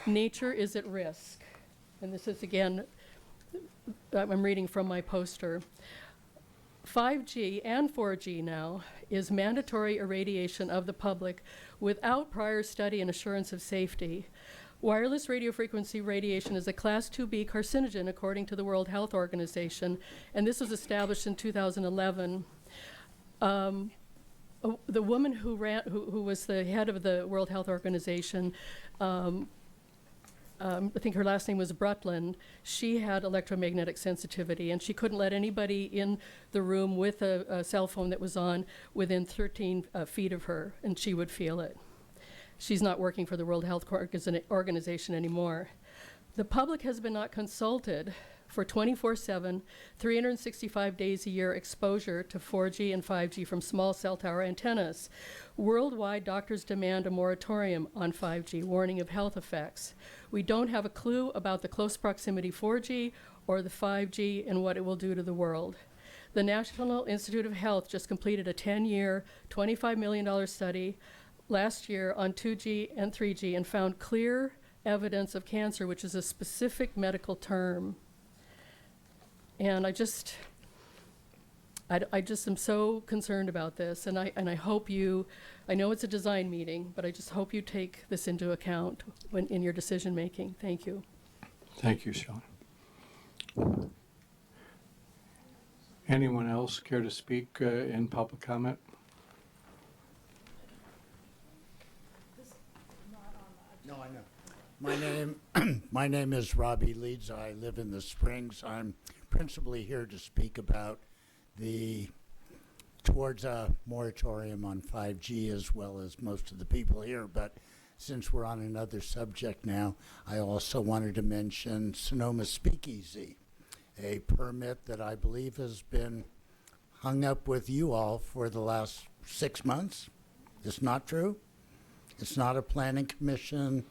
Nature is at risk. And this is, again, I'm reading from my poster. 5G and 4G now is mandatory irradiation of the public without prior study and assurance of safety. Wireless radio frequency radiation is a Class 2B carcinogen according to the World Health Organization, and this was established in 2011. The woman who was the head of the World Health Organization, I think her last name was Brutland. She had electromagnetic sensitivity, and she couldn't let anybody in the room with a cell phone that was on within 13 feet of her, and she would feel it. She's not working for the World Health Organization anymore. The public has been not consulted for 24/7, 365 days a year exposure to 4G and 5G from small cell tower antennas. Worldwide, doctors demand a moratorium on 5G, warning of health effects. We don't have a clue about the close proximity 4G or the 5G and what it will do to the world. The National Institute of Health just completed a 10-year, $25 million study last year on 2G and 3G and found clear evidence of cancer, which is a specific medical term. And I just am so concerned about this, and I hope you, I know it's a design meeting, but I just hope you take this into account when in your decision making. Thank you. Thank you, Sean. Anyone else care to speak in public comment? No, I know. My name is Robbie Leeds. I live in the Springs. I'm principally here to speak about towards a moratorium on 5G, as well as most of the people here. But since we're on another subject now, I also wanted to mention Sonoma Speakeasy, a permit that I believe has been hung up with you all for the last 6 months. It's not true? It's not a planning commission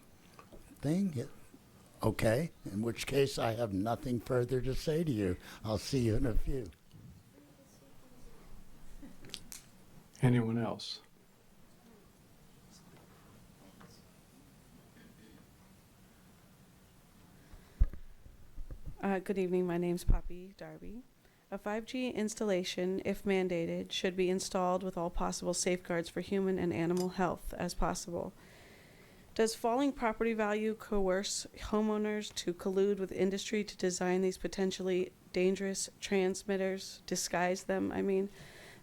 thing? Okay, in which case I have nothing further to say to you. I'll see you in a few. Anyone else? Good evening, my name's Poppy Darby. A 5G installation, if mandated, should be installed with all possible safeguards for human and animal health as possible. Does falling property value coerce homeowners to collude with industry to design these potentially dangerous transmitters, disguise them,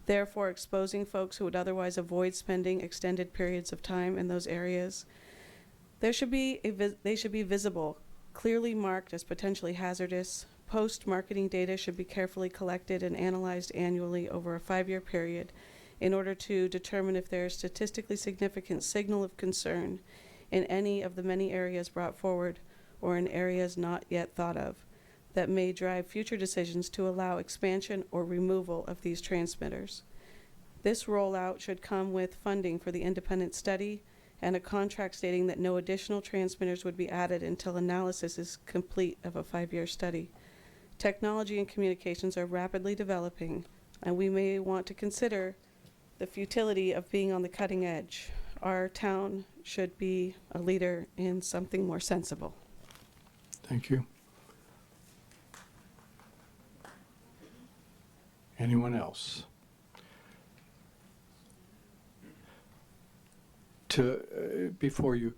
therefore exposing folks who would otherwise avoid spending extended periods of time in those areas? They should be visible, clearly marked as potentially hazardous. Post-marketing data should be carefully collected and analyzed annually over a 5-year period in order to determine if there is statistically significant signal of concern in any of the many areas brought forward or in areas not yet thought of that may drive future decisions to allow expansion or removal of these transmitters. This rollout should come with funding for the independent study and a contract stating that no additional transmitters would be added until analysis is complete of a 5-year study. Technology and communications are rapidly developing, and we may want to consider the futility of being on the cutting edge. Our town should be a leader in something more sensible. Thank you. Anyone else? Before you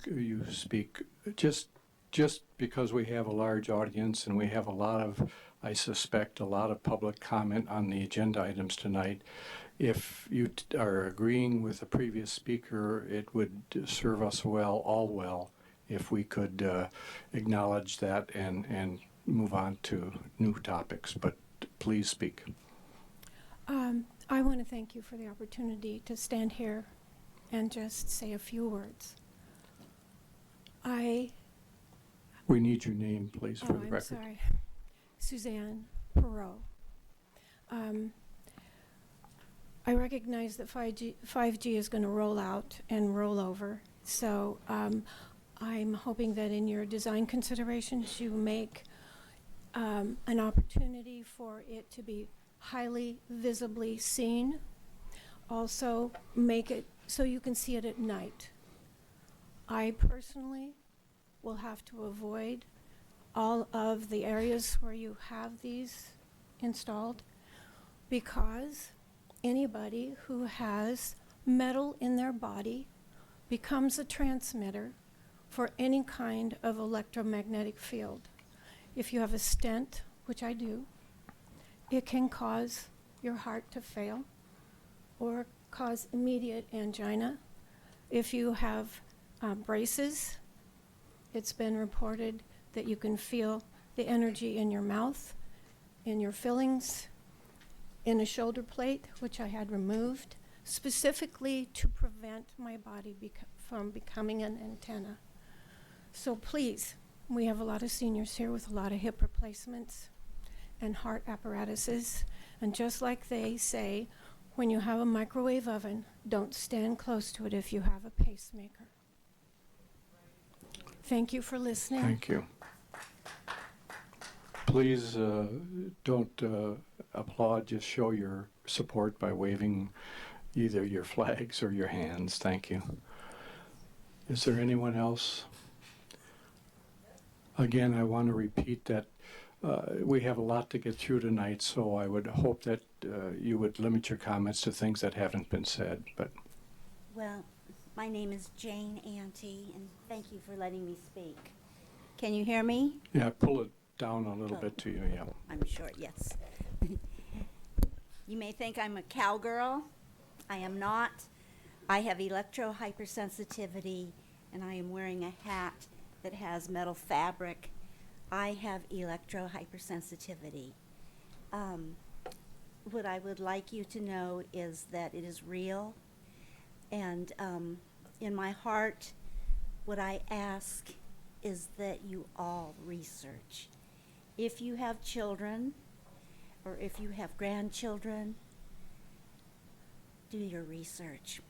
speak, just because we have a large audience and we have a lot of, I suspect, a lot of public comment on the agenda items tonight, if you are agreeing with the previous speaker, it would serve us well, if we could acknowledge that and move on to new topics. But please speak. I want to thank you for the opportunity to stand here and just say a few words. We need your name, please, for the record. I'm sorry. Suzanne Perot. I recognize that 5G is going to roll out and roll over, so I'm hoping that in your design considerations you make an opportunity for it to be highly visibly seen. Also, make it so you can see it at night. I personally will have to avoid all of the areas where you have these installed, because anybody who has metal in their body becomes a transmitter for any kind of electromagnetic field. If you have a stent, which I do, it can cause your heart to fail or cause immediate angina. If you have braces, it's been reported that you can feel the energy in your mouth, in your fillings, in a shoulder plate, which I had removed, specifically to prevent my body from becoming an antenna. So please, we have a lot of seniors here with a lot of hip replacements and heart apparatuses. And just like they say, when you have a microwave oven, don't stand close to it if you have a pacemaker. Thank you for listening. Thank you. Please don't applaud, just show your support by waving either your flags or your hands. Thank you. Is there anyone else? Again, I want to repeat that we have a lot to get through tonight, so I would hope that you would limit your comments to things that haven't been said. But Well, my name is Jane Ante, and thank you for letting me speak. Can you hear me? yeah, pull it down a little bit to you. Yeah. I'm short, yes. You may think I'm a cowgirl. I am not. I have electro-hypersensitivity, and I am wearing a hat that has metal fabric. I have electro-hypersensitivity. What I would like you to know is that it is real, and in my heart, what I ask is that you all research. If you have children, or if you have grandchildren, do your research.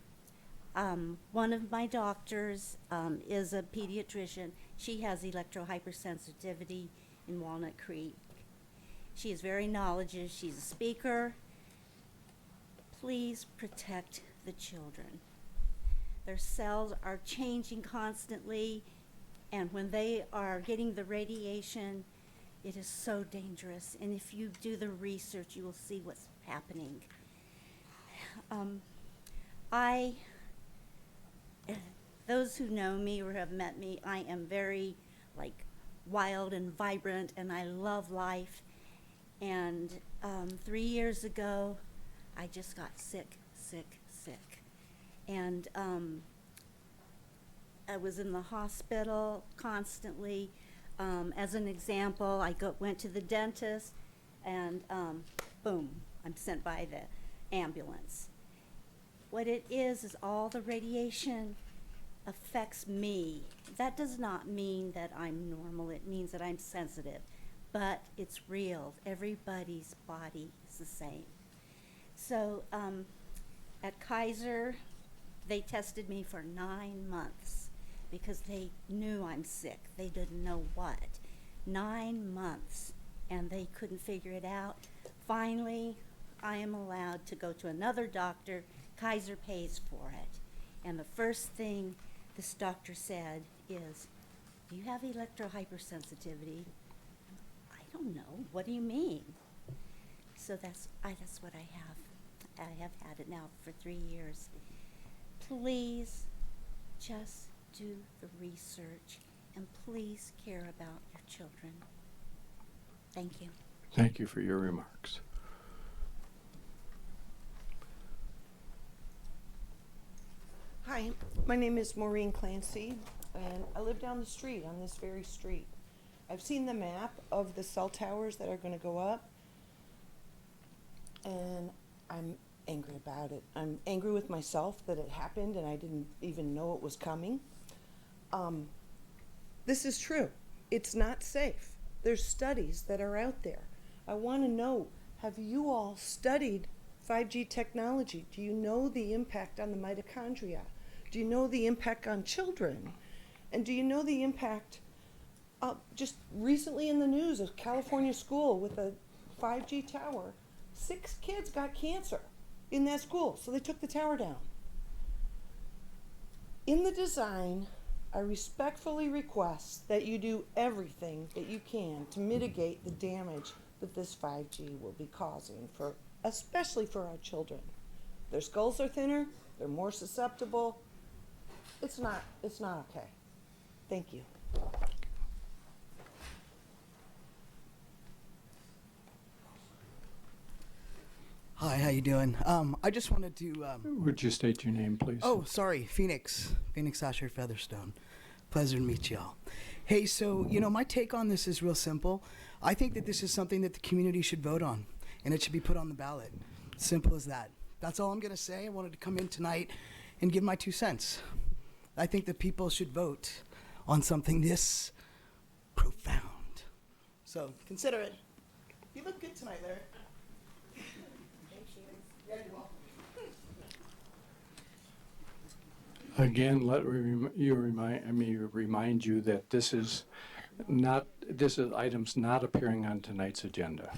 One of my doctors is a pediatrician. She has electro-hypersensitivity in Walnut Creek. She is very knowledgeable. She's a speaker. Please protect the children. Their cells are changing constantly, and when they are getting the radiation, it is so dangerous. And if you do the research, you will see what's happening. Those who know me or have met me, I am very wild and vibrant, and I love life. And 3 years ago, I just got sick. And I was in the hospital constantly. As an example, I went to the dentist, and boom, I'm sent by the ambulance. What it is all the radiation affects me. That does not mean that I'm normal. It means that I'm sensitive. But it's real. Everybody's body is the same. So at Kaiser, they tested me for 9 months because they knew I'm sick. They didn't know what. 9 months, and they couldn't figure it out. Finally, I am allowed to go to another doctor. Kaiser pays for it. And the first thing this doctor said is, "Do you have electro-hypersensitivity?" "I don't know. What do you mean?" So that's what I have. I have had it now for 3 years. Please just do the research, and please care about your children. Thank you. Thank you for your remarks. Hi, my name is Maureen Clancy, and I live down the street, on this very street. I've seen the map of the cell towers that are going to go up, and I'm angry about it. I'm angry with myself that it happened and I didn't even know it was coming. This is true. It's not safe. There's studies that are out there. I want to know, have you all studied 5G technology? Do you know the impact on the mitochondria? Do you know the impact on children? And do you know the impact, just recently in the news, a California school with a 5G tower, 6 kids got cancer in that school, so they took the tower down. In the design I respectfully request that you do everything that you can to mitigate the damage that this 5G will be causing for, especially for our children. Their skulls are thinner, they're more susceptible. It's not okay. Thank you. Hi, how you doing? I just wanted to. Would you state your name, please? Oh, sorry, Phoenix Asher Featherstone. Pleasure to meet y'all. Hey, so my take on this is real simple. I think that this is something that the community should vote on, and it should be put on the ballot. Simple as that. That's all I'm gonna say. I wanted to come in tonight and give my 2 cents. I think that people should vote on something this profound. So consider it. You look good tonight, Larry. Yeah, you're welcome. Again, remind you that this is items not appearing on tonight's agenda.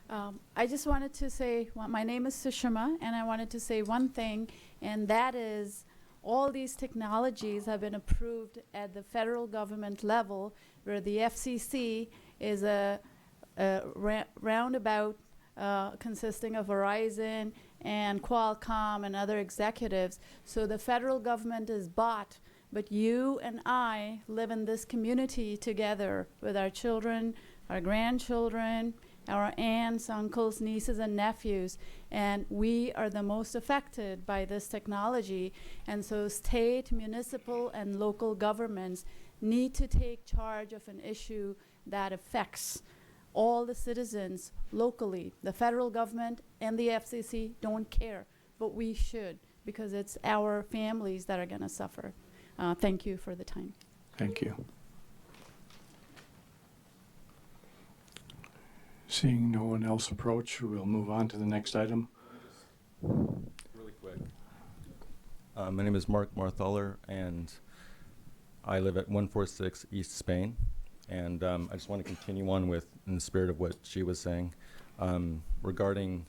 I just wanted to say, my name is Sushma, and I wanted to say one thing, and that is all these technologies have been approved at the federal government level, where the FCC is a roundabout consisting of Verizon and Qualcomm and other executives. So the federal government is bought, but you and I live in this community together with our children, our grandchildren, our aunts, uncles, nieces, and nephews, and we are the most affected by this technology. And so state, municipal, and local governments need to take charge of an issue that affects all the citizens locally. The federal government and the FCC don't care, but we should, because it's our families that are going to suffer. Thank you for the time. Thank you. Seeing no one else approach, we'll move on to the next item. Really quick. My name is Mark Marthaler, and I live at 146 East Spain. And I just want to continue on with, in the spirit of what she was saying, regarding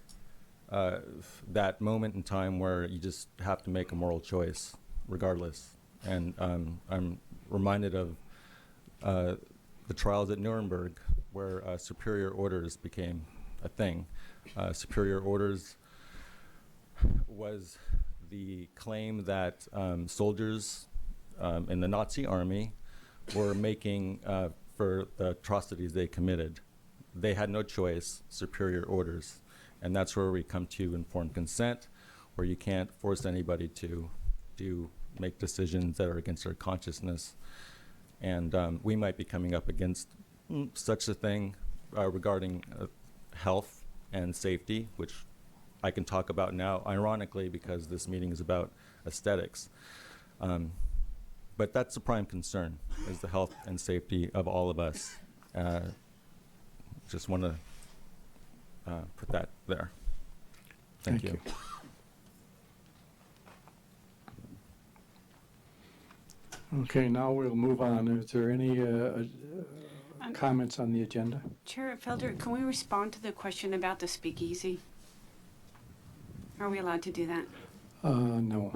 that moment in time where you just have to make a moral choice, regardless. And I'm reminded of the trials at Nuremberg, where superior orders became a thing. Superior orders was the claim that soldiers in the Nazi army were making for the atrocities they committed. They had no choice, superior orders. And that's where we come to informed consent, where you can't force anybody to make decisions that are against their consciousness. And we might be coming up against such a thing regarding health and safety, which I can talk about now, ironically, because this meeting is about aesthetics. But that's the prime concern, is the health and safety of all of us. Just want to put that there. Thank you. Okay, now we'll move on. Is there any comments on the agenda? Chair Felder, can we respond to the question about the speakeasy? Are we allowed to do that? No.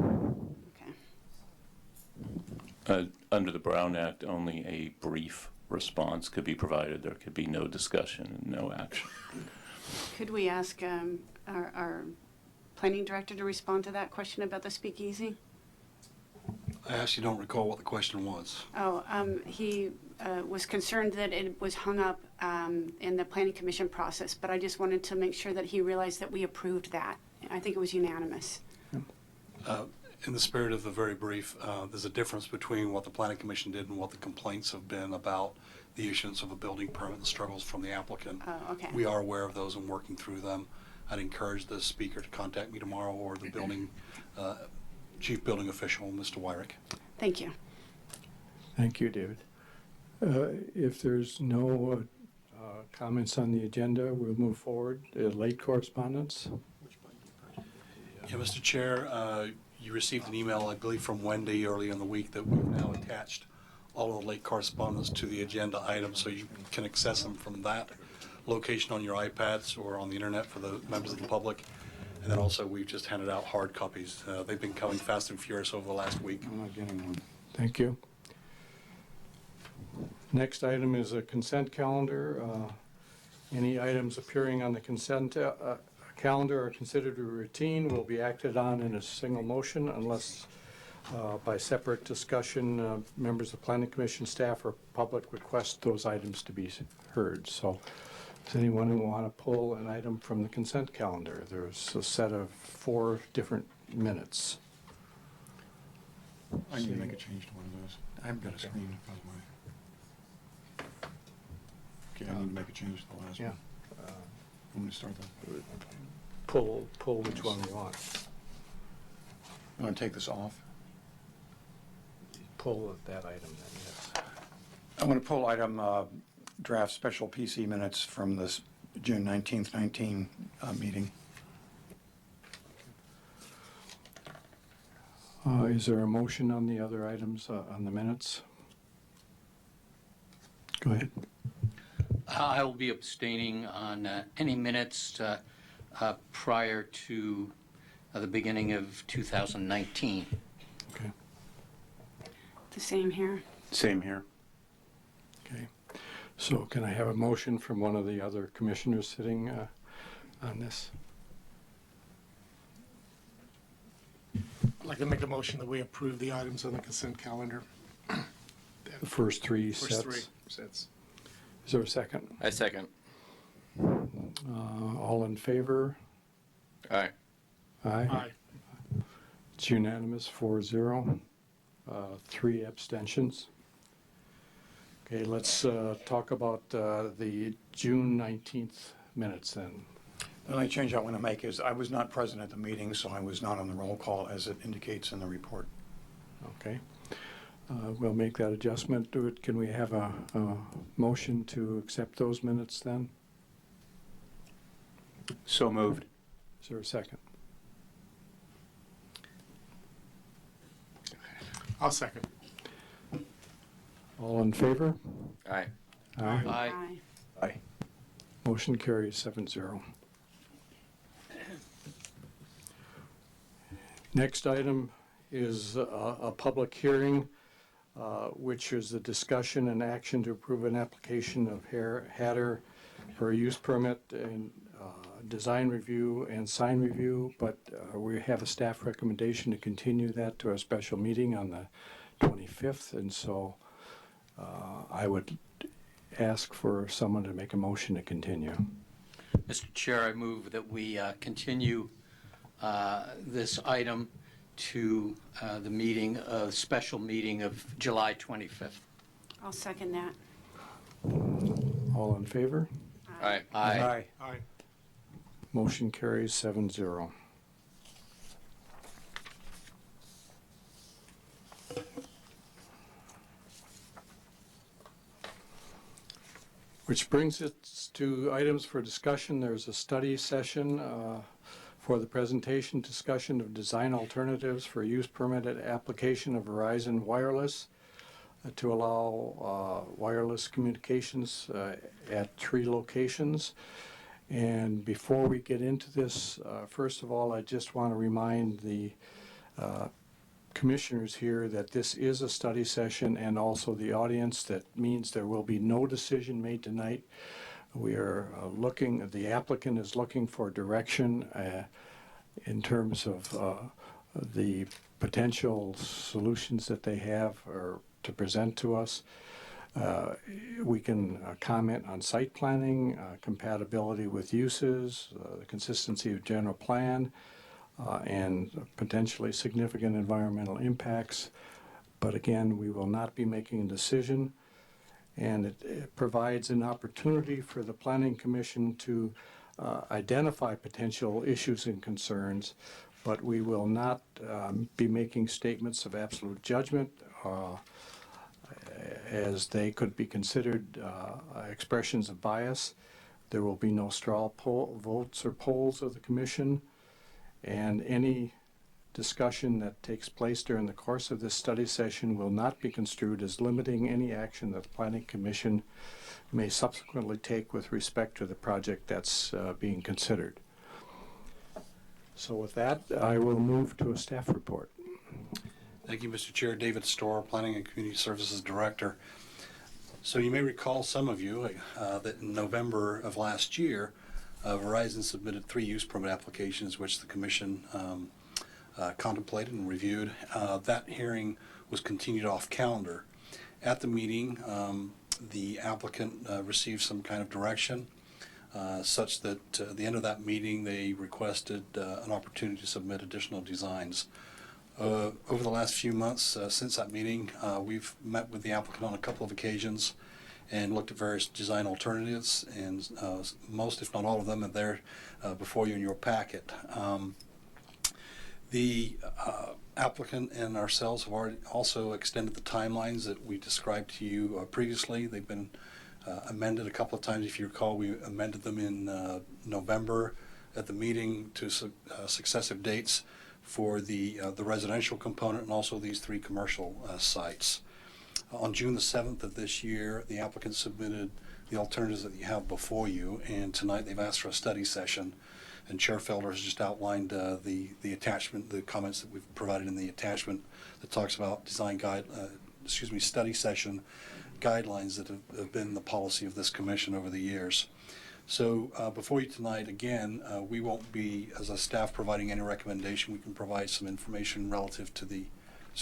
Okay. Under the Brown Act, only a brief response could be provided. There could be no discussion and no action. Could we ask our planning director to respond to that question about the speakeasy? I actually don't recall what the question was. Oh, he was concerned that it was hung up in the planning commission process, but I just wanted to make sure that he realized that we approved that. I think it was unanimous. In the spirit of the very brief, there's a difference between what the planning commission did and what the complaints have been about the issuance of a building permit, the struggles from the applicant. Oh, okay. We are aware of those and working through them. I'd encourage the speaker to contact me tomorrow, or the building chief building official, Mr. Wyrick. Thank you. Thank you, David. If there's no comments on the agenda, we'll move forward. Late correspondence. Yeah, Mr. Chair, you received an email, I believe, from Wendy earlier in the week that we've now attached all of the late correspondence to the agenda items, so you can access them from that location on your iPads or on the internet for the members of the public. And then also, we've just handed out hard copies. They've been coming fast and furious over the last week. I'm not getting one. Thank you. Next item is a consent calendar. Any items appearing on the consent calendar are considered routine, will be acted on in a single motion unless by separate discussion, members of Planning Commission staff or public request those items to be heard. So does anyone who want to pull an item from the consent calendar? There's a set of 4 different minutes. I need to make a change to one of those. I haven't got a screen in front of my. Okay, I need to make a change to the last Yeah. one. I'm going to start that. Pull which one you want. I'm going to take this off. Pull that item then, yes. I'm going to pull item draft special PC minutes from this June 19th, 19 meeting. Is there a motion on the other items on the minutes? Go ahead. I will be abstaining on any minutes prior to the beginning of 2019. Okay. The same here. Same here. Okay. So can I have a motion from one of the other commissioners sitting on this? I'd like to make a motion that we approve the items on the consent calendar. The first 3 First sets? 3 sets. Is there a second? I second. All in favor? Aye. Aye. Aye. It's unanimous, 4-0. 3 abstentions. Okay, let's talk about the June 19th minutes then. The only change I want to make is I was not present at the meeting, so I was not on the roll call as it indicates in the report. Okay. We'll make that adjustment to it. Can we have a motion to accept those minutes then? So moved. Is there a second? I'll second. All in favor? Aye. Aye. Aye. Aye. Motion carries 7-0. Next item is a public hearing, which is a discussion and action to approve an application of Hatter for a use permit and design review and sign review, but we have a staff recommendation to continue that to our special meeting on the 25th, and so I would ask for someone to make a motion to continue. Mr. Chair, I move that we continue this item to the meeting, special meeting of July 25th. I'll second that. All in favor? Aye. Aye. Motion carries 7-0. Which brings us to items for discussion. There's a study session for the presentation discussion of design alternatives for use permitted application of Verizon Wireless to allow wireless communications at 3 locations. And before we get into this, first of all, I just want to remind the commissioners here that this is a study session, and also the audience. That means there will be no decision made tonight. We are looking, the applicant is looking for direction in terms of the potential solutions that they have or to present to us. We can comment on site planning, compatibility with uses, the consistency of general plan, and potentially significant environmental impacts. But again, we will not be making a decision, and it provides an opportunity for the Planning Commission to identify potential issues and concerns, but we will not be making statements of absolute judgment, as they could be considered expressions of bias. There will be no straw votes or polls of the Commission, and any discussion that takes place during the course of this study session will not be construed as limiting any action that the Planning Commission may subsequently take with respect to the project that's being considered. So with that, I will move to a staff report. Thank you, Mr. Chair. David Storr, Planning and Community Services Director. So you may recall, some of you, that in November of last year, Verizon submitted 3 use permit applications, which the Commission contemplated and reviewed. That hearing was continued off calendar. At the meeting, the applicant received some kind of direction such that at the end of that meeting they requested an opportunity to submit additional designs. Over the last few months since that meeting, we've met with the applicant on a couple of occasions and looked at various design alternatives, and most, if not all of them, are there before you in your packet. The applicant and ourselves have already also extended the timelines that we described to you previously. They've been amended a couple of times. If you recall, we amended them in November at the meeting to successive dates for the residential component and also these 3 commercial sites. On June the 7th of this year, the applicant submitted the alternatives that you have before you, and tonight they've asked for a study session. And Chair Felder has just outlined the attachment, the comments that we've provided in the attachment that talks about study session guidelines that have been the policy of this commission over the years. So before you tonight, again, we won't be, as a staff, providing any recommendation. We can provide some information relative to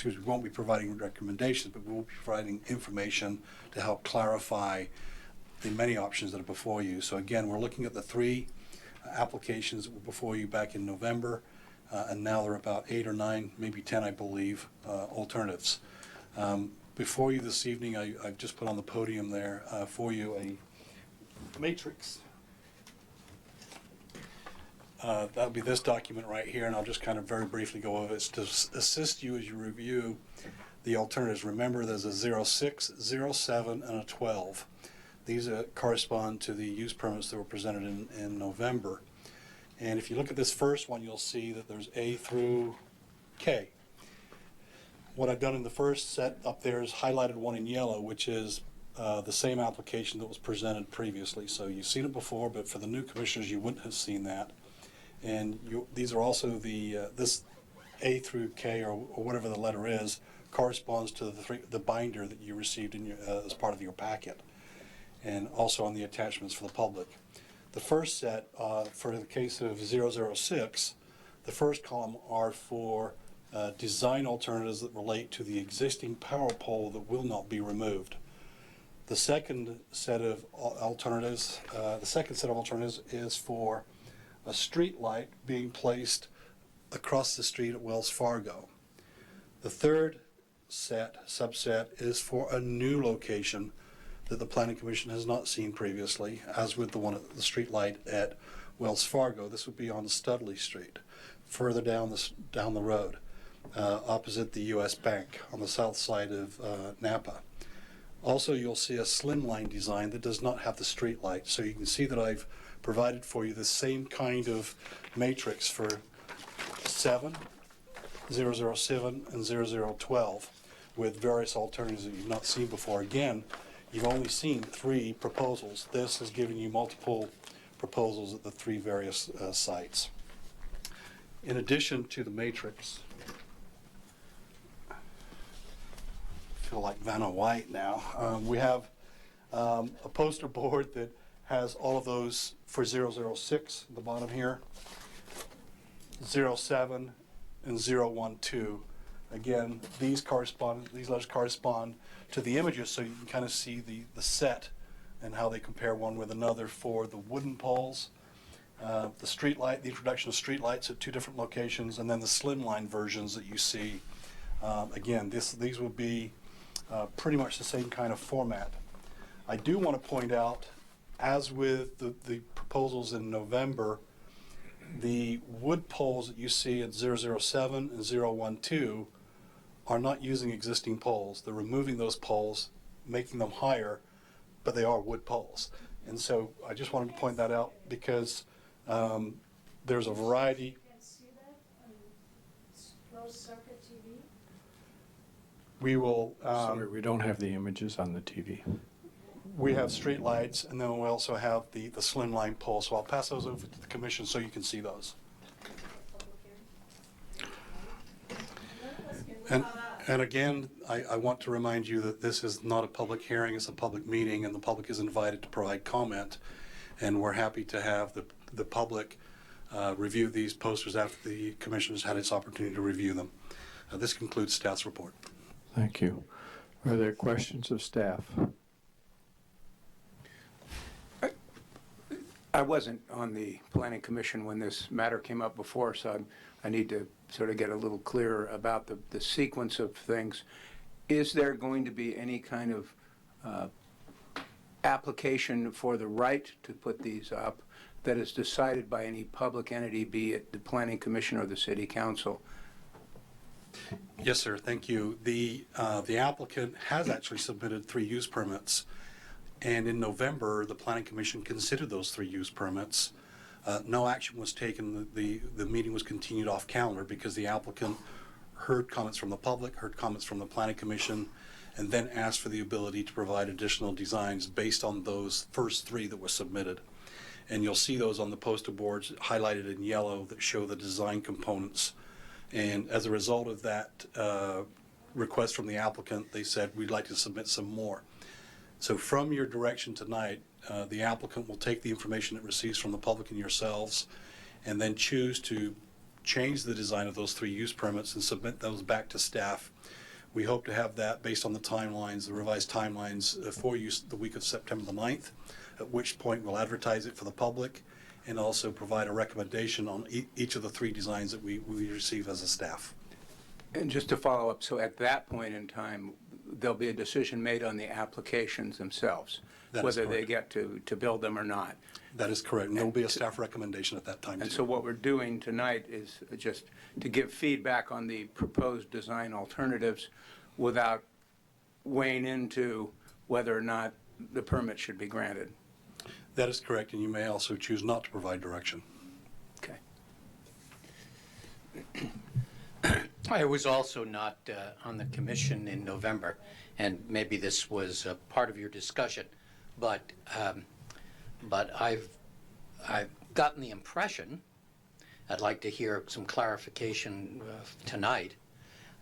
we won't be providing recommendations, but we will be providing information to help clarify the many options that are before you. So again, we're looking at the 3 applications that were before you back in November, and now there are about 8 or 9, maybe 10, I believe, alternatives. Before you this evening, I've just put on the podium there for you a matrix. That would be this document right here, and I'll just kind of very briefly go over it. It's to assist you as you review the alternatives. Remember, there's a 06, 07, and a 12. These correspond to the use permits that were presented in November. And if you look at this first one, you'll see that there's A through K. What I've done in the first set up there is highlighted one in yellow, which is the same application that was presented previously. So you've seen it before, but for the new commissioners, you wouldn't have seen that. And these are also this A through K, or whatever the letter is, corresponds to the binder that you received in as part of your packet, and also on the attachments for the public. The first set, for the case of 006, the first column are for design alternatives that relate to the existing power pole that will not be removed. The second set of alternatives, is for a street light being placed across the street at Wells Fargo. The third subset is for a new location that the Planning Commission has not seen previously, as with the street light at Wells Fargo. This would be on Studley Street, further down the road, opposite the U.S. Bank on the south side of Napa. Also, you'll see a slimline design that does not have the street light. So you can see that I've provided for you the same kind of matrix for 007, and 0012 with various alternatives that you've not seen before. Again, you've only seen 3 proposals. This has given you multiple proposals at the 3 various sites. In addition to the matrix, I feel like Vanna White now, we have a poster board that has all of those for 006 at the bottom here, 07, and 012. Again, these letters correspond to the images, so you can kind of see the set and how they compare one with another for the wooden poles, the street light, the introduction of street lights at 2 different locations, and then the slimline versions that you see. Again, these will be pretty much the same kind of format. I do want to point out, as with the proposals in November, the wood poles that you see at 007 and 012 are not using existing poles. They're removing those poles, making them higher, but they are wood poles. And so I just wanted to point that out because there's a variety. You can see that on closed circuit TV? We will. Sorry, we don't have the images on the TV. We have street lights, and then we also have the slimline pole. So I'll pass those over to the commission so you can see those. And again, I want to remind you that this is not a public hearing, it's a public meeting, and the public is invited to provide comment. And we're happy to have the public review these posters after the commission has had its opportunity to review them. This concludes staff's report. Thank you. Are there questions of staff? I wasn't on the planning commission when this matter came up before, so I need to sort of get a little clearer about the sequence of things. Is there going to be any kind of application for the right to put these up that is decided by any public entity, be it the planning commission or the city council? Yes, sir. Thank you. The applicant has actually submitted 3 use permits, and in November, the Planning Commission considered those 3 use permits. No action was taken. The meeting was continued off calendar because the applicant heard comments from the public, heard comments from the Planning Commission, and then asked for the ability to provide additional designs based on those first 3 that were submitted. And you'll see those on the poster boards highlighted in yellow that show the design components. And as a result of that request from the applicant, they said, we'd like to submit some more. So from your direction tonight, the applicant will take the information it receives from the public and yourselves and then choose to change the design of those 3 use permits and submit those back to staff. We hope to have that based on the timelines, the revised timelines for you the week of September the 9th, at which point we'll advertise it for the public and also provide a recommendation on each of the 3 designs that we receive as a staff. And just to follow up, so at that point in time, there'll be a decision made on the applications themselves, whether they get to build them or not. That is correct. And there will be a staff recommendation at that time, And too. so what we're doing tonight is just to give feedback on the proposed design alternatives without weighing into whether or not the permit should be granted. That is correct, and you may also choose not to provide direction. Okay. I was also not on the commission in November, and maybe this was part of your discussion, but I've gotten the impression, I'd like to hear some clarification tonight,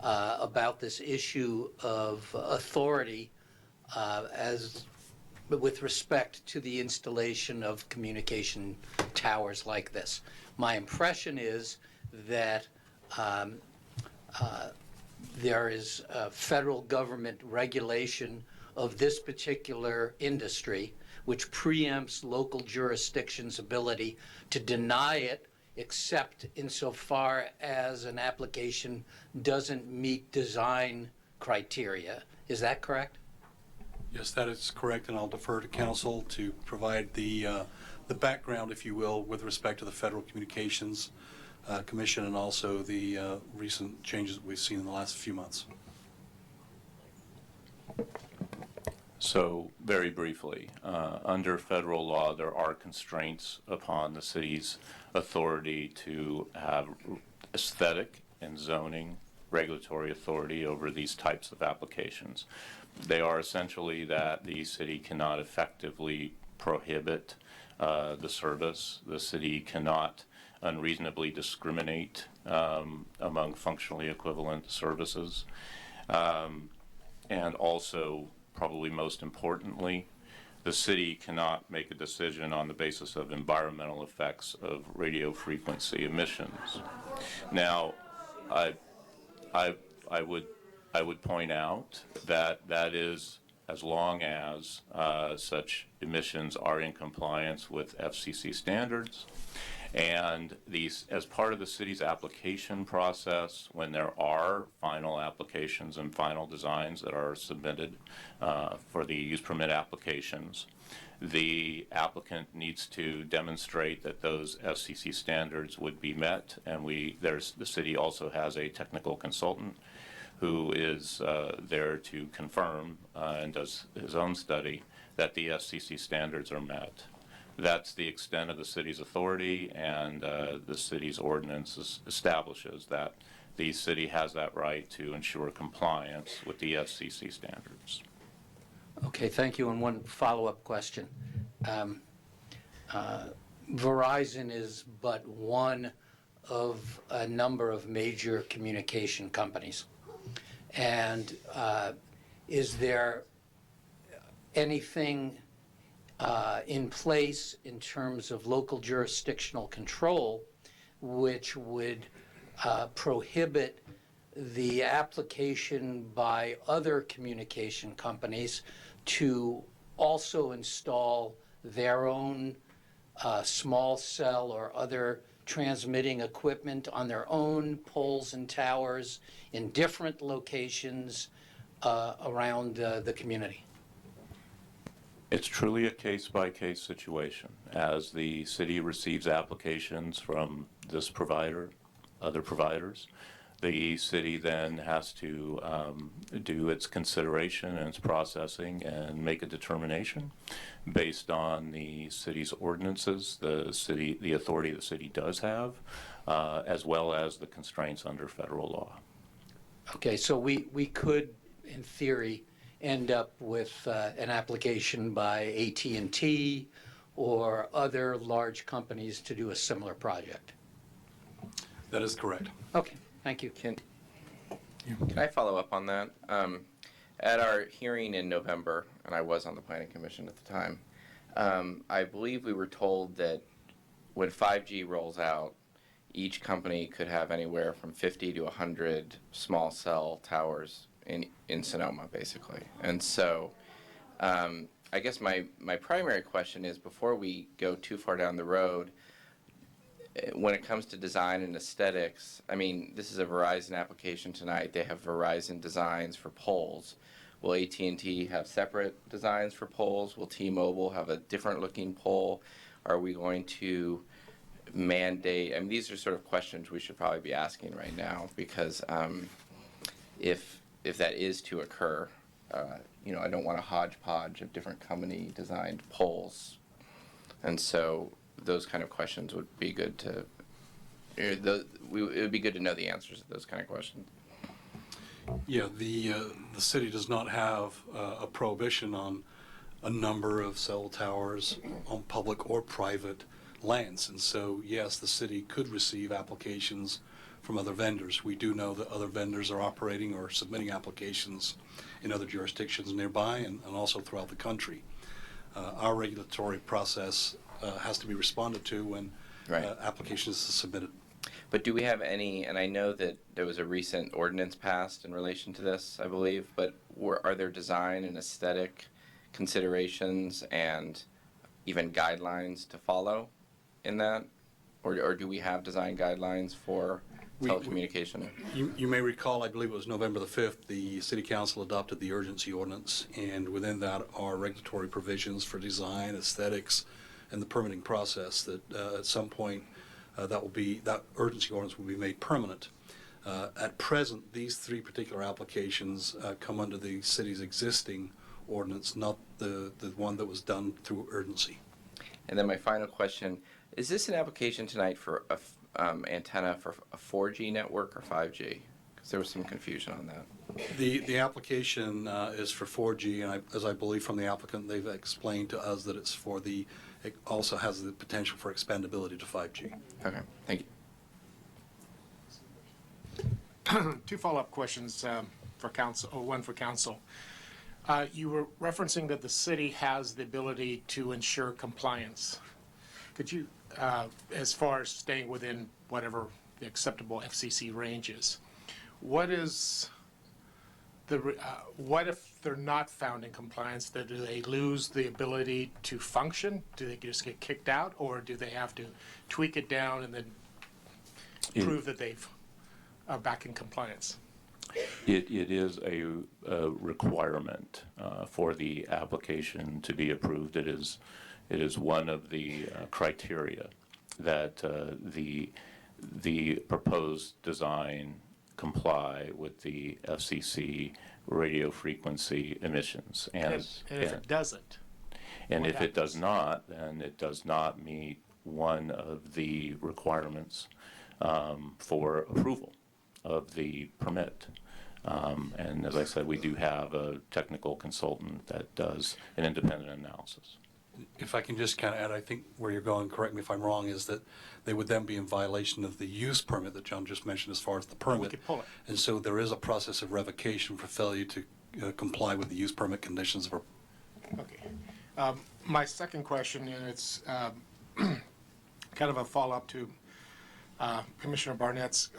about this issue of authority with respect to the installation of communication towers like this. My impression is that there is federal government regulation of this particular industry which preempts local jurisdictions' ability to deny it except insofar as an application doesn't meet design criteria. Is that correct? Yes, that is correct, and I'll defer to counsel to provide the background, if you will, with respect to the Federal Communications Commission and also the recent changes that we've seen in the last few months. So very briefly, under federal law, there are constraints upon the city's authority to have aesthetic and zoning regulatory authority over these types of applications. They are essentially that the city cannot effectively prohibit the service. The city cannot unreasonably discriminate among functionally equivalent services. And also, probably most importantly, the city cannot make a decision on the basis of environmental effects of radio frequency emissions. Now, I would point out that that is as long as such emissions are in compliance with FCC standards. And these, as part of the city's application process, when there are final applications and final designs that are submitted for the use permit applications, the applicant needs to demonstrate that those FCC standards would be met. And the city also has a technical consultant who is there to confirm and does his own study that the FCC standards are met. That's the extent of the city's authority, and the city's ordinance establishes that the city has that right to ensure compliance with the FCC standards. Okay, thank you. And one follow-up question. Verizon is but one of a number of major communication companies. And is there anything in place in terms of local jurisdictional control which would prohibit the application by other communication companies to also install their own small cell or other transmitting equipment on their own poles and towers in different locations around the community? It's truly a case-by-case situation. As the city receives applications from this provider, other providers, the city then has to do its consideration and its processing and make a determination based on the city's ordinances, the authority the city does have, as well as the constraints under federal law. Okay, so we could, in theory, end up with an application by AT&T or other large companies to do a similar project. That is correct. Okay, thank you. Can I follow up on that? At our hearing in November, and I was on the Planning Commission at the time, I believe we were told that when 5G rolls out, each company could have anywhere from 50 to 100 small cell towers in Sonoma, basically. And so I guess my primary question is, before we go too far down the road, when it comes to design and aesthetics, I mean, this is a Verizon application tonight. They have Verizon designs for poles. Will AT&T have separate designs for poles? Will T-Mobile have a different looking pole? Are we going to mandate? I mean, these are sort of questions we should probably be asking right now, because if that is to occur, you know, I don't want a hodgepodge of different company designed poles. And so those kind of questions would be good to, it would be good to know the answers to those kind of questions. Yeah, the city does not have a prohibition on a number of cell towers on public or private lands. And so, yes, the city could receive applications from other vendors. We do know that other vendors are operating or submitting applications in other jurisdictions nearby and also throughout the country. Our regulatory process has to be responded to when applications are submitted. But do we have any, and I know that there was a recent ordinance passed in relation to this, I believe, but are there design and aesthetic considerations and even guidelines to follow in that? Or do we have design guidelines for telecommunication? You may recall, I believe it was November the 5th, the City Council adopted the urgency ordinance, and within that are regulatory provisions for design, aesthetics, and the permitting process that at some point that urgency ordinance will be made permanent. At present, these three particular applications come under the city's existing ordinance, not the one that was done through urgency. And then my final question, is this an application tonight for a antenna for a 4G network or 5G? Because there was some confusion on that. The application is for 4G, and as I believe from the applicant, they've explained to us that it's for it also has the potential for expandability to 5G. Okay, thank you. Two follow-up questions for council, or one for council. You were referencing that the city has the ability to ensure compliance. Could you, as far as staying within whatever the acceptable FCC range is, what is what if they're not found in compliance? Do they lose the ability to function? Do they just get kicked out, or do they have to tweak it down and then prove that they've are back in compliance? It is a requirement for the application to be approved. It is one of the criteria that the proposed design comply with the FCC radio frequency emissions. And if it doesn't? And if it does not, then it does not meet one of the requirements for approval of the permit. And as I said, we do have a technical consultant that does an independent analysis. If I can just kind of add, I think where you're going, correct me if I'm wrong, is that they would then be in violation of the use permit that John just mentioned as far as the We permit. could pull it. And so there is a process of revocation for failure to comply with the use permit conditions. Okay. My second question, and it's kind of a follow-up to Commissioner Barnett's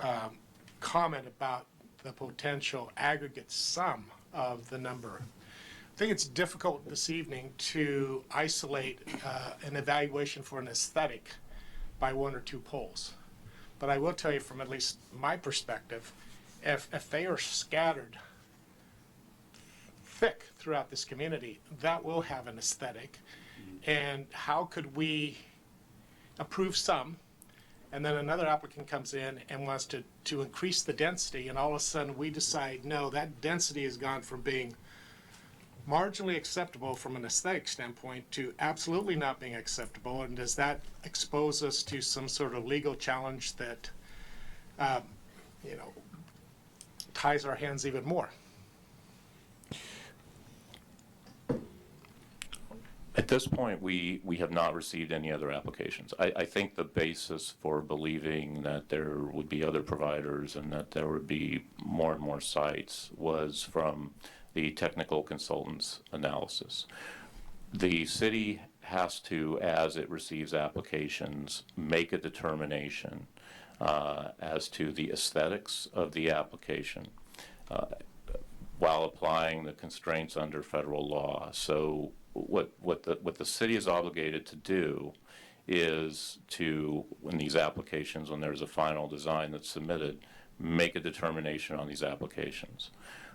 comment about the potential aggregate sum of the number. I think it's difficult this evening to isolate an evaluation for an aesthetic by one or two polls. But I will tell you from at least my perspective, if they are scattered thick throughout this community, that will have an aesthetic. And how could we approve some, and then another applicant comes in and wants to increase the density, and all of a sudden we decide, no, that density has gone from being marginally acceptable from an aesthetic standpoint to absolutely not being acceptable, and does that expose us to some sort of legal challenge that, ties our hands even more? At this point, we have not received any other applications. I think the basis for believing that there would be other providers and that there would be more and more sites was from the technical consultant's analysis. The city has to, as it receives applications, make a determination as to the aesthetics of the application while applying the constraints under federal law. So what the city is obligated to do is to, in these applications, when there's a final design that's submitted, make a determination on these applications.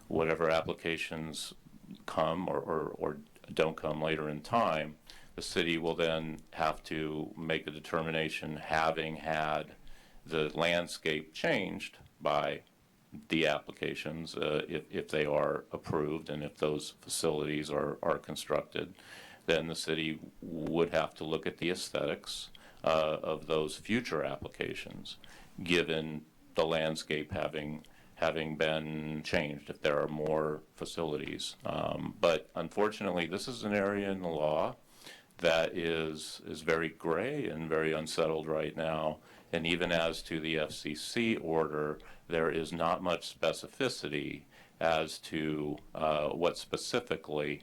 Whatever applications come or don't come later in time, the city will then have to make a determination, having had the landscape changed by the applications, if they are approved and if those facilities are constructed, then the city would have to look at the aesthetics of those future applications, given the landscape having been changed if there are more facilities. But unfortunately, this is an area in the law that is very gray and very unsettled right now. And even as to the FCC order, there is not much specificity as to what specifically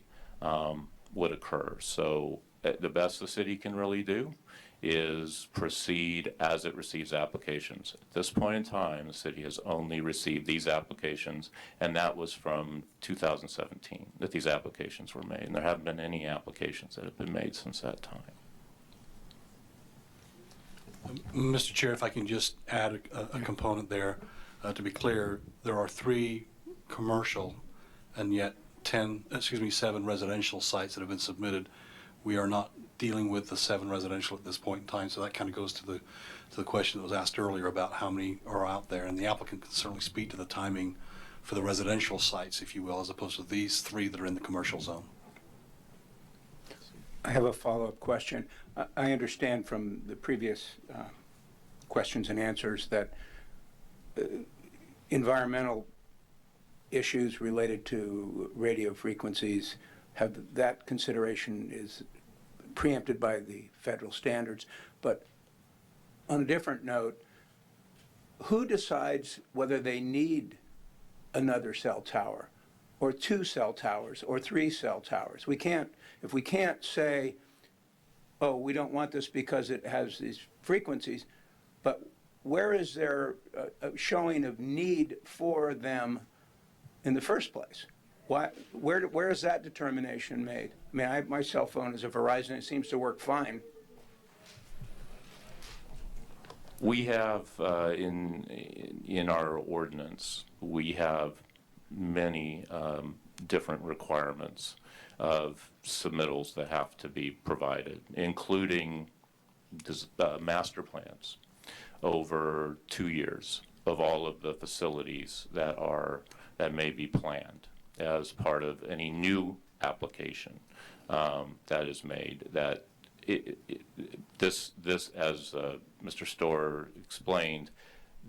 would occur. So the best the city can really do is proceed as it receives applications. At this point in time, the city has only received these applications, and that was from 2017 that these applications were made. And there haven't been any applications that have been made since that time. Mr. Chair, if I can just add a component there. To be clear, there are 3 commercial and yet 7 residential sites that have been submitted. We are not dealing with the 7 residential at this point in time, so that kind of goes to the question that was asked earlier about how many are out there, and the applicant can certainly speak to the timing for the residential sites, if you will, as opposed to these 3 that are in the commercial zone. I have a follow-up question. I understand from the previous questions and answers that environmental issues related to radio frequencies that consideration is preempted by the federal standards. But on a different note, who decides whether they need another cell tower or 2 cell towers or 3 cell towers? If we can't say, oh, we don't want this because it has these frequencies, but where is there a showing of need for them in the first place? Where is that determination made? I mean, my cell phone is a Verizon. It seems to work fine. We have in our ordinance, we have many different requirements of submittals that have to be provided, including master plans over 2 years of all of the facilities that may be planned as part of any new application that is made. That this as Mr. Storer explained,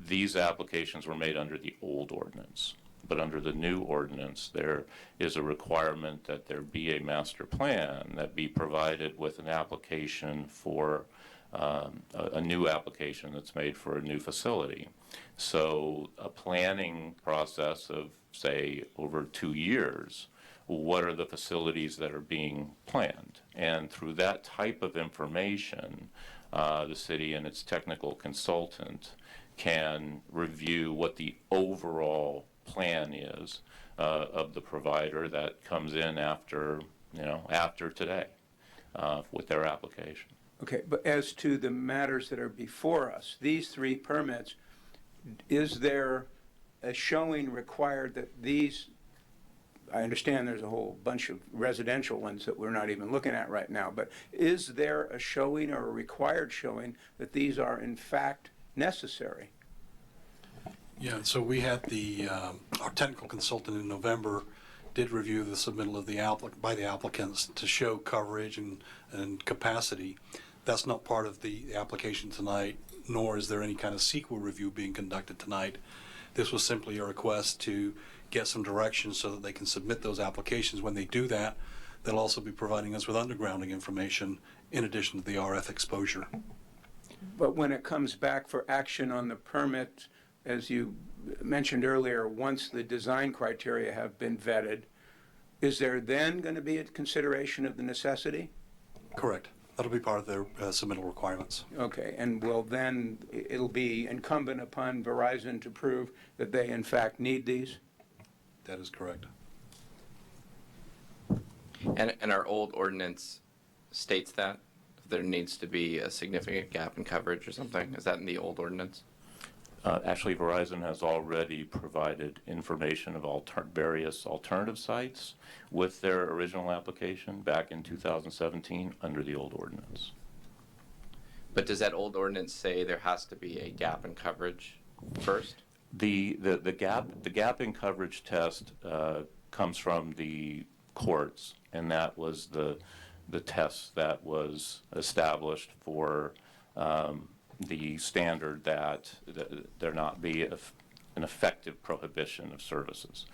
these applications were made under the old ordinance. But under the new ordinance, there is a requirement that there be a master plan that be provided with an application for a new application that's made for a new facility. So a planning process of, say, over 2 years, what are the facilities that are being planned? And through that type of information, the city and its technical consultant can review what the overall plan is of the provider that comes in after, after today with their application. Okay, but as to the matters that are before us, these 3 permits, is there a showing required that these, I understand there's a whole bunch of residential ones that we're not even looking at right now, but is there a showing or a required showing that these are in fact necessary? Yeah, so we had our technical consultant in November did review the submittal of by the applicants to show coverage and capacity. That's not part of the application tonight, nor is there any kind of CEQA review being conducted tonight. This was simply a request to get some direction so that they can submit those applications. When they do that, they'll also be providing us with undergrounding information in addition to the RF exposure. But when it comes back for action on the permit, as you mentioned earlier, once the design criteria have been vetted, is there then going to be a consideration of the necessity? Correct. That'll be part of their submittal requirements. Okay, and it'll be incumbent upon Verizon to prove that they in fact need these? That is correct. And our old ordinance states that there needs to be a significant gap in coverage or something. Is that in the old ordinance? Actually, Verizon has already provided information of various alternative sites with their original application back in 2017 under the old ordinance. But does that old ordinance say there has to be a gap in coverage first? The gap in coverage test comes from the courts, and that was the test that was established for the standard that there not be an effective prohibition of services.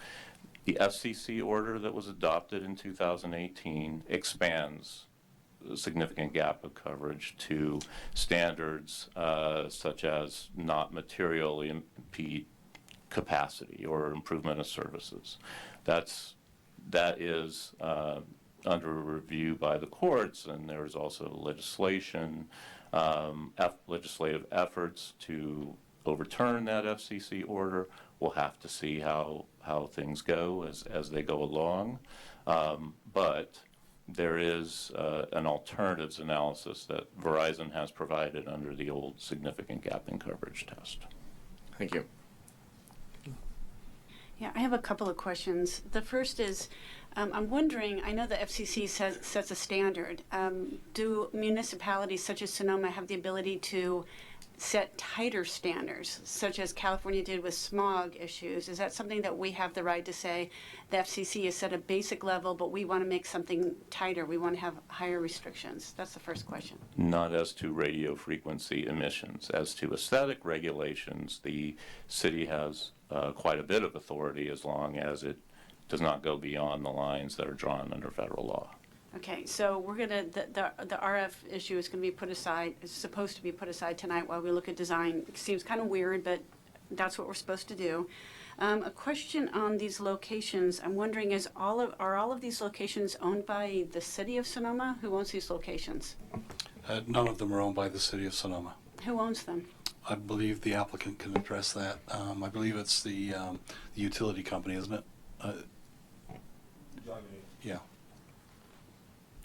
The FCC order that was adopted in 2018 expands a significant gap of coverage to standards such as not materially impede capacity or improvement of services. That is under review by the courts, and there's also legislative efforts to overturn that FCC order. We'll have to see how things go as they go along. But there is an alternatives analysis that Verizon has provided under the old significant gap in coverage test. Thank you. Yeah, I have a couple of questions. The first is, I'm wondering, I know the FCC sets a standard. Do municipalities such as Sonoma have the ability to set tighter standards, such as California did with smog issues? Is that something that we have the right to say, the FCC has set a basic level, but we want to make something tighter, we want to have higher restrictions? That's the first question. Not as to radio frequency emissions. As to aesthetic regulations, the city has quite a bit of authority as long as it does not go beyond the lines that are drawn under federal law. Okay, so we're gonna, the RF issue is gonna be put aside, is supposed to be put aside tonight while we look at design. It seems kind of weird, but that's what we're supposed to do. A question on these locations, I'm wondering, are all of these locations owned by the city of Sonoma? Who owns these locations? None of them are owned by the city of Sonoma. Who owns them? I believe the applicant can address that. I believe it's the utility company, isn't it? Yeah.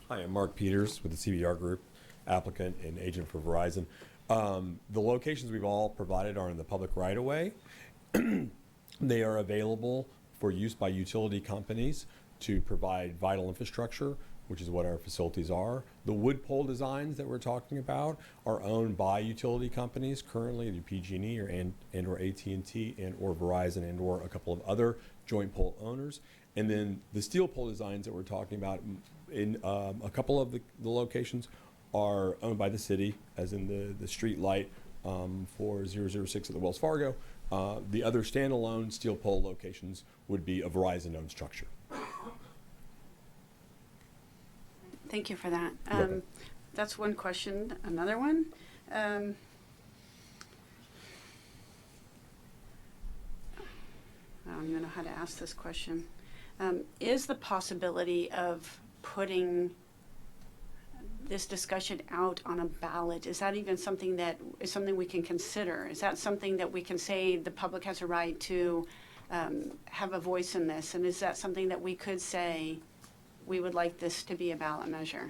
Hi, I'm Mark Peters with the CBR Group, applicant and agent for Verizon. The locations we've all provided are in the public right-of-way. They are available for use by utility companies to provide vital infrastructure, which is what our facilities are. The wood pole designs that we're talking about are owned by utility companies currently, either PG&E or AT&T or Verizon and or a couple of other joint pole owners. And then the steel pole designs that we're talking about in a couple of the locations are owned by the city, as in the street light for 006 at the Wells Fargo, The other standalone steel pole locations would be a Verizon-owned structure. Thank you for that. You're welcome. That's one question. Another one? I don't even know how to ask this question. Is the possibility of putting this discussion out on a ballot, is that even something that is something we can consider? Is that something that we can say the public has a right to have a voice in this? And is that something that we could say we would like this to be a ballot measure?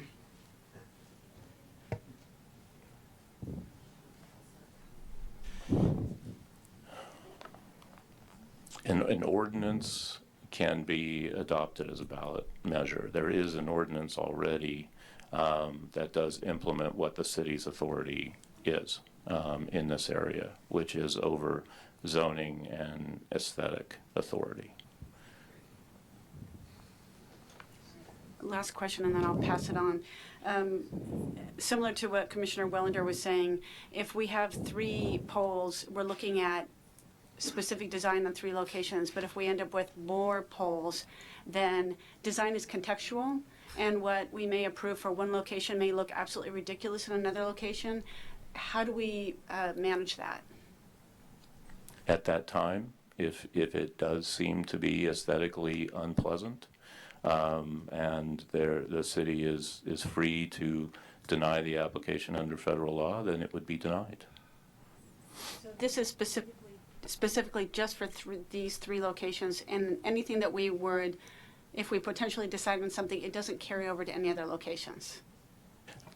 An ordinance can be adopted as a ballot measure. There is an ordinance already that does implement what the city's authority is in this area, which is over zoning and aesthetic authority. Last question, and then I'll pass it on. Similar to what Commissioner Wellender was saying, if we have 3 poles, we're looking at specific design on 3 locations, but if we end up with more poles, then design is contextual, and what we may approve for one location may look absolutely ridiculous in another location. How do we manage that? At that time, if it does seem to be aesthetically unpleasant, and the city is free to deny the application under federal law, then it would be denied. So this is specifically just for these 3 locations, and anything that we would, if we potentially decide on something, it doesn't carry over to any other locations.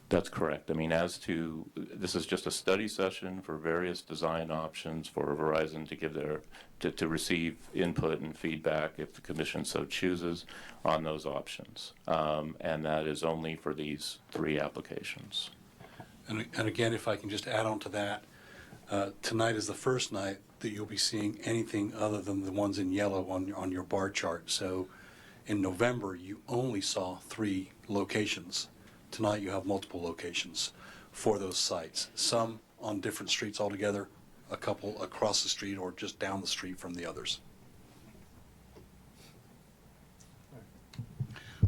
That's correct. I mean, this is just a study session for various design options for Verizon to give to receive input and feedback if the commission so chooses on those options. And that is only for these 3 applications. And again, if I can just add on to that, tonight is the first night that you'll be seeing anything other than the ones in yellow on your bar chart. So in November, you only saw 3 locations. Tonight you have multiple locations for those sites, some on different streets altogether, a couple across the street or just down the street from the others.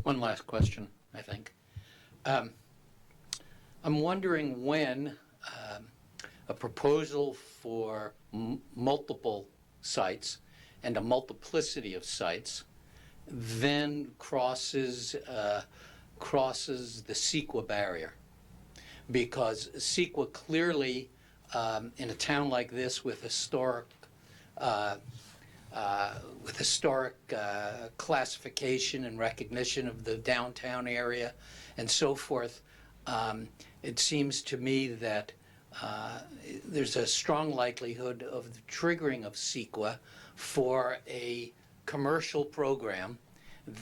One last question, I think. I'm wondering when a proposal for multiple sites and a multiplicity of sites then crosses the CEQA barrier, because CEQA clearly, in a town like this with historic classification and recognition of the downtown area and so forth, it seems to me that there's a strong likelihood of the triggering of CEQA for a commercial program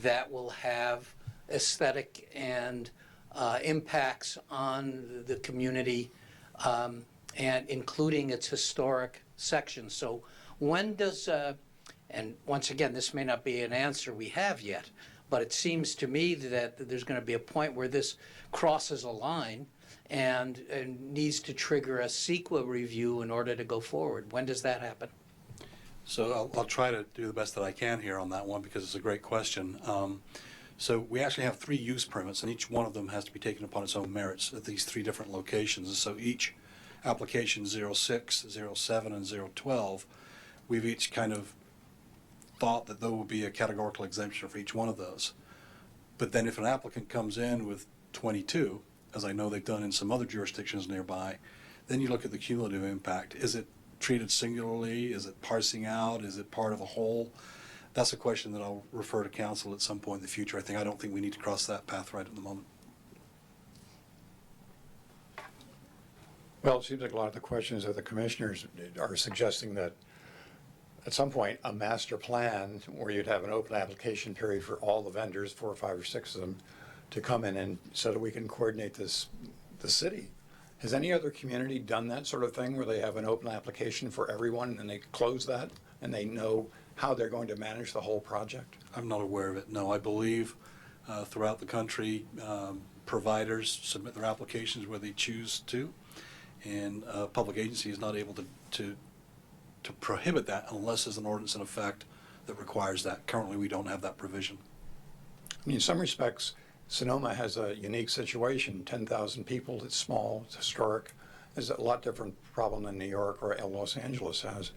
that will have aesthetic and impacts on the community, and including its historic section. So when does, and once again, this may not be an answer we have yet, but it seems to me that there's going to be a point where this crosses a line and needs to trigger a CEQA review in order to go forward. When does that happen? So I'll try to do the best that I can here on that one because it's a great question. So we actually have 3 use permits, and each one of them has to be taken upon its own merits at these 3 different locations. And so each application 06, 07, and 012, we've each kind of thought that there will be a categorical exemption for each one of those. But then if an applicant comes in with 22, as I know they've done in some other jurisdictions nearby, then you look at the cumulative impact. Is it treated singularly? Is it parsing out? Is it part of a whole? That's a question that I'll refer to council at some point in the future. I don't think we need to cross that path right at the moment. Well, it seems like a lot of the questions of the commissioners are suggesting that at some point a master plan where you'd have an open application period for all the vendors, 4 or 5 or 6 of them, to come in and so that we can coordinate this, the city. Has any other community done that sort of thing where they have an open application for everyone and they close that and they know how they're going to manage the whole project? I'm not aware of it. No, I believe throughout the country, providers submit their applications where they choose to, and a public agency is not able to to prohibit that unless there's an ordinance in effect that requires that. Currently, we don't have that provision. I mean, in some respects, Sonoma has a unique situation. 10,000 people, it's small, it's historic. It's a lot different problem than New York or Los Angeles has.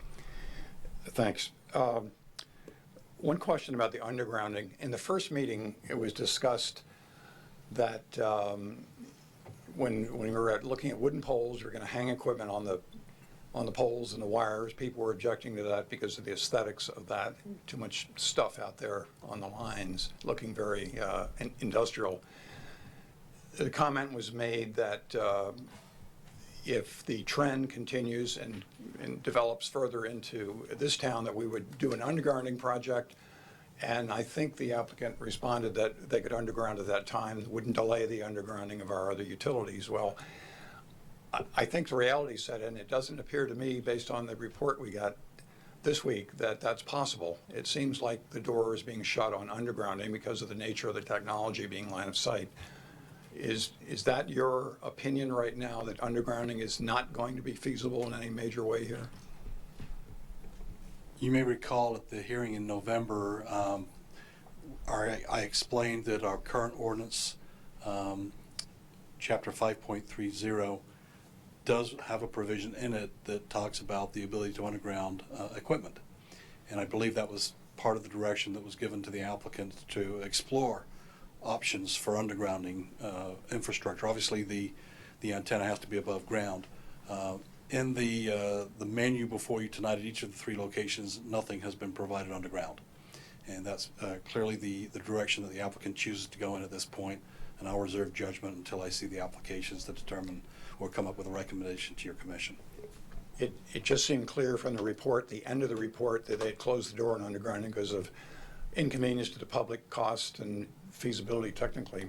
Thanks. One question about the undergrounding. In the first meeting, it was discussed that when we were looking at wooden poles, we were going to hang equipment on the poles and the wires. People were objecting to that because of the aesthetics of that. Too much stuff out there on the lines, looking very industrial. The comment was made that if the trend continues and develops further into this town, that we would do an undergrounding project. And I think the applicant responded that they could underground at that time, wouldn't delay the undergrounding of our other utilities. Well, I think the reality set in. It doesn't appear to me, based on the report we got this week, that that's possible. It seems like the door is being shut on undergrounding because of the nature of the technology being line of sight. Is that your opinion right now, that undergrounding is not going to be feasible in any major way here? You may recall at the hearing in November, I explained that our current ordinance, Chapter 5.30, does have a provision in it that talks about the ability to underground equipment. And I believe that was part of the direction that was given to the applicant to explore options for undergrounding infrastructure. Obviously, the antenna has to be above ground. In the menu before you tonight at each of the 3 locations, nothing has been provided underground. And that's clearly the direction that the applicant chooses to go in at this point, and I'll reserve judgment until I see the applications to determine or come up with a recommendation to your commission. It just seemed clear from the report, the end of the report, that they had closed the door on undergrounding because of inconvenience to the public, cost, and feasibility technically,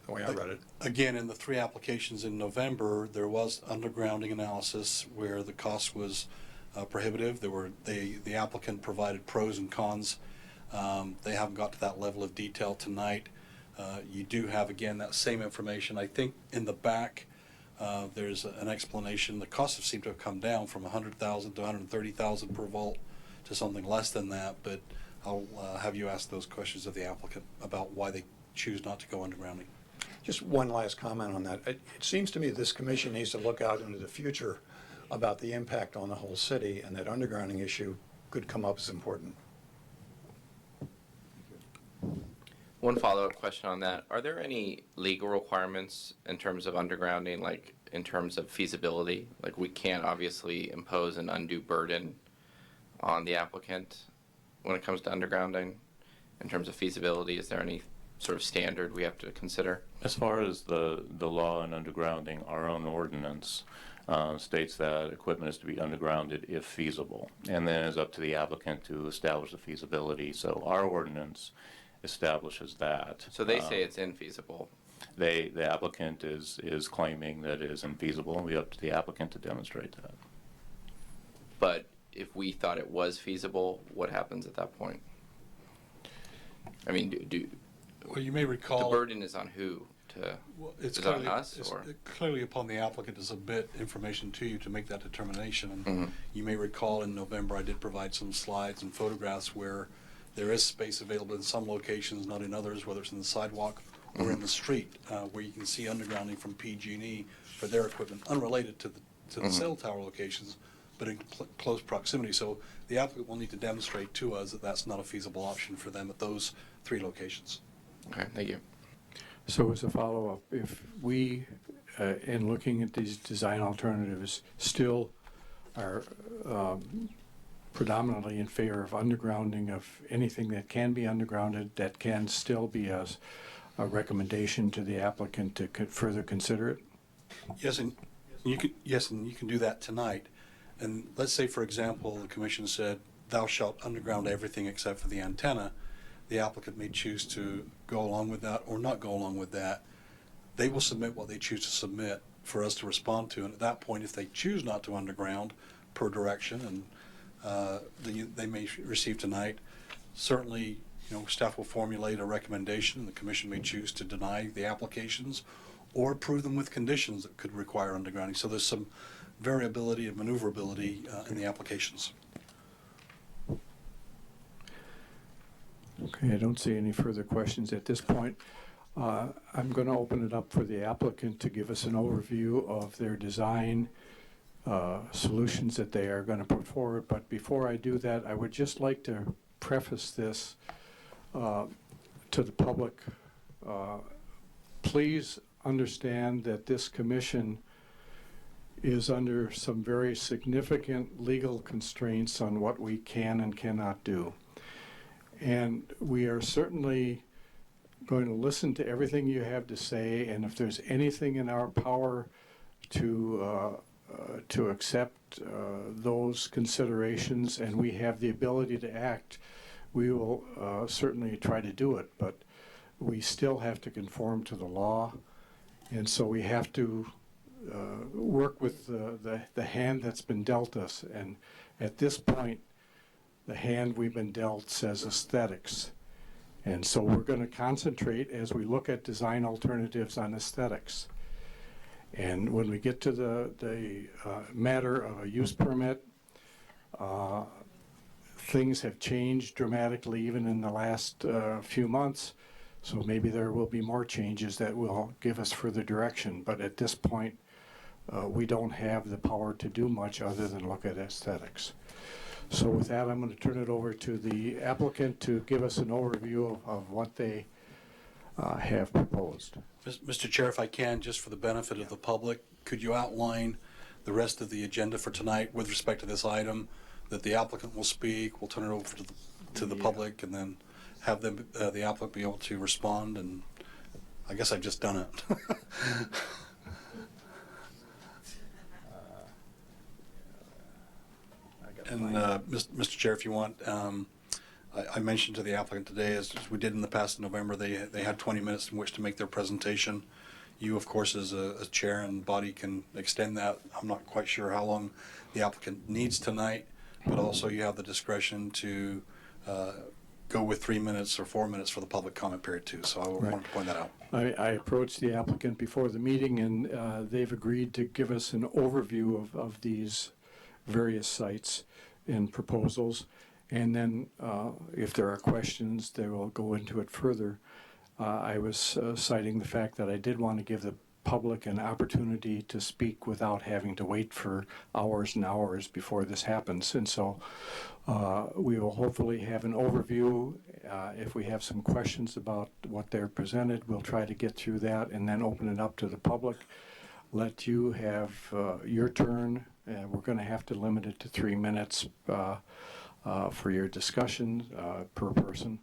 the way I read it. Again, in the 3 applications in November, there was undergrounding analysis where the cost was prohibitive. The applicant provided pros and cons. They haven't got to that level of detail tonight. You do have, again, that same information. I think in the back, there's an explanation. The costs seem to have come down from $100,000 to $130,000 per volt to something less than that, but I'll have you ask those questions of the applicant about why they choose not to go undergrounding. Just one last comment on that. It seems to me this commission needs to look out into the future about the impact on the whole city, and that undergrounding issue could come up as important. One follow-up question on that. Are there any legal requirements in terms of undergrounding, like in terms of feasibility? Like, we can't obviously impose an undue burden on the applicant when it comes to undergrounding. In terms of feasibility, is there any sort of standard we have to consider? As far as the law on undergrounding, our own ordinance states that equipment is to be undergrounded if feasible, and then it's up to the applicant to establish the feasibility. So our ordinance establishes that. So they say it's infeasible. The applicant is claiming that it is infeasible, and we up to the applicant to demonstrate that. But if we thought it was feasible, what happens at that point? I mean, Well, you may recall the burden is on who? It's is it on us? It's or? clearly upon the applicant to submit information to you to make that determination. And you may recall in November I did provide some slides and photographs where there is space available in some locations, not in others, whether it's in the sidewalk or in the street, where you can see undergrounding from PG&E for their equipment, unrelated to the cell tower locations, but in close proximity. So the applicant will need to demonstrate to us that that's not a feasible option for them at those 3 locations. Okay, thank you. So as a follow-up, if we, in looking at these design alternatives, still are predominantly in favor of undergrounding of anything that can be undergrounded, that can still be a recommendation to the applicant to further consider it? Yes, and you can do that tonight. And let's say, for example, the commission said, thou shalt underground everything except for the antenna. The applicant may choose to go along with that or not go along with that. They will submit what they choose to submit for us to respond to. And at that point, if they choose not to underground per direction, and they may receive tonight, certainly, staff will formulate a recommendation. The commission may choose to deny the applications or approve them with conditions that could require undergrounding. So there's some variability and maneuverability in the applications. Okay, I don't see any further questions at this point. I'm going to open it up for the applicant to give us an overview of their design solutions that they are going to put forward. But before I do that, I would just like to preface this to the public. Please understand that this commission is under some very significant legal constraints on what we can and cannot do. And we are certainly going to listen to everything you have to say, and if there's anything in our power to accept those considerations, and we have the ability to act, we will certainly try to do it. But we still have to conform to the law, and so we have to work with the hand that's been dealt us. And at this point, the hand we've been dealt says aesthetics. And so we're going to concentrate as we look at design alternatives on aesthetics. And when we get to the matter of a use permit, things have changed dramatically even in the last few months. So maybe there will be more changes that will give us further direction. But at this point, we don't have the power to do much other than look at aesthetics. So with that, I'm going to turn it over to the applicant to give us an overview of what they have proposed. Mr. Chair, if I can, just for the benefit of the public, could you outline the rest of the agenda for tonight with respect to this item, that the applicant will speak, we'll turn it over to the public, and then have them, the applicant be able to respond, and I guess I've just done it. And Mr. Chair, if you want, I mentioned to the applicant today, as we did in the past in November, they had 20 minutes in which to make their presentation. You, of course, as a chair and body can extend that. I'm not quite sure how long the applicant needs tonight, but also you have the discretion to go with 3 minutes or 4 minutes for the public comment period too. So I wanted to point that out. I approached the applicant before the meeting, and they've agreed to give us an overview of these various sites and proposals, and then if there are questions, they will go into it further. I was citing the fact that I did want to give the public an opportunity to speak without having to wait for hours and hours before this happens, and so we will hopefully have an overview. If we have some questions about what they're presented, we'll try to get through that and then open it up to the public. Let you have your turn. We're going to have to limit it to 3 minutes for your discussion per person.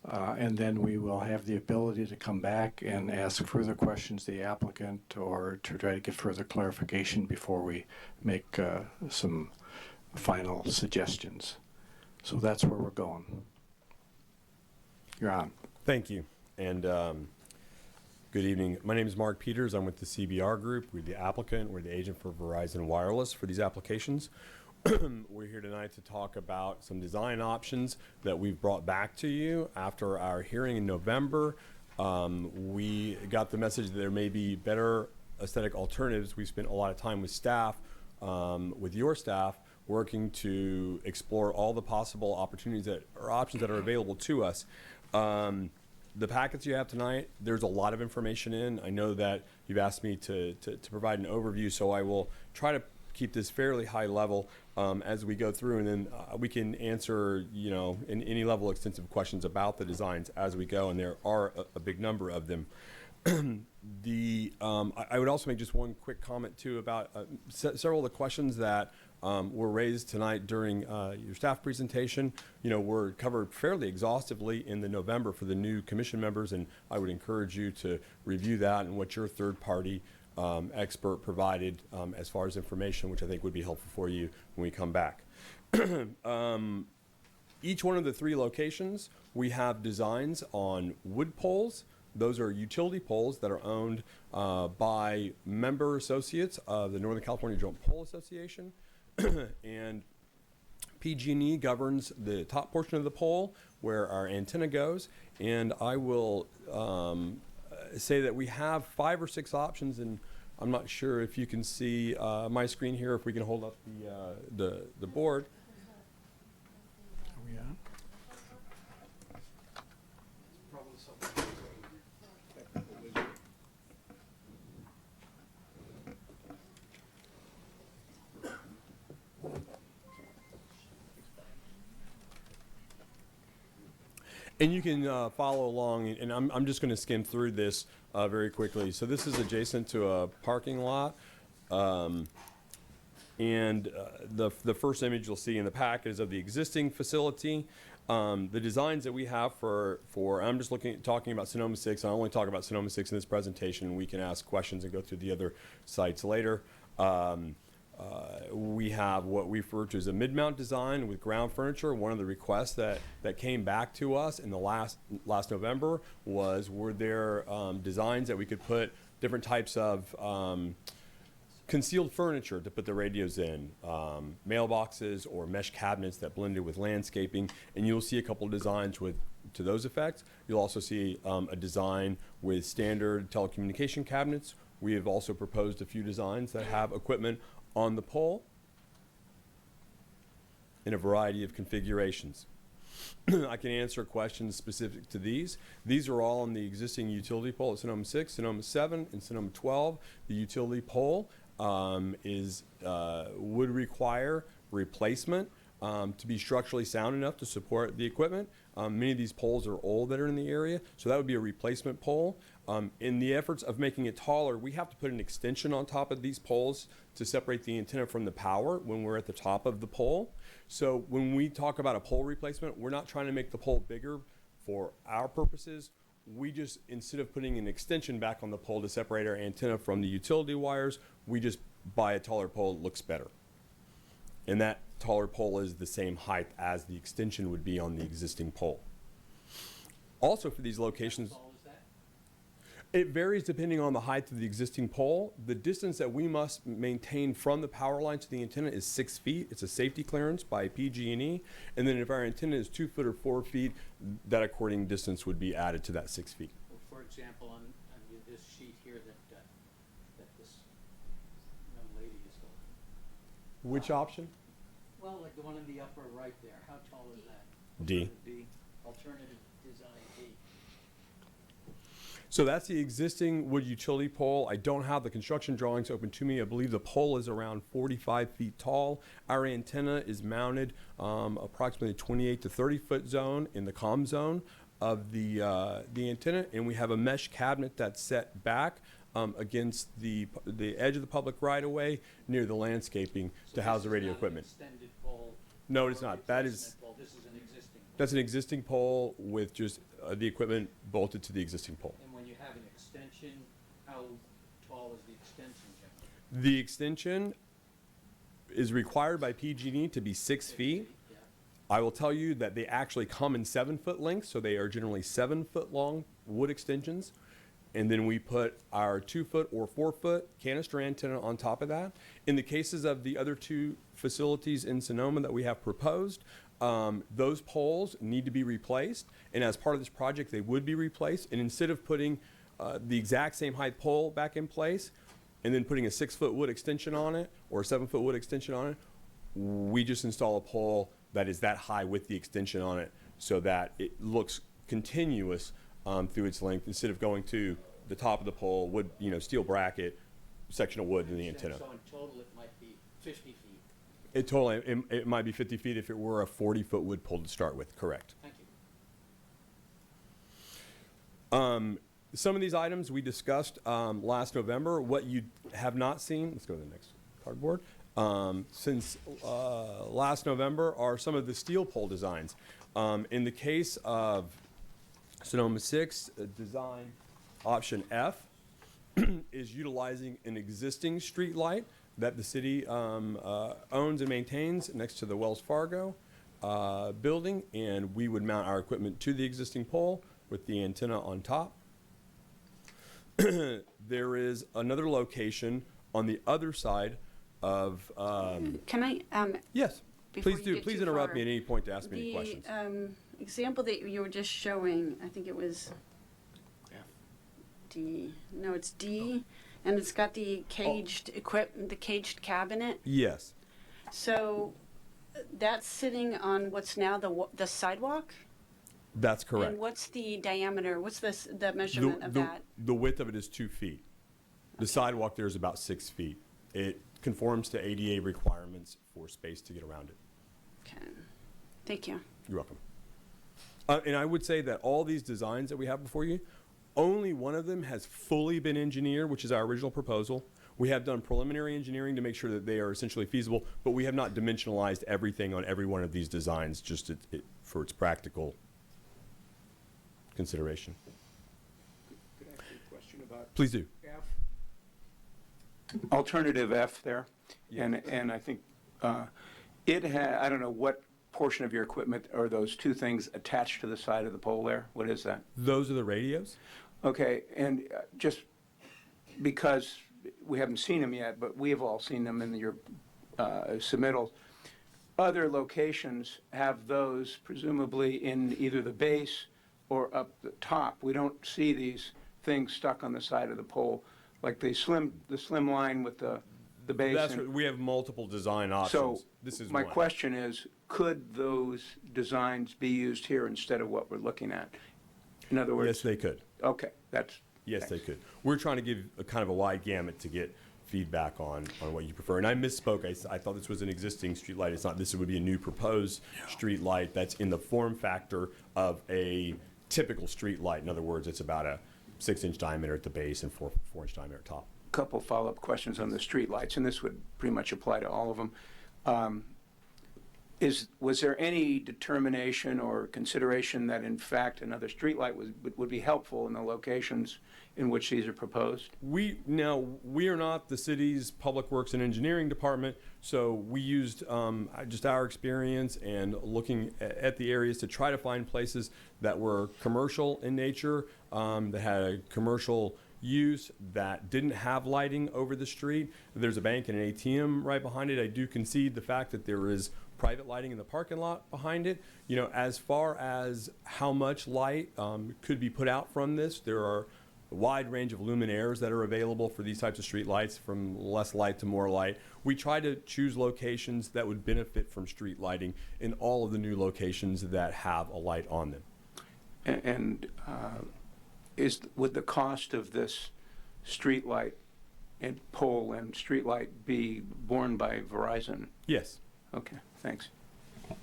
And then we will have the ability to come back and ask further questions to the applicant or to try to get further clarification before we make some final suggestions. So that's where we're going. You're on. Thank you. And good evening. My name is Mark Peters. I'm with the CBR Group. We're the applicant. We're the agent for Verizon Wireless for these applications. We're here tonight to talk about some design options that we've brought back to you after our hearing in November. We got the message that there may be better aesthetic alternatives. We spent a lot of time with staff, with your staff, working to explore all the possible opportunities that or options that are available to us. The packets you have tonight, there's a lot of information in. I know that you've asked me to provide an overview, so I will try to keep this fairly high level as we go through, and then we can answer, in any level extensive questions about the designs as we go, and there are a big number of them. I would also make just one quick comment too about several of the questions that were raised tonight during your staff presentation. Were covered fairly exhaustively in the November for the new commission members, and I would encourage you to review that and what your third-party expert provided as far as information, which I think would be helpful for you when we come back. Each one of the 3 locations, we have designs on wood poles. Those are utility poles that are owned by member associates of the Northern California Joint Pole Association. And PG&E governs the top portion of the pole where our antenna goes. And I will say that we have 5 or 6 options, and I'm not sure if you can see my screen here, if we can hold up the board. Are we on? And you can follow along, and I'm just going to skim through this very quickly. So this is adjacent to a parking lot. The first image you'll see in the packet is of the existing facility. The designs that we have for I'm just talking about Sonoma 6. I only talk about Sonoma 6 in this presentation. We can ask questions and go through the other sites later. We have what we refer to as a mid-mount design with ground furniture. One of the requests that came back to us in the last November were there designs that we could put different types of concealed furniture to put the radios in, mailboxes or mesh cabinets that blended with landscaping, and you'll see a couple of designs to those effects. You'll also see a design with standard telecommunication cabinets. We have also proposed a few designs that have equipment on the pole in a variety of configurations. I can answer questions specific to these. These are all on the existing utility pole at Sonoma 6, Sonoma 7, and Sonoma 12. The utility pole would require replacement to be structurally sound enough to support the equipment. Many of these poles are old that are in the area, so that would be a replacement pole. In the efforts of making it taller, we have to put an extension on top of these poles to separate the antenna from the power when we're at the top of the pole. So when we talk about a pole replacement, we're not trying to make the pole bigger for our purposes. We just, instead of putting an extension back on the pole to separate our antenna from the utility wires, we just buy a taller pole that looks better. And that taller pole is the same height as the extension would be on the existing pole. Also for these locations, it varies depending on the height of the existing pole. The distance that we must maintain from the power line to the antenna is 6 feet. It's a safety clearance by PG&E. And then if our antenna is 2 foot or 4 feet, that according distance would be added to that 6 feet. Well, for example, on this sheet here that this young lady is holding. Which option? Well, like the one in the upper right there. How tall is that? D. D. Alternative design D. So that's the existing wood utility pole. I don't have the construction drawings open to me. I believe the pole is around 45 feet tall. Our antenna is mounted approximately 28 to 30 foot zone in the comm zone of the antenna, and we have a mesh cabinet that's set back against the edge of the public right-of-way near the landscaping to house the radio equipment. Extended pole. No, it's not. That is. Pole. This is an existing pole. That's an existing pole with just the equipment bolted to the existing pole. And when you have an extension, how tall is the extension generally? The extension is required by PG&E to be 6 feet. Yeah. I will tell you that they actually come in 7 foot lengths, so they are generally 7 foot long wood extensions. And then we put our 2 foot or 4 foot canister antenna on top of that. In the cases of the other two facilities in Sonoma that we have proposed, those poles need to be replaced. And as part of this project, they would be replaced. And instead of putting the exact same height pole back in place and then putting a 6 foot wood extension on it or a 7 foot wood extension on it, we just install a pole that is that high with the extension on it so that it looks continuous through its length instead of going to the top of the pole, wood, steel bracket, section of wood in the antenna. So in total, it might be 50 feet. It might be 50 feet if it were a 40 foot wood pole to start with, correct. Thank you. Some of these items we discussed last November. What you have not seen, let's go to the next cardboard, since last November are some of the steel pole designs. In the case of Sonoma 6, design option F is utilizing an existing street light that the city owns and maintains next to the Wells Fargo building, and we would mount our equipment to the existing pole with the antenna on top. There is another location on the other side of. Can I? Yes, before please you do. get Please too interrupt far, me at any point to ask me any questions. The example that you were just showing, I think it was D. No, it's D, and it's got the caged the caged cabinet. Yes. So that's sitting on what's now the sidewalk. That's correct. And what's the diameter? What's the measurement of that? The width of it is 2 feet. The sidewalk there is about 6 feet. It conforms to ADA requirements for space to get around it. Okay. Thank you. You're welcome. And I would say that all these designs that we have before you, only one of them has fully been engineered, which is our original proposal. We have done preliminary engineering to make sure that they are essentially feasible, but we have not dimensionalized everything on every one of these designs just for its practical consideration. Could I ask you a question about Please do. F? Alternative F there, and I think it had, I don't know what portion of your equipment are those two things attached to the side of the pole there? What is that? Those are the radios? Okay, and just because we haven't seen them yet, but we have all seen them in your submittals. Other locations have those presumably in either the base or up the top. We don't see these things stuck on the side of the pole, like the slim line with the base. That's right. We have multiple design options. So this is my one. question is, could those designs be used here instead of what we're looking at? In other words, Yes, they could. okay, that's Yes, thanks. they could. We're trying to give a kind of a wide gamut to get feedback on what you prefer. And I misspoke. I thought this was an existing street light. It's not. This would be a new proposed street light that's in the form factor of a typical street light. In other words, it's about a 6-inch diameter at the base and 4-inch diameter at top. Couple follow-up questions on the street lights, and this would pretty much apply to all of them. Was there any determination or consideration that in fact another street light would be helpful in the locations in which these are proposed? We are not the city's Public Works and Engineering Department, so we used just our experience and looking at the areas to try to find places that were commercial in nature, that had a commercial use, that didn't have lighting over the street. There's a bank and an ATM right behind it. I do concede the fact that there is private lighting in the parking lot behind it. You know, as far as how much light could be put out from this, there are a wide range of luminaires that are available for these types of street lights, from less light to more light. We try to choose locations that would benefit from street lighting in all of the new locations that have a light on them. And would the cost of this street light and pole and street light be borne by Verizon? Yes. Okay, thanks.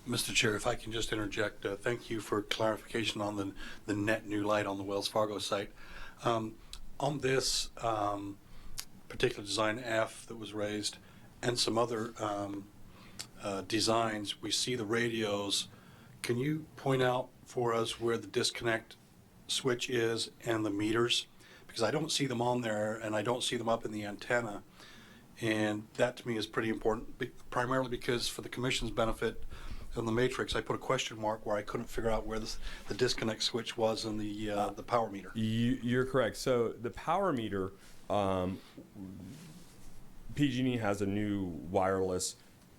Mr. Chair, if I can just interject, thank you for clarification on the net new light on the Wells Fargo site. On this particular design F that was raised and some other designs, we see the radios. Can you point out for us where the disconnect switch is and the meters? Because I don't see them on there and I don't see them up in the antenna. And that to me is pretty important, primarily because for the commission's benefit on the matrix, I put a question mark where I couldn't figure out where the disconnect switch was in the power meter. You're correct. So the power meter, PG&E has a new wireless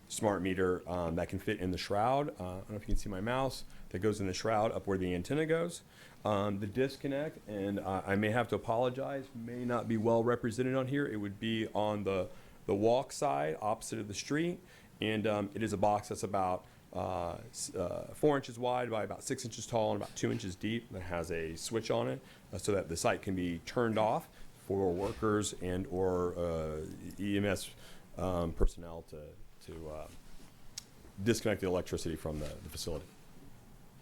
smart meter that can fit in the shroud. I don't know if you can see my mouse. That goes in the shroud up where the antenna goes. The disconnect, and I may have to apologize, may not be well represented on here. It would be on the walk side opposite of the street, and it is a box that's about 4 inches wide by about 6 inches tall and about 2 inches deep, that has a switch on it so that the site can be turned off for workers and or EMS personnel to disconnect the electricity from the facility.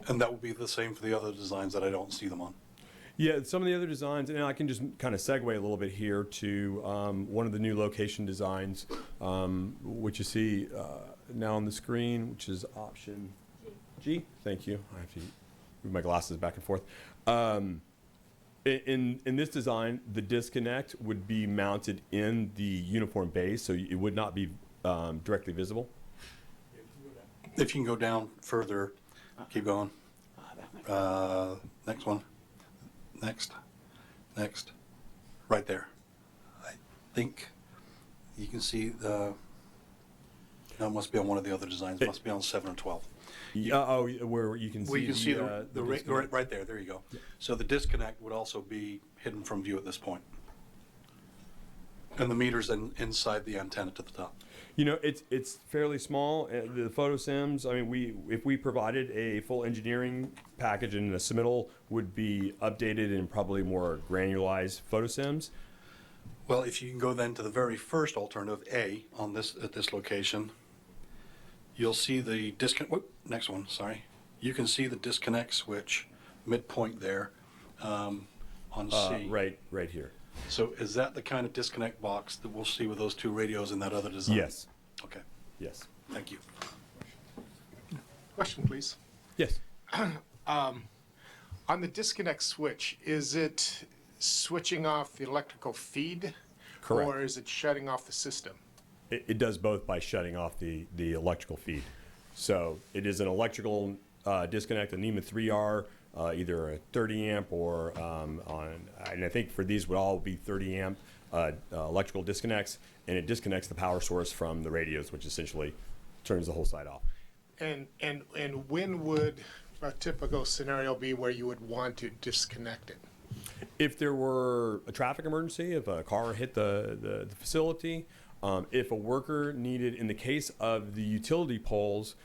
And that will be the same for the other designs that I don't see them on. Yeah, some of the other designs, and I can just kind of segue a little bit here to one of the new location designs, which you see now on the screen, which is option G. Thank you. I have to move my glasses back and forth. In this design, the disconnect would be mounted in the uniform base, so it would not be directly visible. If you can go down further, keep going. Next one. Next. Right there. I think you can see no, it must be on one of the other designs. It must be on 7 or 12. Yeah, where you can see, well, you can see the right there. There you go. Yeah. So the disconnect would also be hidden from view at this point. And the meter's inside the antenna to the top. You know, it's fairly small. The photosims, I mean, if we provided a full engineering package, and the submittal would be updated and probably more granularized photosims. Well, if you can go then to the very first alternative, A, on this at this location, you'll see the disconnect. Whoop, next one, sorry. you can see the disconnect switch midpoint there on C. Right here. So is that the kind of disconnect box that we'll see with those two radios in that other design? Yes. Okay, Yes. thank you. Question, please. Yes. On the disconnect switch, is it switching off the electrical feed? Correct. Or is it shutting off the system? It does both by shutting off the electrical feed. So it is an electrical disconnect, a NEMA 3R, either a 30 amp or and I think for these would all be 30 amp electrical disconnects, and it disconnects the power source from the radios, which essentially turns the whole site off. And when would a typical scenario be where you would want to disconnect it? If there were a traffic emergency, if a car hit the facility, if a worker needed, in the case of the utility poles,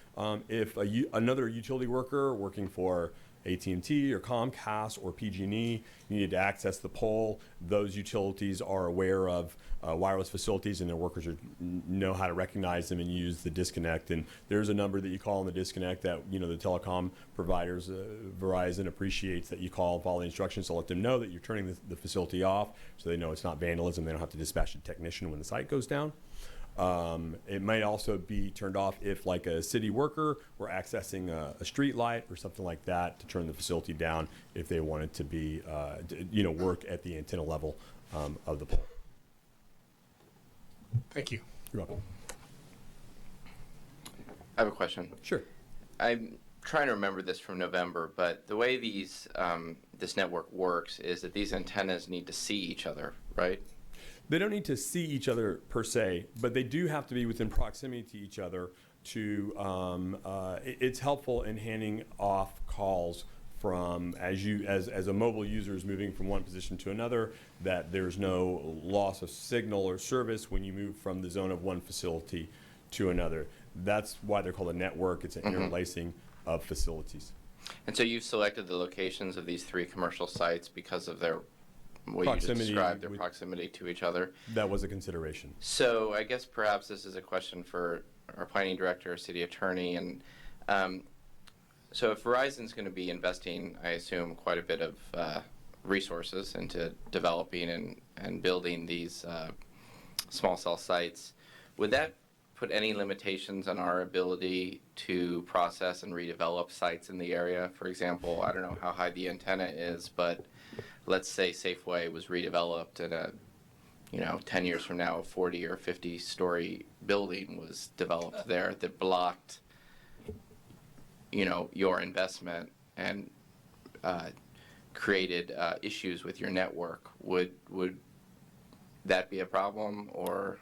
if another utility worker working for AT&T or Comcast or PG&E needed to access the pole, those utilities are aware of wireless facilities, and their workers know how to recognize them and use the disconnect. And there's a number that you call on the disconnect that the telecom providers, Verizon, appreciates that you call and follow the instructions to let them know that you're turning the facility off, so they know it's not vandalism. They don't have to dispatch a technician when the site goes down. It might also be turned off if, like, a city worker were accessing a street light or something like that, to turn the facility down if they wanted to be, work at the antenna level of the pole. Thank you. You're welcome. I have a question. Sure. I'm trying to remember this from November, but the way these this network works is that these antennas need to see each other, right? They don't need to see each other per se, but they do have to be within proximity to each other. It's helpful in handing off calls from, as a mobile user is moving from one position to another, that there's no loss of signal or service when you move from the zone of one facility to another. That's why they're called a network. It's an interlacing of facilities. And so you've selected the locations of these 3 commercial sites because of their, what you just Proximity described, their proximity to each other. That was a consideration. So I guess perhaps this is a question for our planning director, city attorney, and so if Verizon's going to be investing, I assume, quite a bit of resources into developing and building these small cell sites, would that put any limitations on our ability to process and redevelop sites in the area? For example, I don't know how high the antenna is, but let's say Safeway was redeveloped and 10 years from now, a 40 or 50 story building was developed there that blocked, your investment and created issues with your network. Would that be a problem, or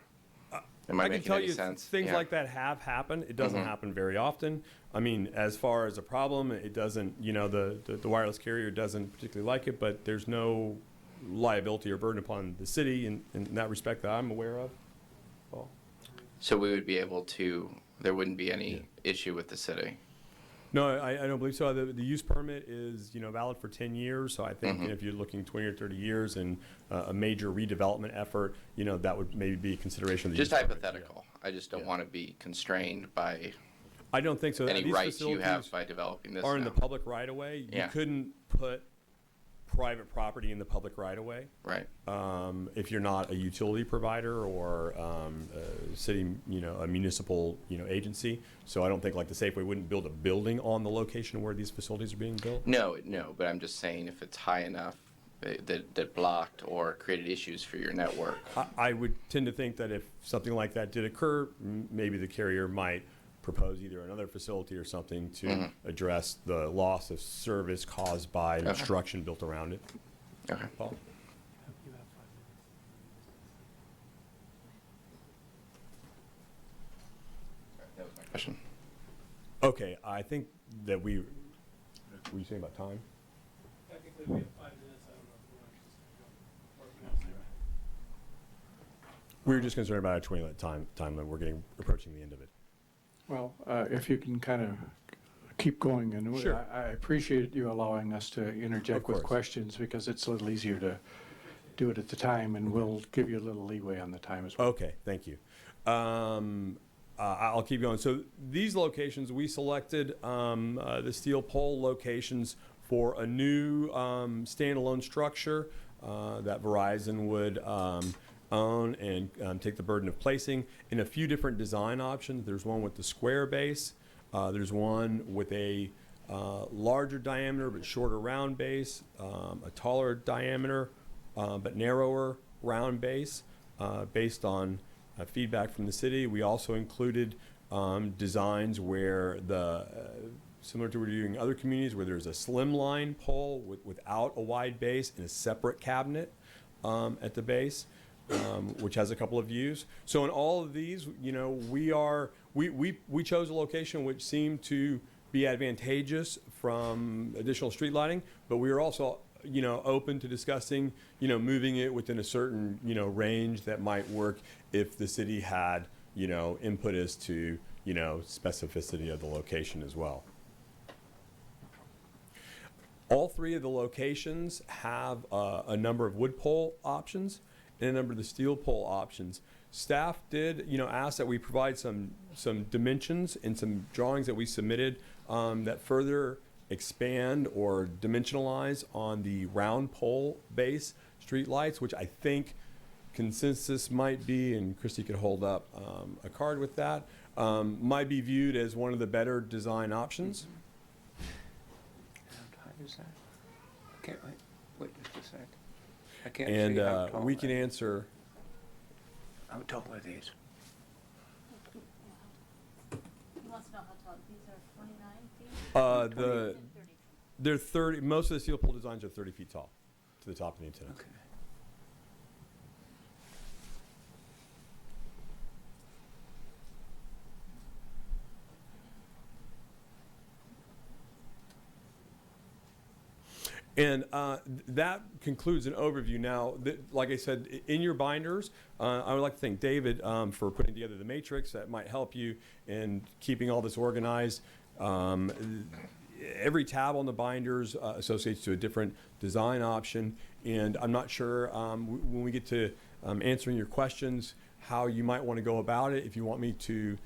am I can making tell any you sense? things like that have happened. It doesn't happen very often. I mean, as far as a problem, it doesn't, the wireless carrier doesn't particularly like it, but there's no liability or burden upon the city in that respect that I'm aware of. Well, So we would be able to, there wouldn't be any issue with the city? no, I don't believe so. The use permit is, valid for 10 years. So I think if you're looking 20 or 30 years and a major redevelopment effort, that would maybe be a consideration of the Just use permit. hypothetical. I just don't want to be constrained by I don't think so. any These rights you have facilities by developing this are in now. the public right of way. You couldn't put private property in the public right of way. Right. If you're not a utility provider or a city, a municipal, agency. So I don't think, like, the Safeway wouldn't build a building on the location where these facilities are being built. No, but I'm just saying if it's high enough that blocked or created issues for your network. I would tend to think that if something like that did occur, maybe the carrier might propose either another facility or something to address the loss of service caused by an obstruction built around it. Okay. Paul? That was my question. Okay, I think that were you saying about time? Technically, we have 5 minutes. I don't know if we want to just go. We were just concerned about a 20-minute time limit. We're approaching the end of it. Well, if you can kind of keep going, and Sure. I appreciate you allowing us to interject with course. questions, because it's a little easier to do it at the time, and we'll give you a little leeway on the time as well. Okay, thank you. I'll keep going. So these locations, we selected the steel pole locations for a new standalone structure that Verizon would own and take the burden of placing in a few different design options. There's one with the square base. There's one with a larger diameter but shorter round base, a taller diameter but narrower round base based on feedback from the city. We also included designs where similar to what we're doing in other communities, where there's a slimline pole without a wide base and a separate cabinet at the base, which has a couple of views. So in all of these, you know, we chose a location which seemed to be advantageous from additional street lighting, but we were also, you know, open to discussing, you know, moving it within a certain, you know, range that might work if the city had, you know, input as to, you know, specificity of the location as well. All three of the locations have a number of wood pole options and a number of the steel pole options. Staff did, you know, ask that we provide some dimensions and some drawings that we submitted that further expand or dimensionalize on the round pole base street lights, which I think consensus might be, and Christy could hold up a card with that, might be viewed as one of the better design options. How high is that? I can't, wait just a sec. I can't see how tall And we can that is. answer. How tall are these? He wants to know how tall, these are 29 feet? They're 30. Most of the steel pole designs are 30 feet tall to the top of the antenna. Okay. And that concludes an overview. Now, like I said, in your binders, I would like to thank David for putting together the matrix that might help you in keeping all this organized. Every tab on the binders associates to a different design option, and I'm not sure when we get to answering your questions how you might want to go about it. If you want me to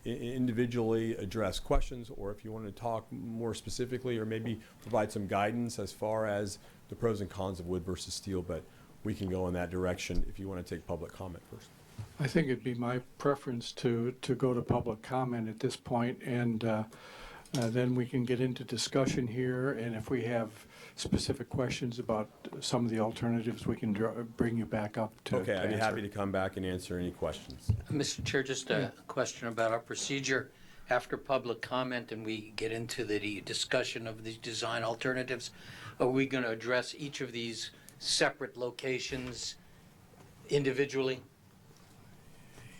individually address questions, or if you want to talk more specifically or maybe provide some guidance as far as the pros and cons of wood versus steel, but we can go in that direction if you want to take public comment first. I think it'd be my preference to go to public comment at this point, and then we can get into discussion here, and if we have specific questions about some of the alternatives, we can bring you back up to Okay, I'd be answer. happy to come back and answer any questions. Mr. Chair, just a question about our procedure. After public comment and we get into the discussion of the design alternatives, are we going to address each of these separate locations individually?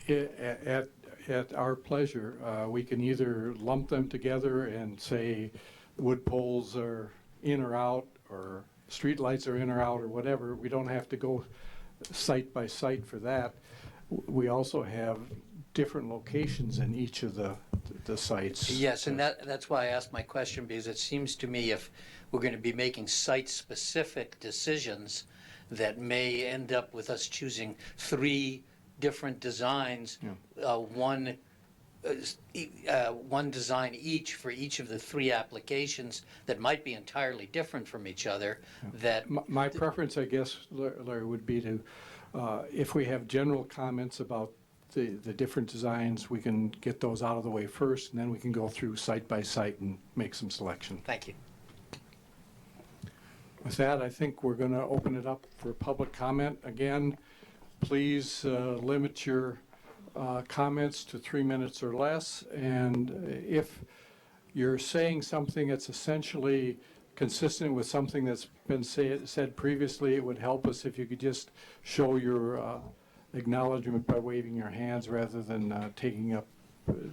At our pleasure. We can either lump them together and say wood poles are in or out, or street lights are in or out, or whatever. We don't have to go site by site for that. We also have different locations in each of the sites. Yes, and that's why I asked my question, because it seems to me if we're going to be making site-specific decisions that may end up with us choosing 3 different designs, one design each for each of the 3 applications that might be entirely different from each other. That My preference, I guess, Larry, would be to, if we have general comments about the different designs, we can get those out of the way first, and then we can go through site by site and make some selection. Thank you. With that, I think we're going to open it up for public comment. Again, please limit your comments to 3 minutes or less. And if you're saying something that's essentially consistent with something that's been said previously, it would help us if you could just show your acknowledgement by waving your hands rather than taking up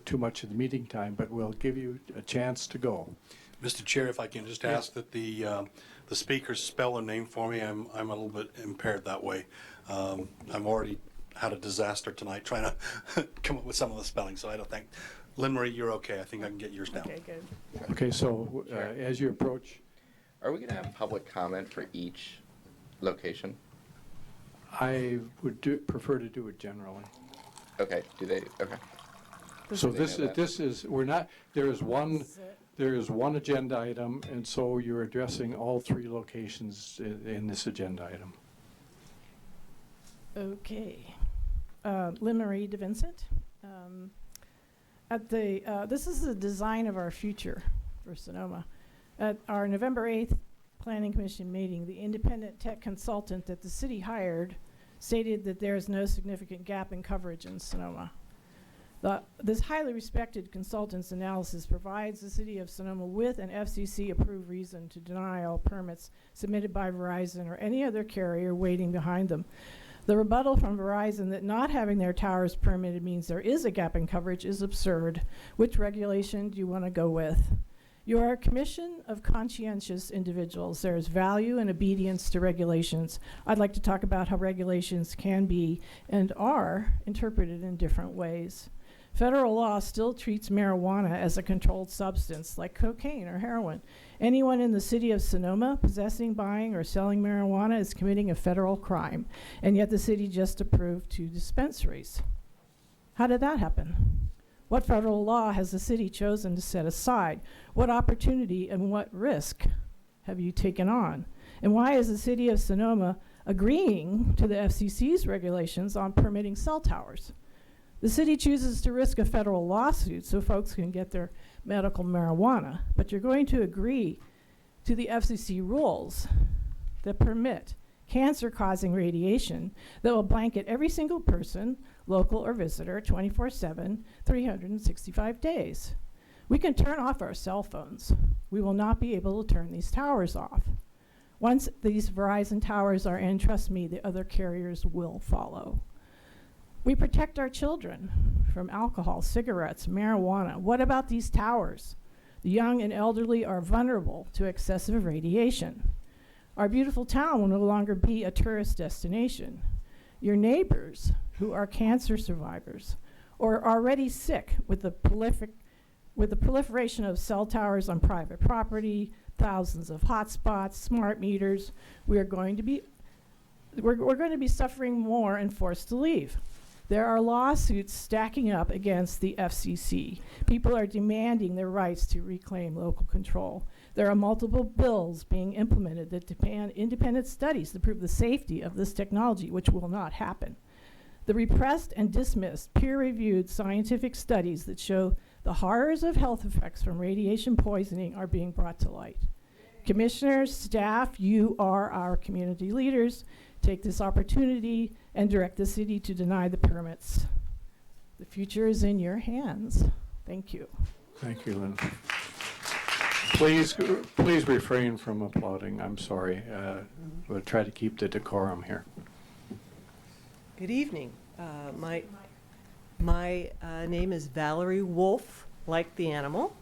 too much of the meeting time. But we'll give you a chance to go. Mr. Chair, if I can just ask that the speakers spell their name for me. I'm a little bit impaired that way. I'm already had a disaster tonight trying to come up with some of the spelling, so I don't think. Lynn Marie, you're okay. I think I can get yours down. Okay, good. Okay, so as you approach, Are we going to have public comment for each location? I would prefer to do it generally. Okay, do they? Okay. So They know that. this is, we're not, there is one agenda item, and so you're addressing all three locations in this agenda item. Okay. Lynn Marie DeVincent. This is the design of our future for Sonoma. At our November 8th Planning Commission meeting, the independent tech consultant that the city hired stated that there is no significant gap in coverage in Sonoma. This highly respected consultant's analysis provides the city of Sonoma with an FCC-approved reason to deny all permits submitted by Verizon or any other carrier waiting behind them. The rebuttal from Verizon that not having their towers permitted means there is a gap in coverage is absurd. Which regulation do you want to go with? You are a commission of conscientious individuals. There is value in obedience to regulations. I'd like to talk about how regulations can be and are interpreted in different ways. Federal law still treats marijuana as a controlled substance like cocaine or heroin. Anyone in the city of Sonoma possessing, buying, or selling marijuana is committing a federal crime, and yet the city just approved 2 dispensaries. How did that happen? What federal law has the city chosen to set aside? What opportunity and what risk have you taken on? And why is the city of Sonoma agreeing to the FCC's regulations on permitting cell towers? The city chooses to risk a federal lawsuit so folks can get their medical marijuana, but you're going to agree to the FCC rules that permit cancer-causing radiation that will blanket every single person, local or visitor, 24/7, 365 days. We can turn off our cell phones. We will not be able to turn these towers off. Once these Verizon towers are in, trust me, the other carriers will follow. We protect our children from alcohol, cigarettes, marijuana. What about these towers? The young and elderly are vulnerable to excessive radiation. Our beautiful town will no longer be a tourist destination. Your neighbors who are cancer survivors or already sick with the proliferation of cell towers on private property, thousands of hotspots, smart meters, we're going to be suffering more and forced to leave. There are lawsuits stacking up against the FCC. People are demanding their rights to reclaim local control. There are multiple bills being implemented that demand independent studies to prove the safety of this technology, which will not happen. The repressed and dismissed peer-reviewed scientific studies that show the horrors of health effects from radiation poisoning are being brought to light. Commissioners, staff, you are our community leaders. Take this opportunity and direct the city to deny the permits. The future is in your hands. Thank you. Thank you, Lynn. Please refrain from applauding. I'm sorry. We'll try to keep the decorum here. Good evening. My name is Valerie Wolf, like the animal,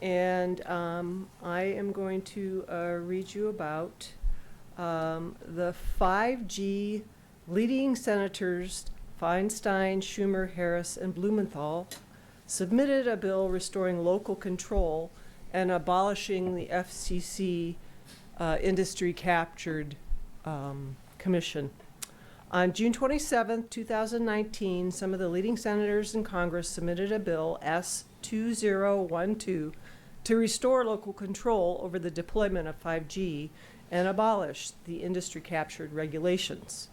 and I am going to read you about the 5G leading senators Feinstein, Schumer, Harris, and Blumenthal submitted a bill restoring local control and abolishing the FCC industry-captured commission. On June 27, 2019, some of the leading senators in Congress submitted a bill, S-2012, to restore local control over the deployment of 5G and abolish the industry-captured regulations.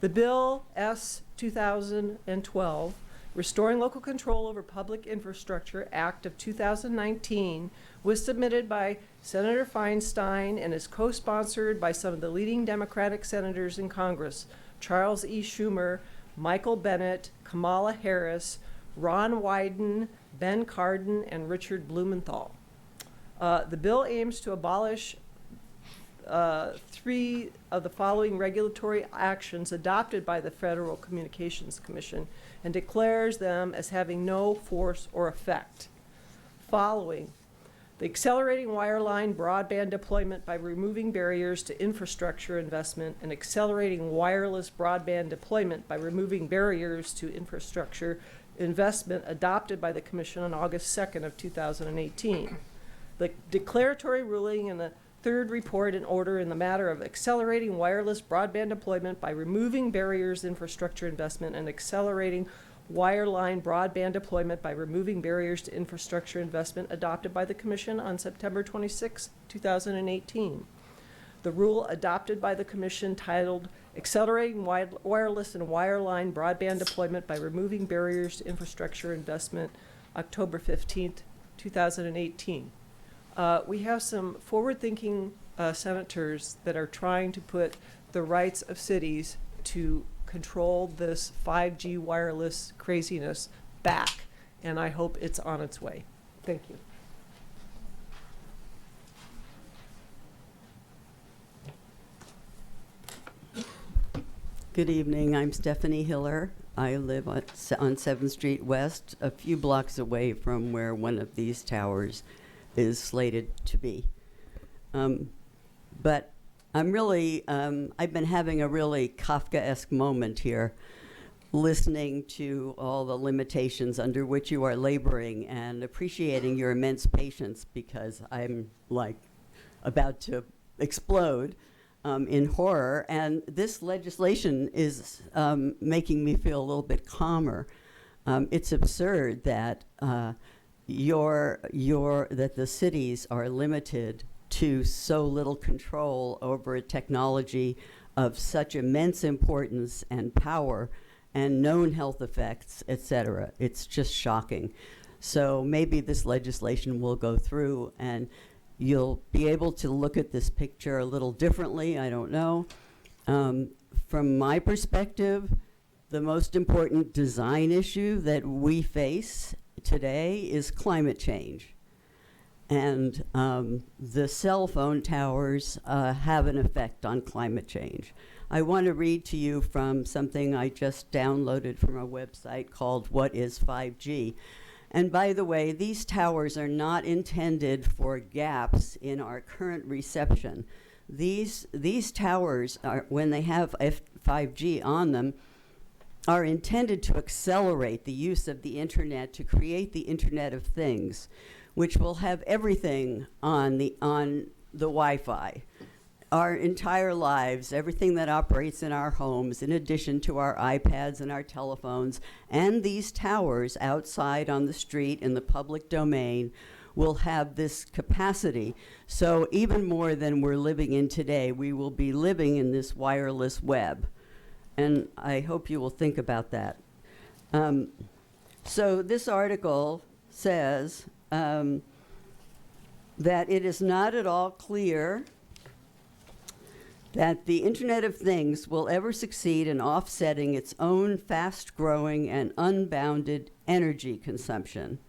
The bill, S-2012, Restoring Local Control Over Public Infrastructure Act of 2019, was submitted by Senator Feinstein and is co-sponsored by some of the leading Democratic senators in Congress, Charles E. Schumer, Michael Bennet, Kamala Harris, Ron Wyden, Ben Cardin, and Richard Blumenthal. The bill aims to abolish 3 of the following regulatory actions adopted by the Federal Communications Commission and declares them as having no force or effect. Following: the accelerating wireline broadband deployment by removing barriers to infrastructure investment and accelerating wireless broadband deployment by removing barriers to infrastructure investment adopted by the Commission on August 2nd of 2018. The declaratory ruling in the 3rd report and order in the matter of accelerating wireless broadband deployment by removing barriers to infrastructure investment and accelerating wireline broadband deployment by removing barriers to infrastructure investment adopted by the Commission on September 26, 2018. The rule adopted by the Commission titled Accelerating Wireless and Wireline Broadband Deployment by Removing Barriers to Infrastructure Investment, October 15th, 2018. We have some forward-thinking senators that are trying to put the rights of cities to control this 5G wireless craziness back, and I hope it's on its way. Thank you. Good evening. I'm Stephanie Hiller. I live on 7th Street West, a few blocks away from where one of these towers is slated to be. But I'm really, I've been having a really Kafkaesque moment here, listening to all the limitations under which you are laboring and appreciating your immense patience, because I'm like about to explode in horror. And this legislation is making me feel a little bit calmer. It's absurd that that the cities are limited to so little control over a technology of such immense importance and power and known health effects, et cetera. It's just shocking. So maybe this legislation will go through and you'll be able to look at this picture a little differently, I don't know. From my perspective, the most important design issue that we face today is climate change. And the cell phone towers have an effect on climate change. I want to read to you from something I just downloaded from a website called What is 5G? And by the way, these towers are not intended for gaps in our current reception. These towers, when they have 5G on them, are intended to accelerate the use of the internet to create the Internet of Things, which will have everything on the Wi-Fi. Our entire lives, everything that operates in our homes, in addition to our iPads and our telephones, and these towers outside on the street in the public domain will have this capacity. So even more than we're living in today, we will be living in this wireless web. And I hope you will think about that. So this article says that it is not at all clear that the Internet of Things will ever succeed in offsetting its own fast-growing and unbounded energy consumption.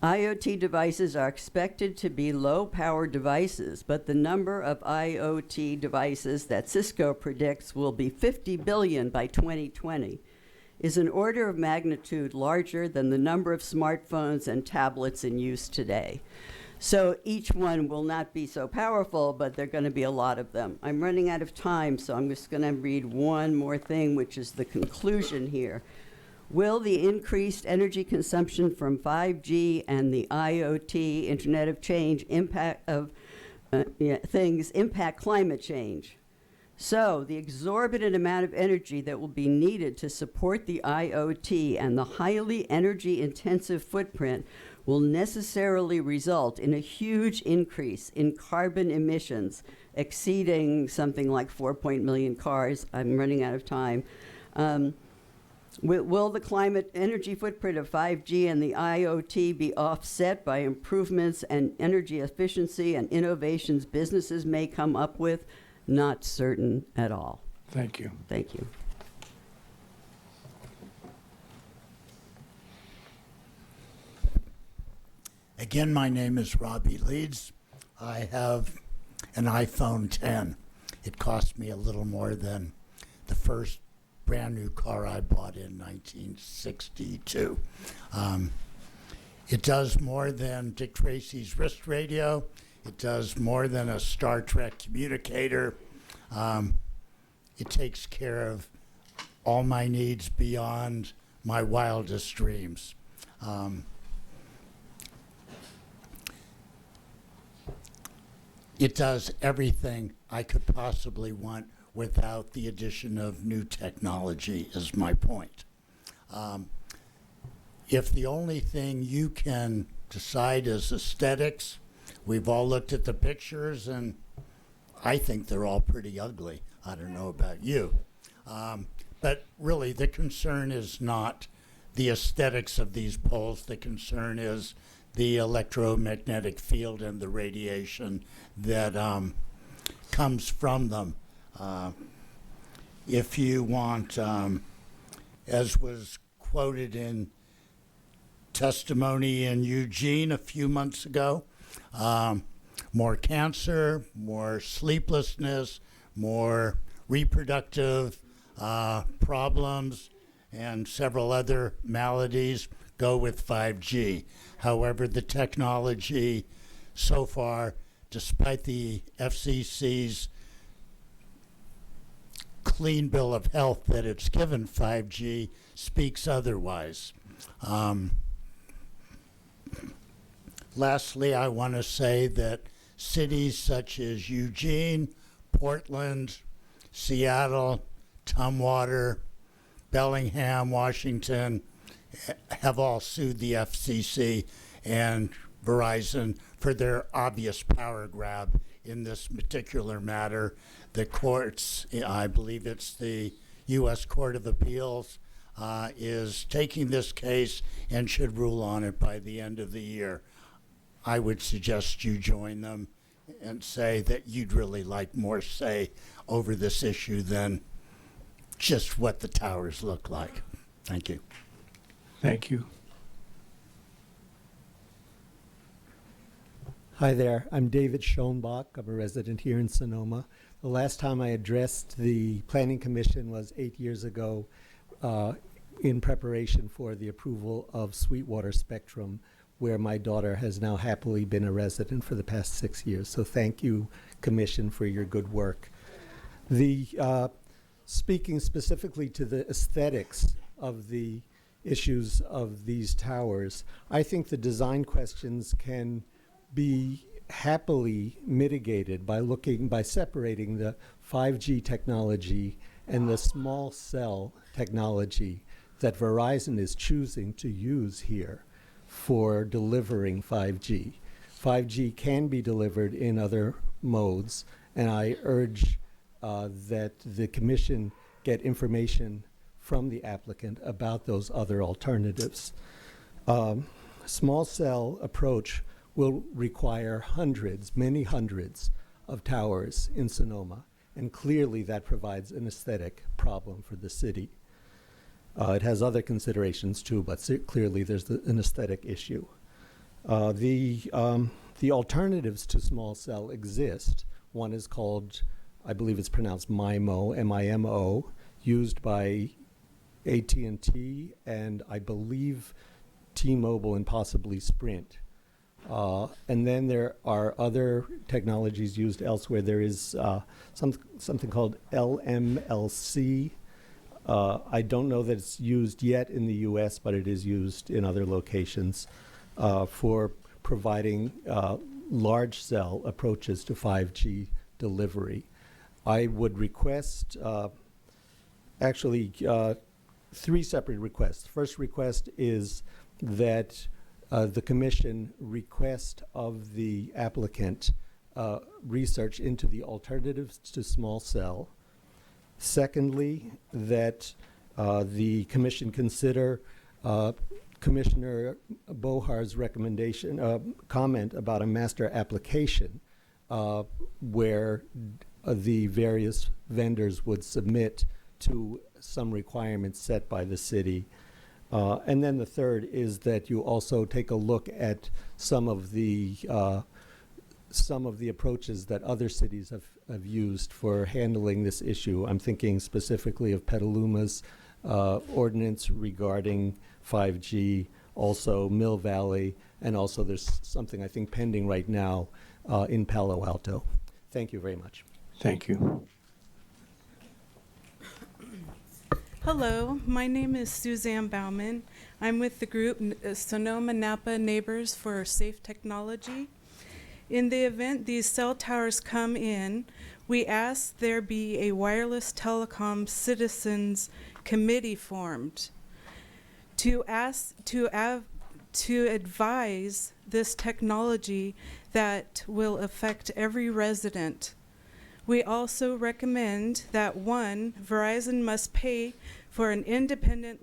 IoT devices are expected to be low-power devices, but the number of IoT devices that Cisco predicts will be 50 billion by 2020 is an order of magnitude larger than the number of smartphones and tablets in use today. So each one will not be so powerful, but there are going to be a lot of them. I'm running out of time, so I'm just going to read one more thing, which is the conclusion here. Will the increased energy consumption from 5G and the IoT, Internet of Things, impact climate change? So the exorbitant amount of energy that will be needed to support the IoT and the highly energy-intensive footprint will necessarily result in a huge increase in carbon emissions, exceeding something like 4 million cars. I'm running out of time. Will the climate energy footprint of 5G and the IoT be offset by improvements and energy efficiency and innovations businesses may come up with? Not certain at all. Thank you. Thank you. Again, my name is Robbie Leeds. I have an iPhone 10. It cost me a little more than the first brand new car I bought in 1962. It does more than Dick Tracy's wrist radio. It does more than a Star Trek communicator. It takes care of all my needs beyond my wildest dreams. It does everything I could possibly want without the addition of new technology, is my point. If the only thing you can decide is aesthetics, we've all looked at the pictures and I think they're all pretty ugly. I don't know about you. But really the concern is not the aesthetics of these poles. The concern is the electromagnetic field and the radiation that comes from them. If you want, as was quoted in testimony in Eugene a few months ago, more cancer, more sleeplessness, more reproductive problems, and several other maladies go with 5G. However, the technology so far, despite the FCC's clean bill of health that it's given 5G, speaks otherwise. Lastly, I want to say that cities such as Eugene, Portland, Seattle, Tumwater, Bellingham, Washington, have all sued the FCC and Verizon for their obvious power grab in this particular matter. The courts, I believe it's the U.S. Court of Appeals, is taking this case and should rule on it by the end of the year. I would suggest you join them and say that you'd really like more say over this issue than just what the towers look like. Thank you. Thank you. Hi there, I'm David Schoenbach. I'm a resident here in Sonoma. The last time I addressed the Planning Commission was 8 years ago in preparation for the approval of Sweetwater Spectrum, where my daughter has now happily been a resident for the past 6 years. So thank you, Commission, for your good work. Speaking specifically to the aesthetics of the issues of these towers, I think the design questions can be happily mitigated by separating the 5G technology and the small cell technology that Verizon is choosing to use here for delivering 5G. 5G can be delivered in other modes, and I urge that the Commission get information from the applicant about those other alternatives. Small cell approach will require hundreds, many hundreds of towers in Sonoma, and clearly that provides an aesthetic problem for the city. It has other considerations too, but clearly there's an aesthetic issue. The alternatives to small cell exist. One is called, I believe it's pronounced MIMO, M-I-M-O, used by AT&T and I believe T-Mobile and possibly Sprint. And then there are other technologies used elsewhere. There is something called LMLC. I don't know that it's used yet in the US, but it is used in other locations for providing large cell approaches to 5G delivery. I would request, actually, 3 separate requests. First request is that the Commission request of the applicant research into the alternatives to small cell. Secondly, that the Commission consider Commissioner Bohar's recommendation, comment about a master application where the various vendors would submit to some requirements set by the city. And then the third is that you also take a look at some of the approaches that other cities have used for handling this issue. I'm thinking specifically of Petaluma's ordinance regarding 5G, also Mill Valley, and also there's something I think pending right now in Palo Alto. Thank you very much. Thank you. Hello, my name is Suzanne Bauman. I'm with the group Sonoma Napa Neighbors for Safe Technology. In the event these cell towers come in, We ask there be a wireless telecom citizens committee formed to advise this technology that will affect every resident. We also recommend that 1, Verizon must pay for an independent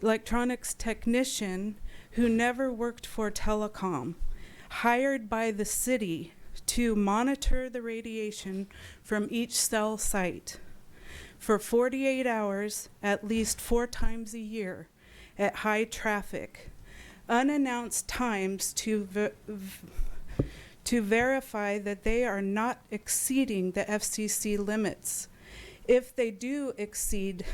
electronics technician who never worked for telecom, hired by the city to monitor the radiation from each cell site for 48 hours, at least 4 times a year, at high traffic, unannounced times to verify that they are not exceeding the FCC limits. If they do exceed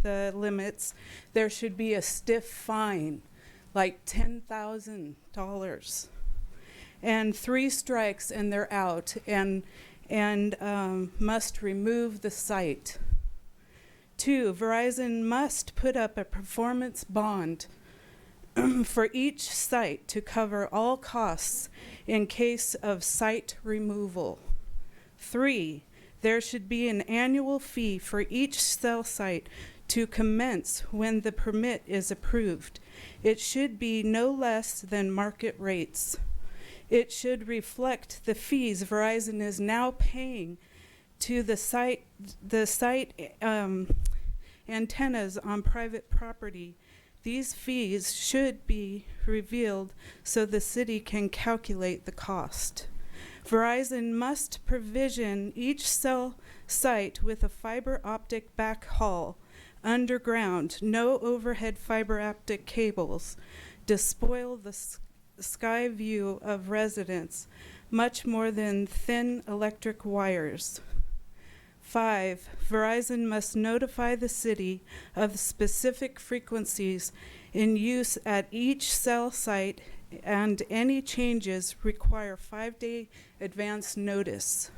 the limits, there should be a stiff fine, like $10,000. And 3 strikes and they're out, and must remove the site. 2, Verizon must put up a performance bond for each site to cover all costs in case of site removal. 3, there should be an annual fee for each cell site to commence when the permit is approved. It should be no less than market rates. It should reflect the fees Verizon is now paying to the site antennas on private property. These fees should be revealed so the city can calculate the cost. Verizon must provision each cell site with a fiber optic backhaul underground, no overhead fiber optic cables, despoil the sky view of residents, much more than thin electric wires. 5, Verizon must notify the city of specific frequencies in use at each cell site, and any changes require 5-day advance notice.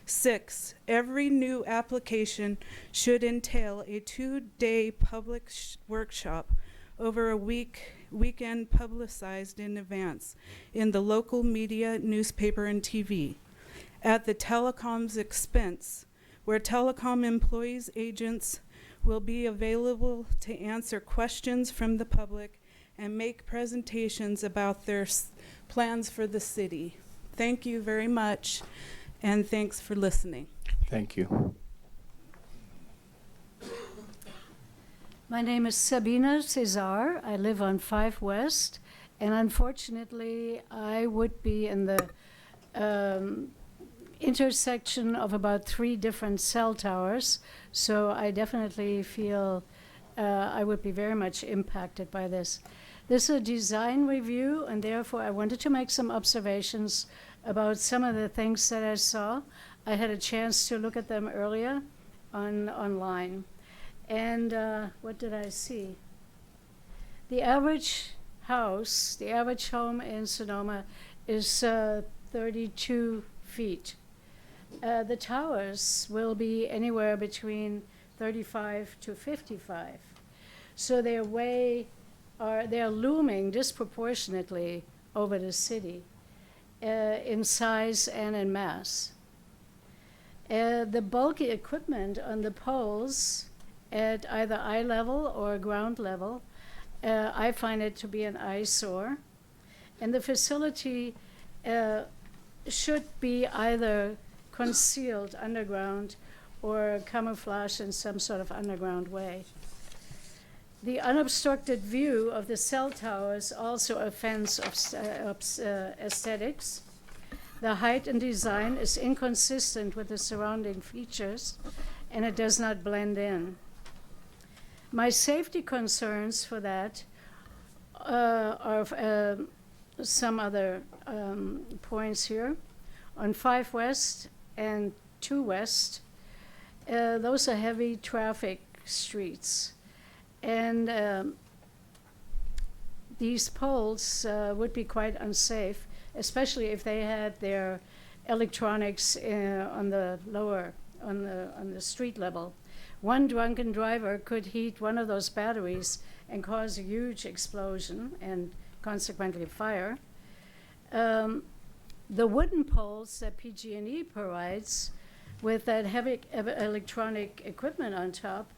6, every new application should entail a 2-day public workshop over a weekend publicized in advance in the local media, newspaper, and TV at the telecom's expense, where telecom employees, agents will be available to answer questions from the public and make presentations about their plans for the city. Thank you very much, and thanks for listening. Thank you. My name is Sabina Cesar. I live on 5 West, and unfortunately, I would be in the intersection of about 3 different cell towers, so I definitely feel I would be very much impacted by this. This is a design review, and therefore I wanted to make some observations about some of the things that I saw. I had a chance to look at them earlier online. And what did I see? The average house, the average home in Sonoma is 32 feet. The towers will be anywhere between 35 to 55. So they're looming disproportionately over the city in size and in mass. The bulky equipment on the poles at either eye level or ground level, I find it to be an eyesore. And the facility should be either concealed underground or camouflaged in some sort of underground way. The unobstructed view of the cell towers also offends aesthetics. The height and design is inconsistent with the surrounding features, and it does not blend in. My safety concerns for that are some other points here. On 5 West and 2 West, those are heavy traffic streets. And these poles would be quite unsafe, especially if they had their electronics on the street level. One drunken driver could heat one of those batteries and cause a huge explosion and consequently fire. The wooden poles that PG&E provides with that heavy electronic equipment on top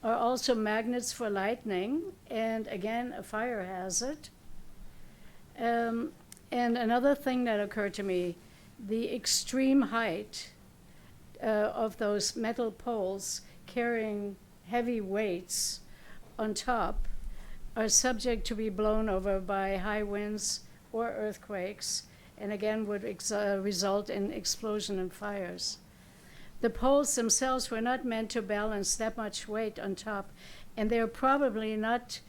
are also magnets for lightning and, again, a fire hazard. And another thing that occurred to me, the extreme height of those metal poles carrying heavy weights on top are subject to be blown over by high winds or earthquakes, and again would result in explosion and fires. The poles themselves were not meant to balance that much weight on top, and they're probably not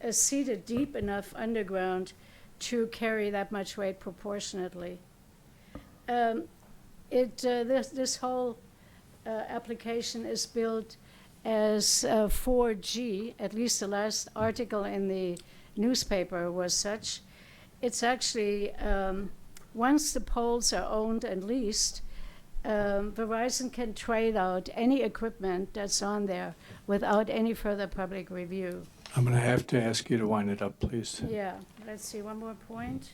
seated deep enough underground to carry that much weight proportionately. This whole application is built as 4G, at least the last article in the newspaper was such. It's actually, once the poles are owned and leased, Verizon can trade out any equipment that's on there without any further public review. I'm going to have to ask you to wind it up, please. Yeah, let's see, one more point.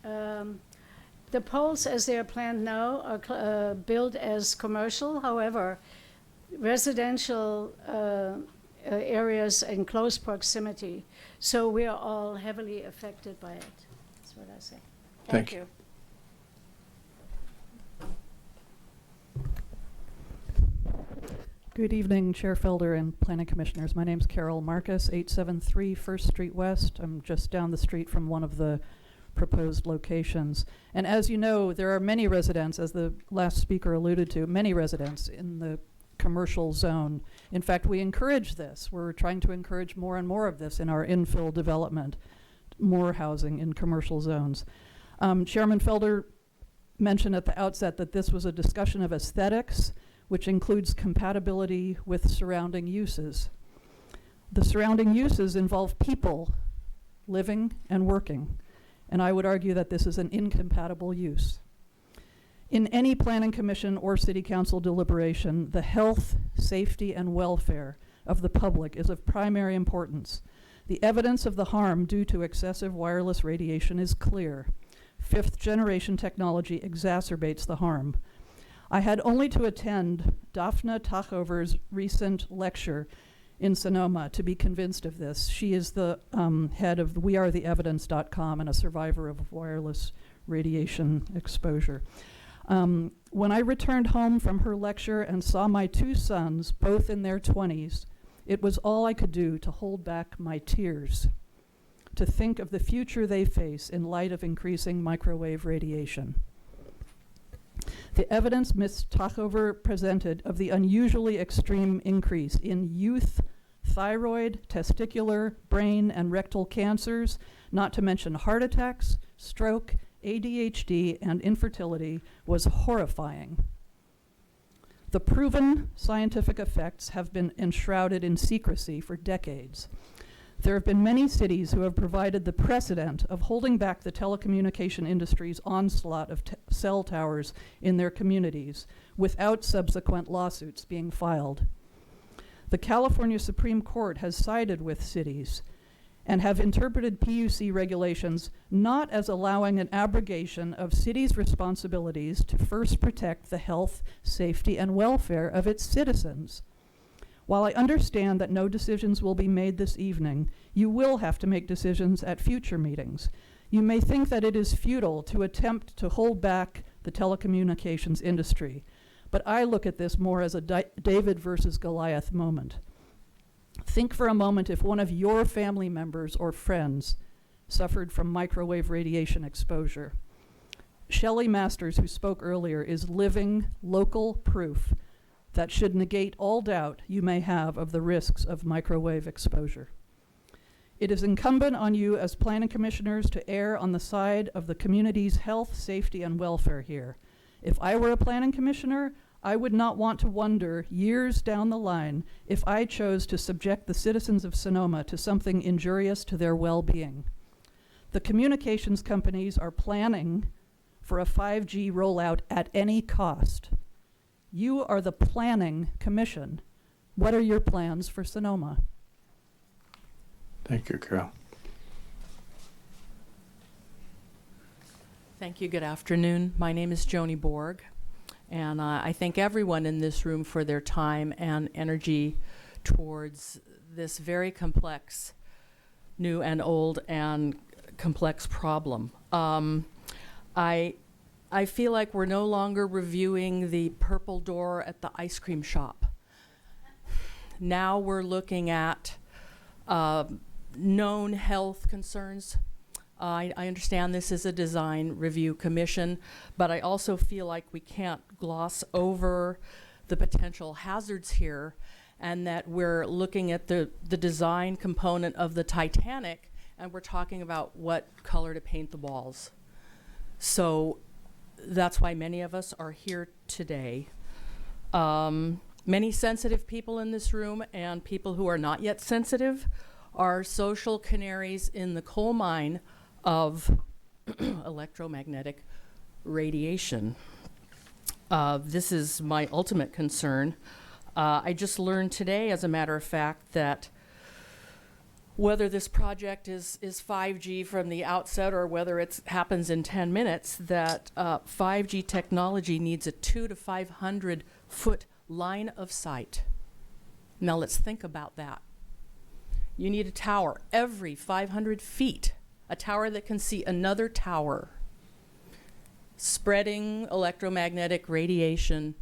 The poles, as they are planned now, are built as commercial. However, residential areas in close proximity. So we are all heavily affected by it. That's what I say. Thank you. Good evening, Chair Felder and Planning Commissioners. My name's Carol Marcus, 873 First Street West. I'm just down the street from one of the proposed locations. And as you know, there are many residents, as the last speaker alluded to, many residents in the commercial zone. In fact, we encourage this. We're trying to encourage more and more of this in our infill development, more housing in commercial zones. Chairman Felder mentioned at the outset that this was a discussion of aesthetics, which includes compatibility with surrounding uses. The surrounding uses involve people living and working, and I would argue that this is an incompatible use. In any planning commission or city council deliberation, the health, safety, and welfare of the public is of primary importance. The evidence of the harm due to excessive wireless radiation is clear. Fifth-generation technology exacerbates the harm. I had only to attend Daphne Tachover's recent lecture in Sonoma to be convinced of this. She is the head of wearetheevidence.com and a survivor of wireless radiation exposure. When I returned home from her lecture and saw my two sons, both in their 20s, it was all I could do to hold back my tears, to think of the future they face in light of increasing microwave radiation. The evidence Ms. Tachover presented of the unusually extreme increase in youth thyroid, testicular, brain, and rectal cancers, not to mention heart attacks, stroke, ADHD, and infertility, was horrifying. The proven scientific effects have been enshrouded in secrecy for decades. There have been many cities who have provided the precedent of holding back the telecommunication industry's onslaught of cell towers in their communities without subsequent lawsuits being filed. The California Supreme Court has sided with cities and have interpreted PUC regulations not as allowing an abrogation of cities' responsibilities to first protect the health, safety, and welfare of its citizens. While I understand that no decisions will be made this evening, you will have to make decisions at future meetings. You may think that it is futile to attempt to hold back the telecommunications industry, but I look at this more as a David versus Goliath moment. Think for a moment if one of your family members or friends suffered from microwave radiation exposure. Shelley Masters, who spoke earlier, is living local proof that should negate all doubt you may have of the risks of microwave exposure. It is incumbent on you as planning commissioners to err on the side of the community's health, safety, and welfare here. If I were a planning commissioner, I would not want to wonder years down the line if I chose to subject the citizens of Sonoma to something injurious to their well-being. The communications companies are planning for a 5G rollout at any cost. You are the planning commission. What are your plans for Sonoma? Thank you, Carol. Thank you. Good afternoon. My name is Joni Borg, and I thank everyone in this room for their time and energy towards this very complex, new and old and complex problem. I feel like we're no longer reviewing the purple door at the ice cream shop. Now we're looking at known health concerns. I understand this is a design review commission, but I also feel like we can't gloss over the potential hazards here, and that we're looking at the design component of the Titanic, and we're talking about what color to paint the walls. So that's why many of us are here today. Many sensitive people in this room and people who are not yet sensitive are social canaries in the coal mine of electromagnetic radiation. This is my ultimate concern. I just learned today, as a matter of fact, that whether this project is 5G from the outset or whether it happens in 10 minutes, that 5G technology needs a 200 to 500 foot line of sight. Now let's think about that. You need a tower every 500 feet, a tower that can see another tower, spreading electromagnetic radiation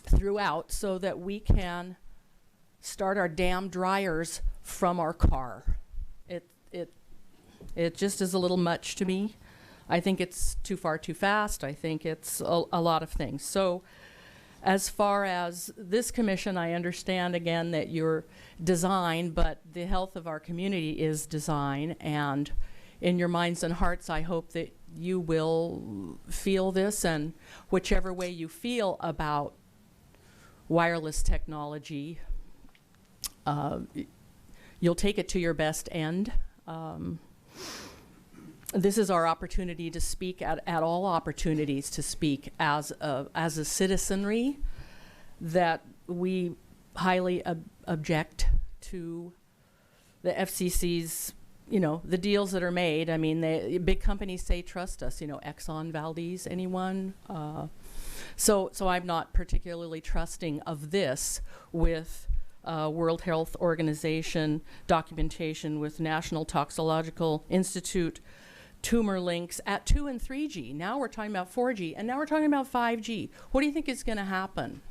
throughout so that we can start our damn dryers from our car. It just is a little much to me. I think it's too far too fast. I think it's a lot of things. So as far as this commission, I understand again that you're design, but the health of our community is design. And in your minds and hearts, I hope that you will feel this, and whichever way you feel about wireless technology, you'll take it to your best end. This is our opportunity to speak at all opportunities to speak as a citizenry that we highly object to the FCC's, the deals that are made. I mean, big companies say, trust us, Exxon, Valdez, anyone? So I'm not particularly trusting of this with World Health Organization documentation, with National Toxicological Institute tumor links at 2 and 3G. Now we're talking about 4G, and now we're talking about 5G. What do you think is going to happen?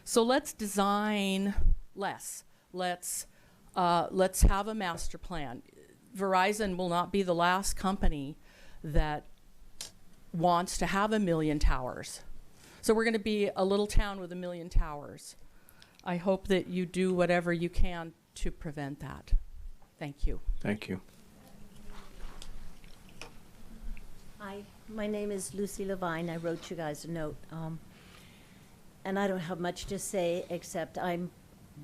So let's design less. Let's have a master plan. Verizon will not be the last company that wants to have 1 million towers. So we're going to be a little town with 1 million towers. I hope that you do whatever you can to prevent that. Thank you. Thank you. Hi, my name is Lucy Levine. I wrote you guys a note. And I don't have much to say except I'm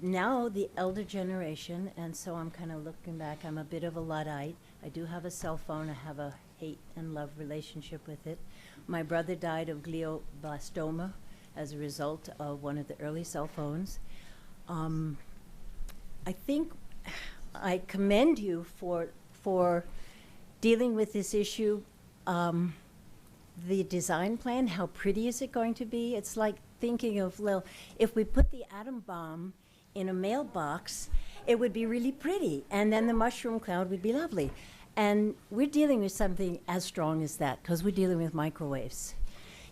now the elder generation, and so I'm kind of looking back. I'm a bit of a Luddite. I do have a cell phone. I have a hate and love relationship with it. My brother died of glioblastoma as a result of one of the early cell phones. I think I commend you for dealing with this issue. The design plan, how pretty is it going to be? It's like thinking of, well, if we put the atom bomb in a mailbox, it would be really pretty, and then the mushroom cloud would be lovely. And we're dealing with something as strong as that, because we're dealing with microwaves.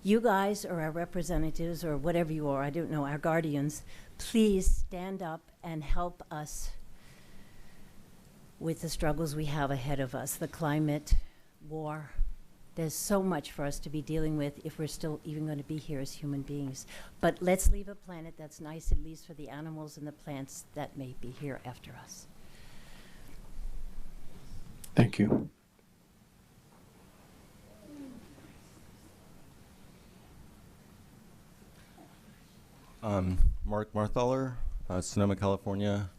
You guys are our representatives, or whatever you are, I don't know, our guardians. Please stand up and help us with the struggles we have ahead of us, the climate, war. There's so much for us to be dealing with if we're still even going to be here as human beings. But let's leave a planet that's nice, at least for the animals and the plants that may be here after us. Thank you. Mark Marthaler, Sonoma, California,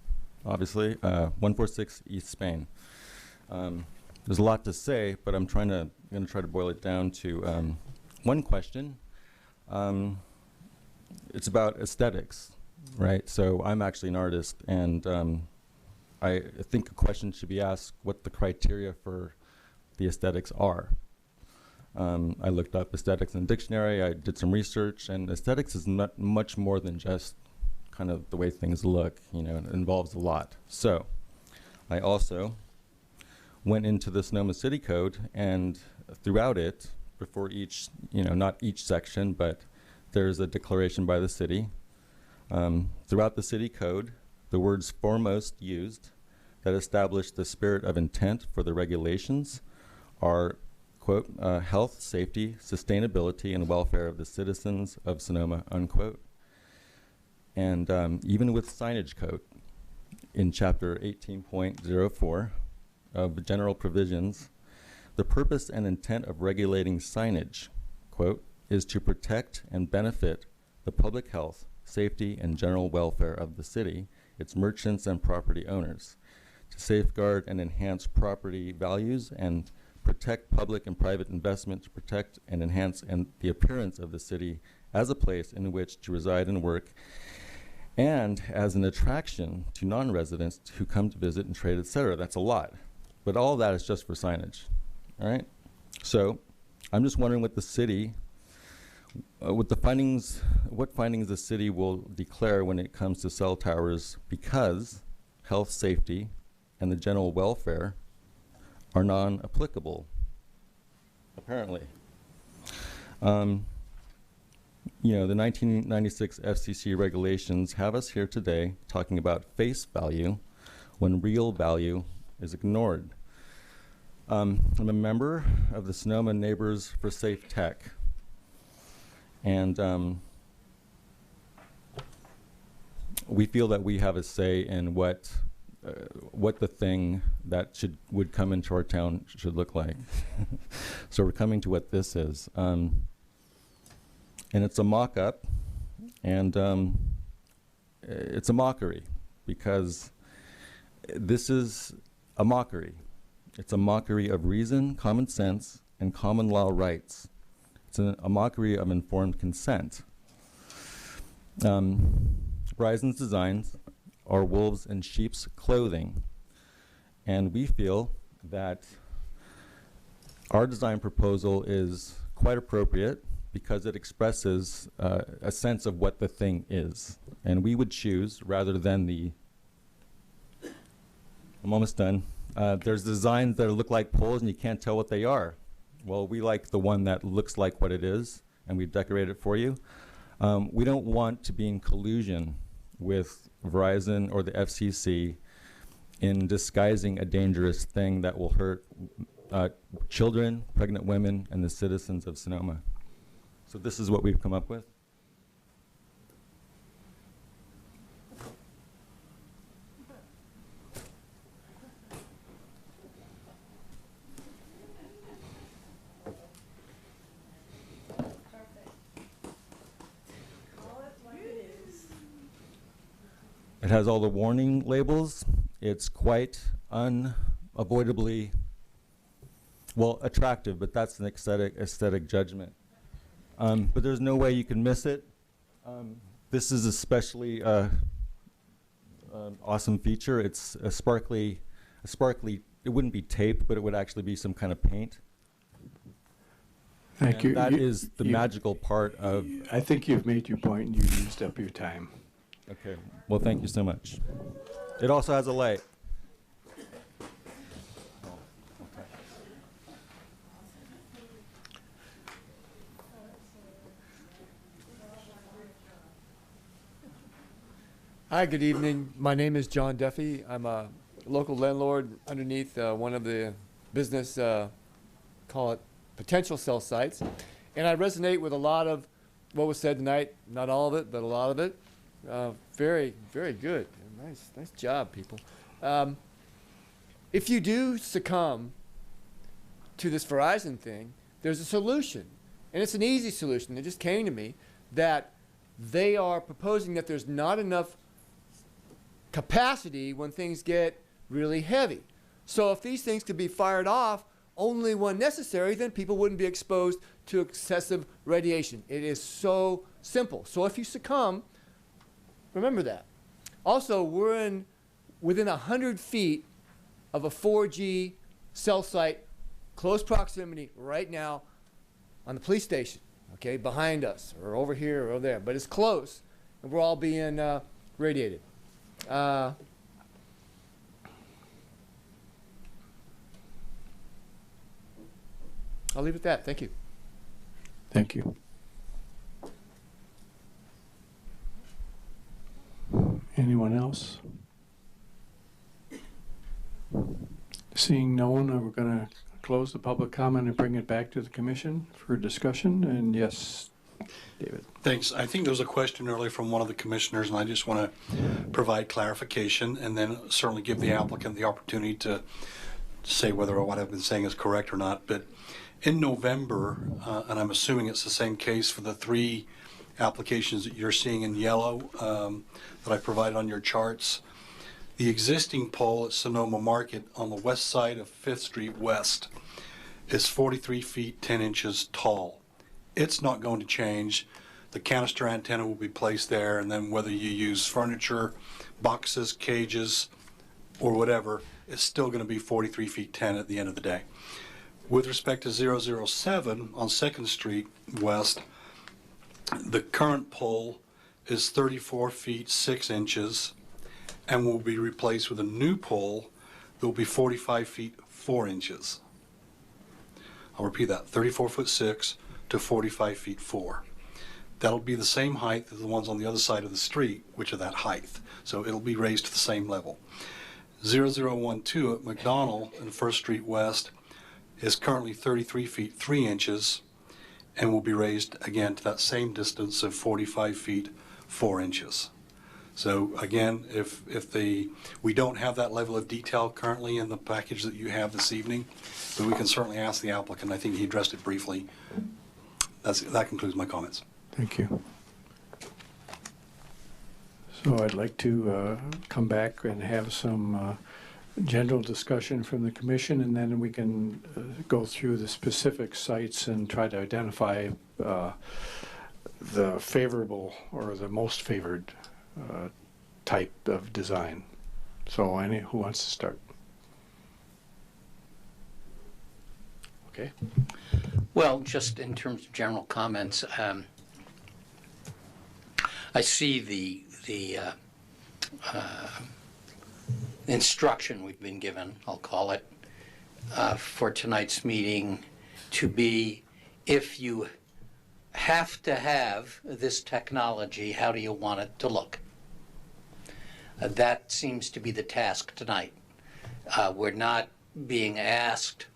obviously, 146 East Spain. There's a lot to say, but I'm going to try to boil it down to one question. It's about aesthetics, right? So I'm actually an artist, and I think a question should be asked what the criteria for the aesthetics are. I looked up aesthetics in the dictionary, I did some research, and aesthetics is much more than just kind of the way things look, you know, it involves a lot. So I also went into the Sonoma City Code, and throughout it, before each, you know, not each section, but there's a declaration by the city. Throughout the city code, the words foremost used that establish the spirit of intent for the regulations are, quote, health, safety, sustainability, and welfare of the citizens of Sonoma, unquote. And even with signage code in chapter 18.04 of general provisions, the purpose and intent of regulating signage, quote, is to protect and benefit the public health, safety, and general welfare of the city, its merchants and property owners, to safeguard and enhance property values and protect public and private investment, to protect and enhance the appearance of the city as a place in which to reside and work, and as an attraction to non-residents who come to visit and trade, etc. That's a lot. But all that is just for signage, all right? So I'm just wondering what the city, what findings the city will declare when it comes to cell towers, because health, safety, and the general welfare are non-applicable, apparently. You know, the 1996 FCC regulations have us here today talking about face value when real value is ignored. I'm a member of the Sonoma Neighbors for Safe Tech, and we feel that we have a say in what the thing that would come into our town should look like. So we're coming to what this is. And it's a mock-up, and it's a mockery, because this is a mockery. It's a mockery of reason, common sense, and common law rights. It's a mockery of informed consent. Verizon's designs are wolves in sheep's clothing, and we feel that our design proposal is quite appropriate because it expresses a sense of what the thing is. And we would choose, rather than the, I'm almost done, there's designs that look like poles and you can't tell what they are. Well, we like the one that looks like what it is, and we decorate it for you. We don't want to be in collusion with Verizon or the FCC in disguising a dangerous thing that will hurt children, pregnant women, and the citizens of Sonoma. So this is what we've come up with. It has all the warning labels. It's quite unavoidably, well, attractive, but that's an aesthetic judgment. But there's no way you can miss it. This is especially an awesome feature. It's a sparkly, it wouldn't be tape, but it would actually be some kind of paint. Thank And you. that is the magical part of... I think you've made your point and you used up your time. Okay, well, thank you so much. It also has a light. Hi, good evening. My name is John Duffy. I'm a local landlord underneath one of the business, call it potential cell sites. And I resonate with a lot of what was said tonight. Not all of it, but a lot of it. Very, very good. Nice job, people. If you do succumb to this Verizon thing, there's a solution. And it's an easy solution. It just came to me that they are proposing that there's not enough capacity when things get really heavy. So if these things could be fired off only when necessary, then people wouldn't be exposed to excessive radiation. It is so simple. So if you succumb, remember that. Also, we're within 100 feet of a 4G cell site close proximity right now on the police station, okay, behind us or over here or over there, but it's close, and we're all being radiated. I'll leave it at that. Thank you. Thank you. Anyone else? Seeing no one, we're going to close the public comment and bring it back to the commission for discussion. And yes, David. Thanks. I think there was a question earlier from one of the commissioners, and I just want to provide clarification and then certainly give the applicant the opportunity to say whether what I've been saying is correct or not. But in November, and I'm assuming it's the same case for the 3 applications that you're seeing in yellow that I provided on your charts, the existing pole at Sonoma Market on the west side of 5th Street West is 43 feet 10 inches tall. It's not going to change. The canister antenna will be placed there, and then whether you use furniture, boxes, cages, or whatever, it's still going to be 43 feet 10 at the end of the day. With respect to 007 on 2nd Street West, the current pole is 34 feet 6 inches and will be replaced with a new pole that will be 45 feet 4 inches. I'll repeat that, 34 foot 6 to 45 feet 4. That'll be the same height as the ones on the other side of the street, which are that height. So it'll be raised to the same level. 0012 at McDonald and 1st Street West is currently 33 feet 3 inches and will be raised again to that same distance of 45 feet 4 inches. So again, if we don't have that level of detail currently in the package that you have this evening, but we can certainly ask the applicant. I think he addressed it briefly. That concludes my comments. Thank you. So I'd like to come back and have some general discussion from the commission, and then we can go through the specific sites and try to identify the favorable or the most favored type of design. So who wants to start? Okay. Well, just in terms of general comments, I see the instruction we've been given, I'll call it, for tonight's meeting to be, if you have to have this technology, how do you want it to look? That seems to be the task tonight. We're not being asked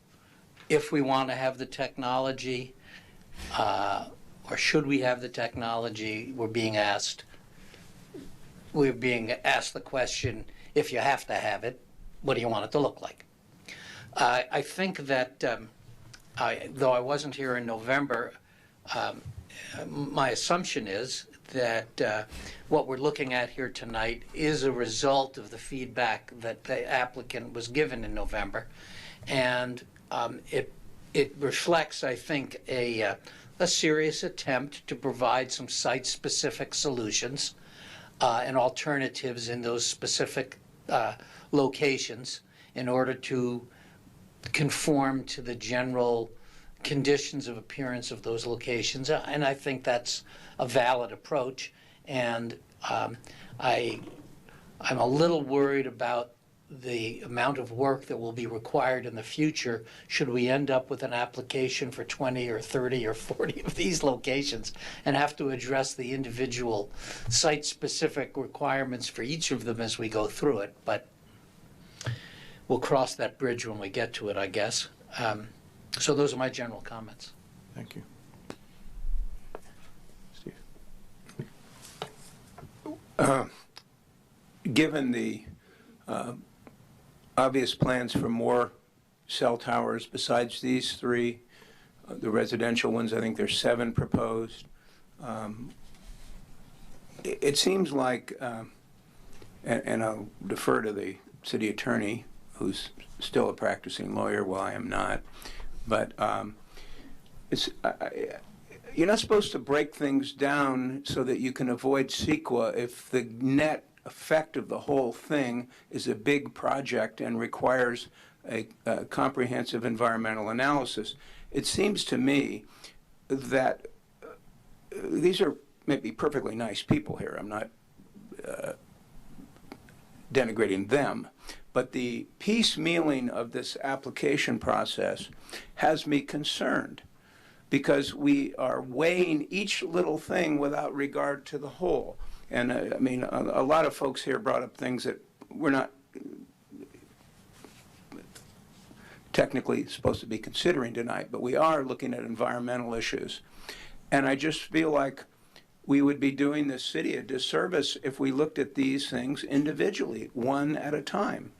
if we want to have the technology, or should we have the technology. We're being asked the question, if you have to have it, what do you want it to look like? I think that, though I wasn't here in November, my assumption is that what we're looking at here tonight is a result of the feedback that the applicant was given in November. And it reflects, I think, a serious attempt to provide some site-specific solutions and alternatives in those specific locations in order to conform to the general conditions of appearance of those locations. And I think that's a valid approach. And I'm a little worried about the amount of work that will be required in the future should we end up with an application for 20 or 30 or 40 of these locations and have to address the individual site-specific requirements for each of them as we go through it. But we'll cross that bridge when we get to it, I guess. So those are my general comments. Thank you. Steve. Given the obvious plans for more cell towers besides these 3, the residential ones, I think there's 7 proposed. It seems like, and I'll defer to the city attorney, who's still a practicing lawyer while I am not, but you're not supposed to break things down so that you can avoid CEQA if the net effect of the whole thing is a big project and requires a comprehensive environmental analysis. It seems to me that these are maybe perfectly nice people here. I'm not denigrating them. But the piecemealing of this application process has me concerned, because we are weighing each little thing without regard to the whole. And I mean, a lot of folks here brought up things that we're not technically supposed to be considering tonight, but we are looking at environmental issues. And I just feel like we would be doing this city a disservice if we looked at these things individually, one at a time.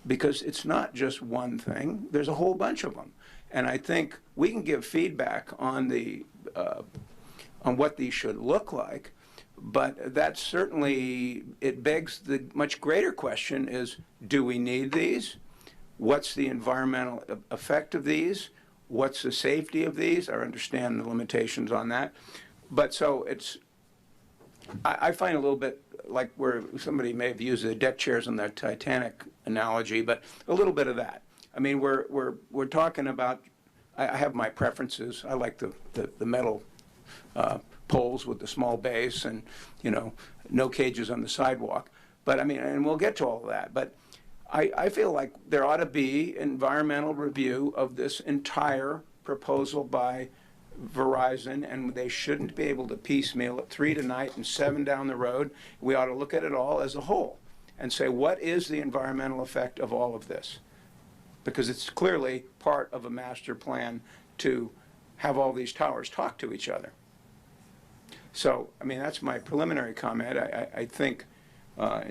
Because it's not just one thing, there's a whole bunch of them. And I think we can give feedback on the on what these should look like, but that certainly, it begs the much greater question is, do we need these? What's the environmental effect of these? What's the safety of these? I understand the limitations on that. But so it's, I find a little bit like where somebody may have used the deck chairs in the Titanic analogy, but a little bit of that. I mean, we're talking about, I have my preferences. I like the metal poles with the small base and, you know, no cages on the sidewalk. But I mean, and we'll get to all of that. But I feel like there ought to be environmental review of this entire proposal by Verizon, and they shouldn't be able to piecemeal it 3 tonight and 7 down the road. We ought to look at it all as a whole and say, what is the environmental effect of all of this? Because it's clearly part of a master plan to have all these towers talk to each other. So, I mean, that's my preliminary comment. I think,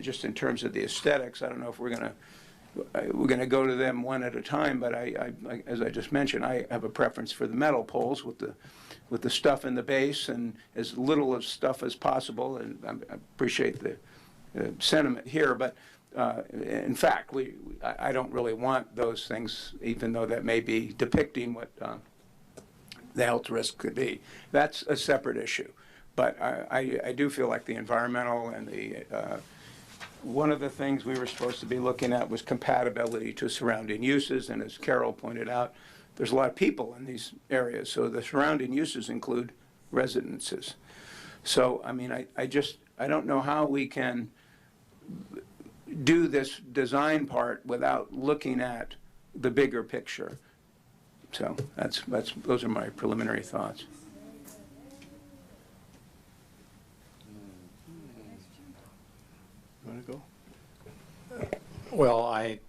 just in terms of the aesthetics, I don't know if we're going to go to them one at a time, but as I just mentioned, I have a preference for the metal poles with the stuff in the base and as little of stuff as possible, and I appreciate the sentiment here, but in fact, I don't really want those things, even though that may be depicting what the health risk could be. That's a separate issue. But I do feel like the environmental and the one of the things we were supposed to be looking at was compatibility to surrounding uses, and as Carol pointed out, there's a lot of people in these areas, so the surrounding uses include residences. So, I mean, I don't know how we can do this design part without looking at the bigger picture. So those are my preliminary thoughts. You want to go? Well, I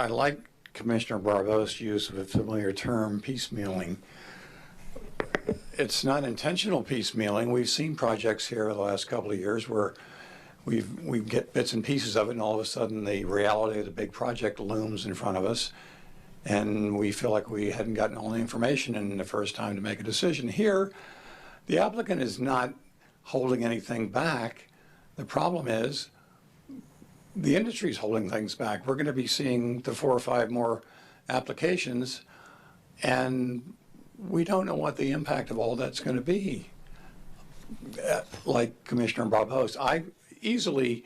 like Commissioner Barbeau's use of a familiar term, piecemealing. It's not intentional piecemealing. We've seen projects here the last couple of years where we get bits and pieces of it, and all of a sudden the reality of the big project looms in front of us, and we feel like we hadn't gotten all the information in the first time to make a decision. Here, the applicant is not holding anything back. The problem is the industry is holding things back. We're going to be seeing the 4 or 5 more applications, and we don't know what the impact of all that's going to be. Like Commissioner Barbeau, I easily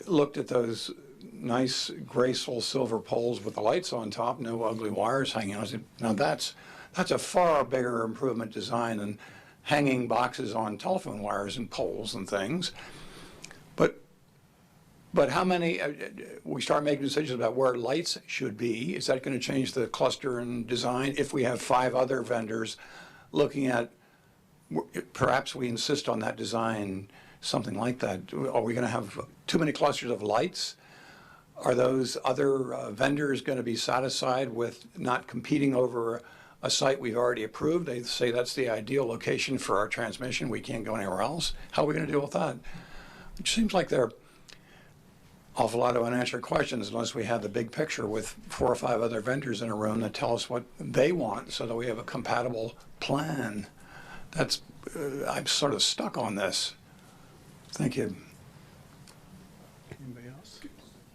looked at those nice, graceful silver poles with the lights on top, no ugly wires hanging on. I said, now that's a far bigger improvement design than hanging boxes on telephone wires and poles and things. But how many, we start making decisions about where lights should be. Is that going to change the cluster and design? If we have 5 other vendors looking at, perhaps we insist on that design, something like that. Are we going to have too many clusters of lights? Are those other vendors going to be satisfied with not competing over a site we've already approved? They say that's the ideal location for our transmission. We can't go anywhere else. How are we going to deal with that? It seems like there are awful lot of unanswered questions unless we have the big picture with 4 or 5 other vendors in a room that tell us what they want so that we have a compatible plan. That's, I'm sort of stuck on this. Thank you. Anybody else?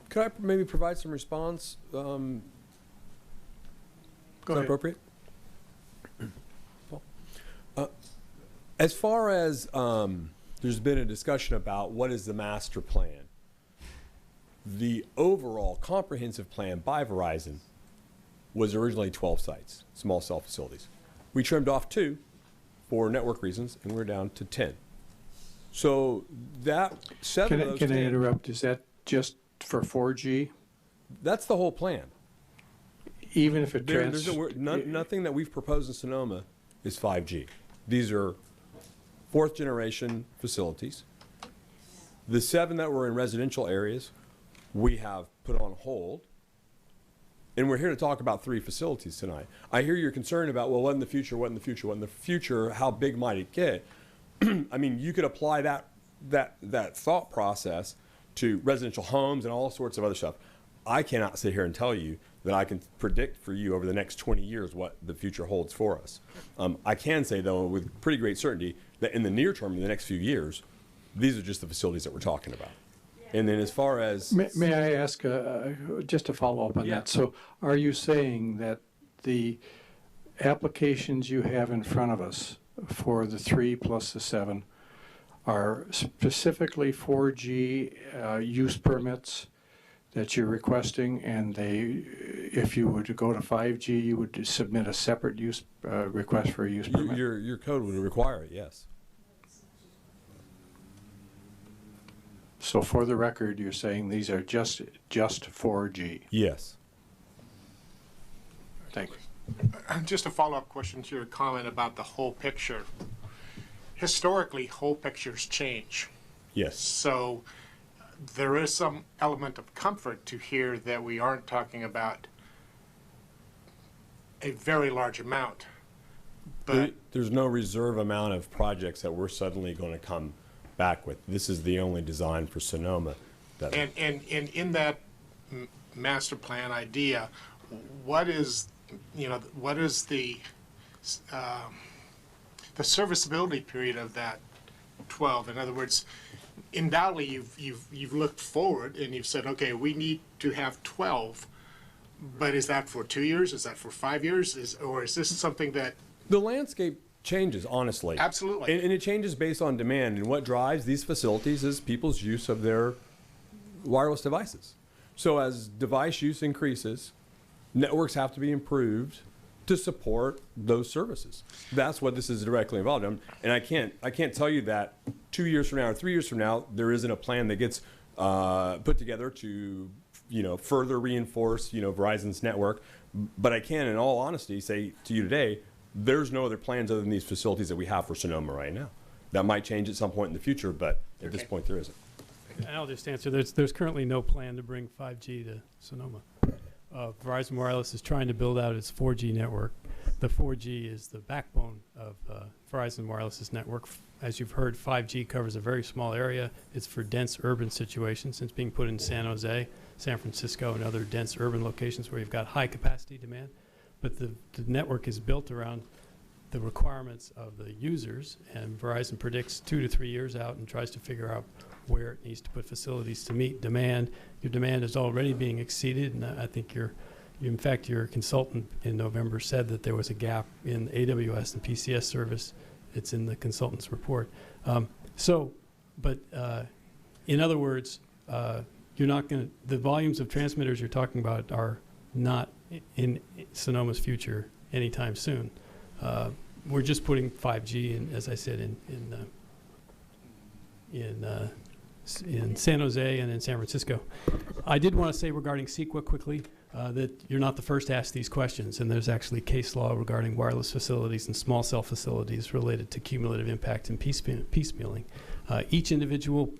Could I maybe provide some response? Go Is that ahead. appropriate? As far as there's been a discussion about what is the master plan. The overall comprehensive plan by Verizon was originally 12 sites, small cell facilities. We trimmed off 2 for network reasons, and we're down to 10. So that 7 of those Can I 10 interrupt? Is that just for 4G? That's the whole plan. Even if it There's nothing that we've proposed in Sonoma is 5G. These are 4th generation facilities. The 7 that were in residential areas, we have put on hold. And we're here to talk about 3 facilities tonight. I hear you're concerned about, well, what in the future, what in the future, what in the future, how big might it get? I mean, you could apply that thought process to residential homes and all sorts of other stuff. I cannot sit here and tell you that I can predict for you over the next 20 years what the future holds for us. I can say, though, with pretty great certainty, that in the near term, in the next few years, these are just the facilities that we're talking about. And then as far as... May I ask, just to follow up on that? So are you saying that the applications you have in front of us for the 3 plus the 7 are specifically 4G use permits that you're requesting, and if you were to go to 5G, you would submit a separate use request for a use permit? Your code would require it, yes. So for the record, you're saying these are just 4G? Yes. Thank you. Just a follow-up question to your comment about the whole picture. Historically, whole pictures change. Yes. So there is some element of comfort to hear that we aren't talking about a very large amount. But there's no reserve amount of projects that we're suddenly going to come back with. This is the only design for Sonoma. And in that master plan idea, what is the serviceability period of that 12? In other words, undoubtedly you've looked forward and you've said, okay, we need to have 12, but is that for 2 years? Is that for 5 years? Or is this something that... The landscape changes, honestly. Absolutely. And it changes based on demand. And what drives these facilities is people's use of their wireless devices. So as device use increases, networks have to be improved to support those services. That's what this is directly involved in. And I can't tell you that 2 years from now or 3 years from now there isn't a plan that gets put together to further reinforce Verizon's network. But I can, in all honesty, say to you today, there's no other plans other than these facilities that we have for Sonoma right now. That might change at some point in the future, but at this point there isn't. I'll just answer. There's currently no plan to bring 5G to Sonoma. Verizon Wireless is trying to build out its 4G network. The 4G is the backbone of Verizon Wireless's network. As you've heard, 5G covers a very small area. It's for dense urban situations. It's being put in San Jose, San Francisco, and other dense urban locations where you've got high capacity demand. But the network is built around the requirements of the users, and Verizon predicts 2 to 3 years out and tries to figure out where it needs to put facilities to meet demand. Your demand is already being exceeded, and I think in fact, your consultant in November said that there was a gap in AWS and PCS service. It's in the consultant's report. But in other words, the volumes of transmitters you're talking about are not in Sonoma's future anytime soon. We're just putting 5G in, as I said, in San Jose and in San Francisco. I did want to say regarding CEQA quickly that you're not the first to ask these questions, and there's actually case law regarding wireless facilities and small cell facilities related to cumulative impact and piecemealing. Each individual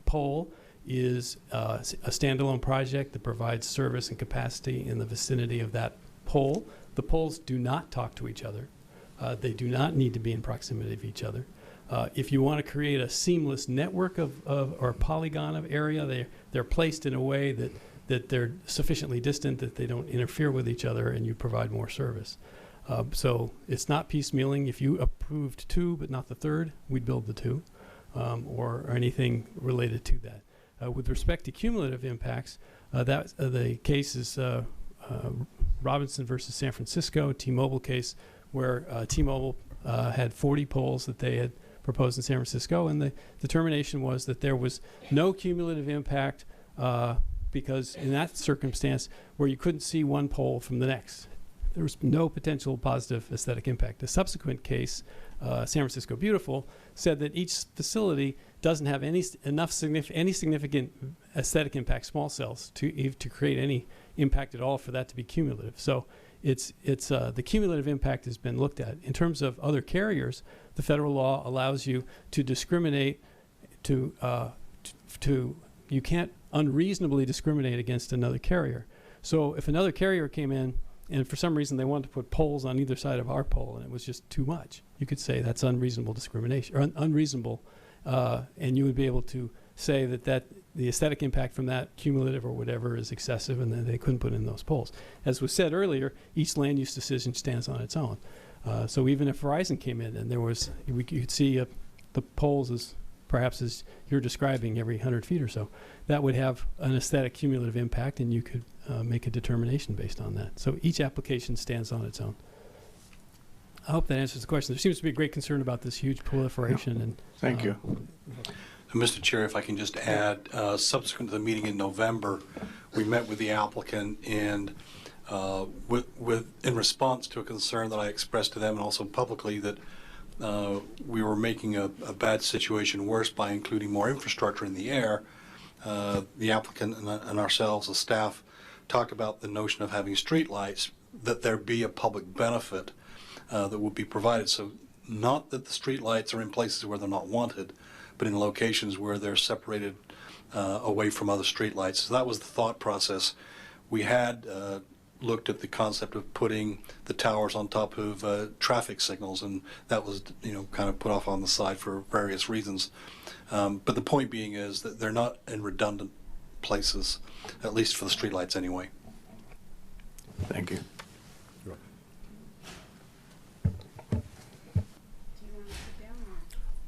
pole is a standalone project that provides service and capacity in the vicinity of that pole. The poles do not talk to each other. They do not need to be in proximity of each other. If you want to create a seamless network or polygon of area, they're placed in a way that they're sufficiently distant that they don't interfere with each other, and you provide more service. So it's not piecemealing. If you approved 2 but not the 3rd, we'd build the 2 or anything related to that. With respect to cumulative impacts, the case is Robinson versus San Francisco, T-Mobile case, where T-Mobile had 40 poles that they had proposed in San Francisco, and the determination was that there was no cumulative impact because in that circumstance where you couldn't see one pole from the next, there was no potential positive aesthetic impact. The subsequent case, San Francisco Beautiful, said that each facility doesn't have any significant aesthetic impact, small cells, to create any impact at all for that to be cumulative. So it's the cumulative impact has been looked at. In terms of other carriers, the federal law allows you to discriminate you can't unreasonably discriminate against another carrier. So if another carrier came in and for some reason they wanted to put poles on either side of our pole and it was just too much, you could say that's unreasonable discrimination, or unreasonable, and you would be able to say that the aesthetic impact from that cumulative or whatever is excessive, and then they couldn't put in those poles. As was said earlier, each land use decision stands on its own. So even if Verizon came in and you could see the poles as perhaps as you're describing every 100 feet or so, that would have an aesthetic cumulative impact, and you could make a determination based on that. So each application stands on its own. I hope that answers the question. There seems to be a great concern about this huge proliferation. And Thank you. Mr. Chair, if I can just add, subsequent to the meeting in November, we met with the applicant and in response to a concern that I expressed to them and also publicly that we were making a bad situation worse by including more infrastructure in the air, the applicant and ourselves, the staff, talked about the notion of having streetlights, that there be a public benefit that would be provided. So not that the streetlights are in places where they're not wanted, but in locations where they're separated away from other streetlights. So that was the thought process. We had looked at the concept of putting the towers on top of traffic signals, and that was, kind of put off on the side for various reasons. But the point being is that they're not in redundant places, at least for the streetlights anyway. Thank you.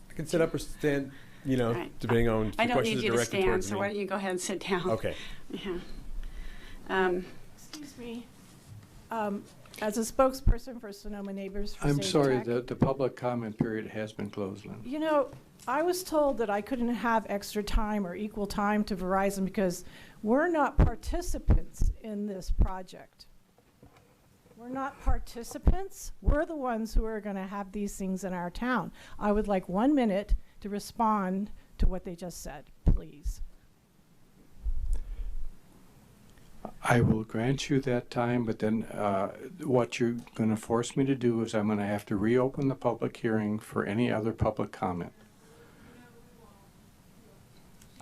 I can sit up or stand, Right. depending on I the don't questions need you are to directed stand, towards so me. why don't you go ahead and sit down? Okay. Yeah. Excuse me. As a spokesperson for Sonoma Neighbors for I'm Safe sorry, Tech, the public comment period has been closed, Lynn. I was told that I couldn't have extra time or equal time to Verizon because we're not participants in this project. We're not participants. We're the ones who are going to have these things in our town. I would like 1 minute to respond to what they just said, please. I will grant you that time, but then what you're going to force me to do is I'm going to have to reopen the public hearing for any other public comment.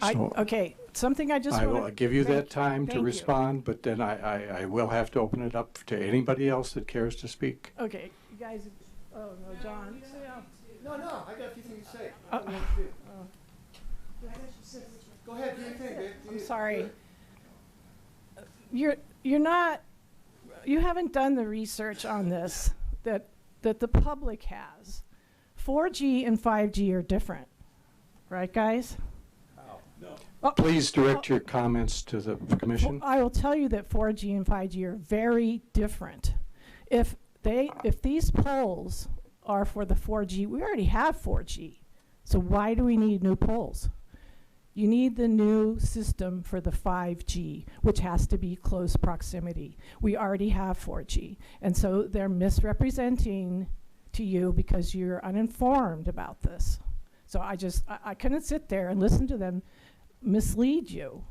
Okay, something I just I want will give you that time to thank you. respond, but then I will have to open it up to anybody else that cares to speak. Okay, you guys, oh, no, John. No, I got a few things to say. Go ahead, do your thing, babe. I'm sorry. You haven't done the research on this that the public has. 4G and 5G are different, right, guys? Please direct your comments to the commission. I will tell you that 4G and 5G are very different. If these poles are for the 4G, we already have 4G. So why do we need new poles? You need the new system for the 5G, which has to be close proximity. We already have 4G. And so they're misrepresenting to you because you're uninformed about this. So I couldn't sit there and listen to them mislead you.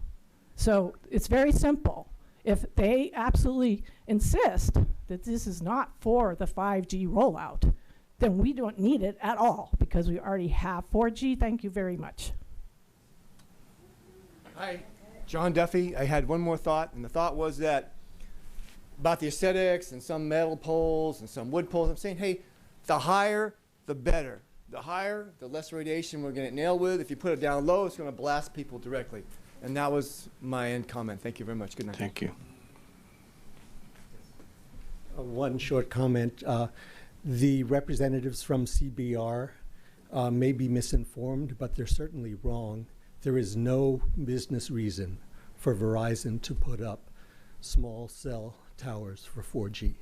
So it's very simple. If they absolutely insist that this is not for the 5G rollout, then we don't need it at all because we already have 4G. Thank you very much. Hi, John Duffy. I had one more thought, and the thought was that about the aesthetics and some metal poles and some wood poles. I'm saying, hey, the higher, the better. The higher, the less radiation we're going to nail with. If you put it down low, it's going to blast people directly. And that was my end comment. Thank you very much. Good night. Thank you. One short comment. The representatives from CBR may be misinformed, but they're certainly wrong. There is no business reason for Verizon to put up small cell towers for 4G.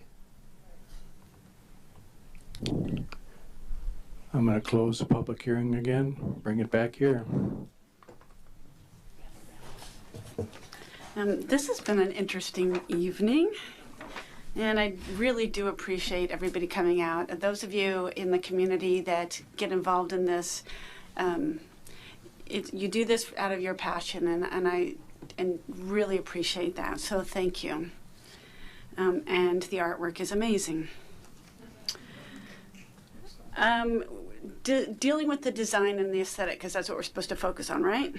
I'm going to close the public hearing again, bring it back here. This has been an interesting evening, and I really do appreciate everybody coming out. Those of you in the community that get involved in this, you do this out of your passion, and I really appreciate that. So thank you. And the artwork is amazing. Dealing with the design and the aesthetic, because that's what we're supposed to focus on, right?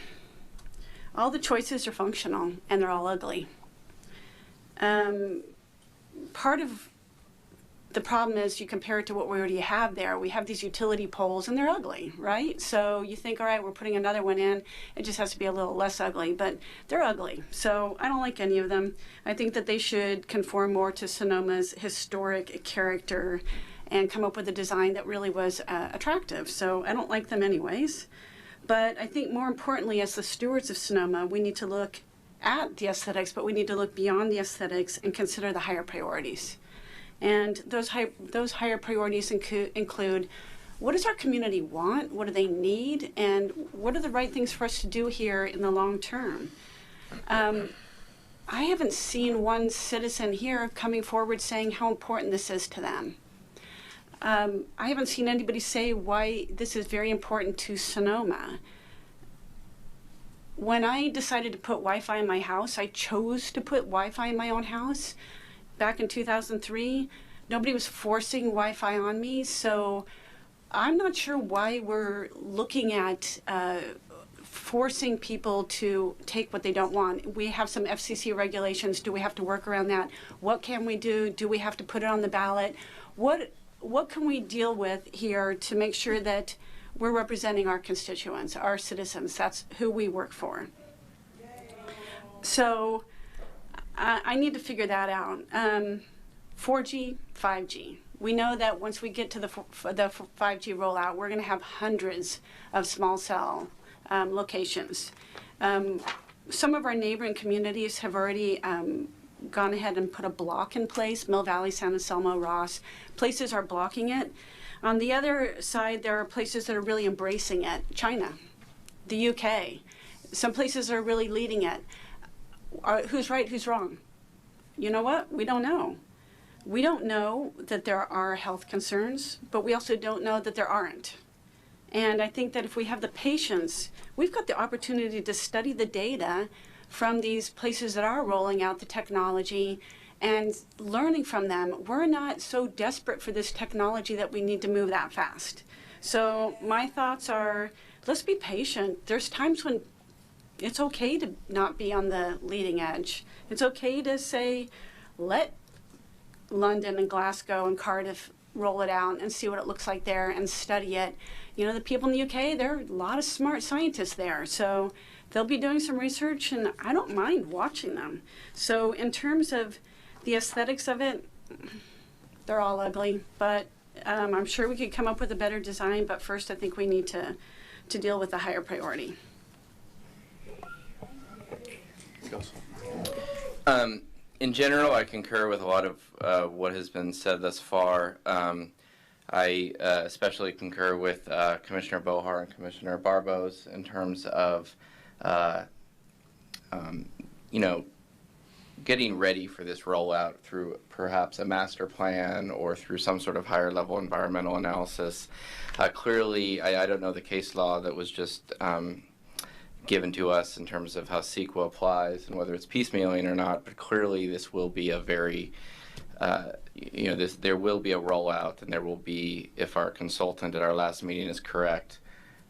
All the choices are functional, and they're all ugly. Part of the problem is you compare it to what we already have there. We have these utility poles, and they're ugly, right? So you think, all right, we're putting another one in. It just has to be a little less ugly, but they're ugly. So I don't like any of them. I think that they should conform more to Sonoma's historic character and come up with a design that really was attractive. So I don't like them anyways. But I think more importantly, as the stewards of Sonoma, we need to look at the aesthetics, but we need to look beyond the aesthetics and consider the higher priorities. And those higher priorities include what does our community want, what do they need, and what are the right things for us to do here in the long term. I haven't seen one citizen here coming forward saying how important this is to them. I haven't seen anybody say why this is very important to Sonoma. When I decided to put Wi-Fi in my house, I chose to put Wi-Fi in my own house. Back in 2003, nobody was forcing Wi-Fi on me, so I'm not sure why we're looking at forcing people to take what they don't want. We have some FCC regulations. Do we have to work around that? What can we do? Do we have to put it on the ballot? What can we deal with here to make sure that we're representing our constituents, our citizens? That's who we work for. So I need to figure that out. 4G, 5G. We know that once we get to the 5G rollout, we're going to have hundreds of small cell locations. Some of our neighboring communities have already gone ahead and put a block in place. Mill Valley, San Anselmo, Ross. Places are blocking it. On the other side, there are places that are really embracing it. China, the UK. Some places are really leading it. Who's right, who's wrong? You know what? We don't know. We don't know that there are health concerns, but we also don't know that there aren't. And I think that if we have the patience, we've got the opportunity to study the data from these places that are rolling out the technology and learning from them. We're not so desperate for this technology that we need to move that fast. So my thoughts are, let's be patient. There's times when it's okay to not be on the leading edge. It's okay to say, let London and Glasgow and Cardiff roll it out and see what it looks like there and study it. You know, the people in the UK, there are a lot of smart scientists there. So they'll be doing some research, and I don't mind watching them. So in terms of the aesthetics of it, they're all ugly, but I'm sure we could come up with a better design, but first I think we need to deal with the higher priority. In general, I concur with a lot of what has been said thus far. I especially concur with Commissioner Bohar and Commissioner Barbos in terms of getting ready for this rollout through perhaps a master plan or through some sort of higher level environmental analysis. Clearly, I don't know the case law that was just given to us in terms of how CEQA applies and whether it's piecemealing or not, but clearly this will be a very, there will be a rollout, and there will be, if our consultant at our last meeting is correct,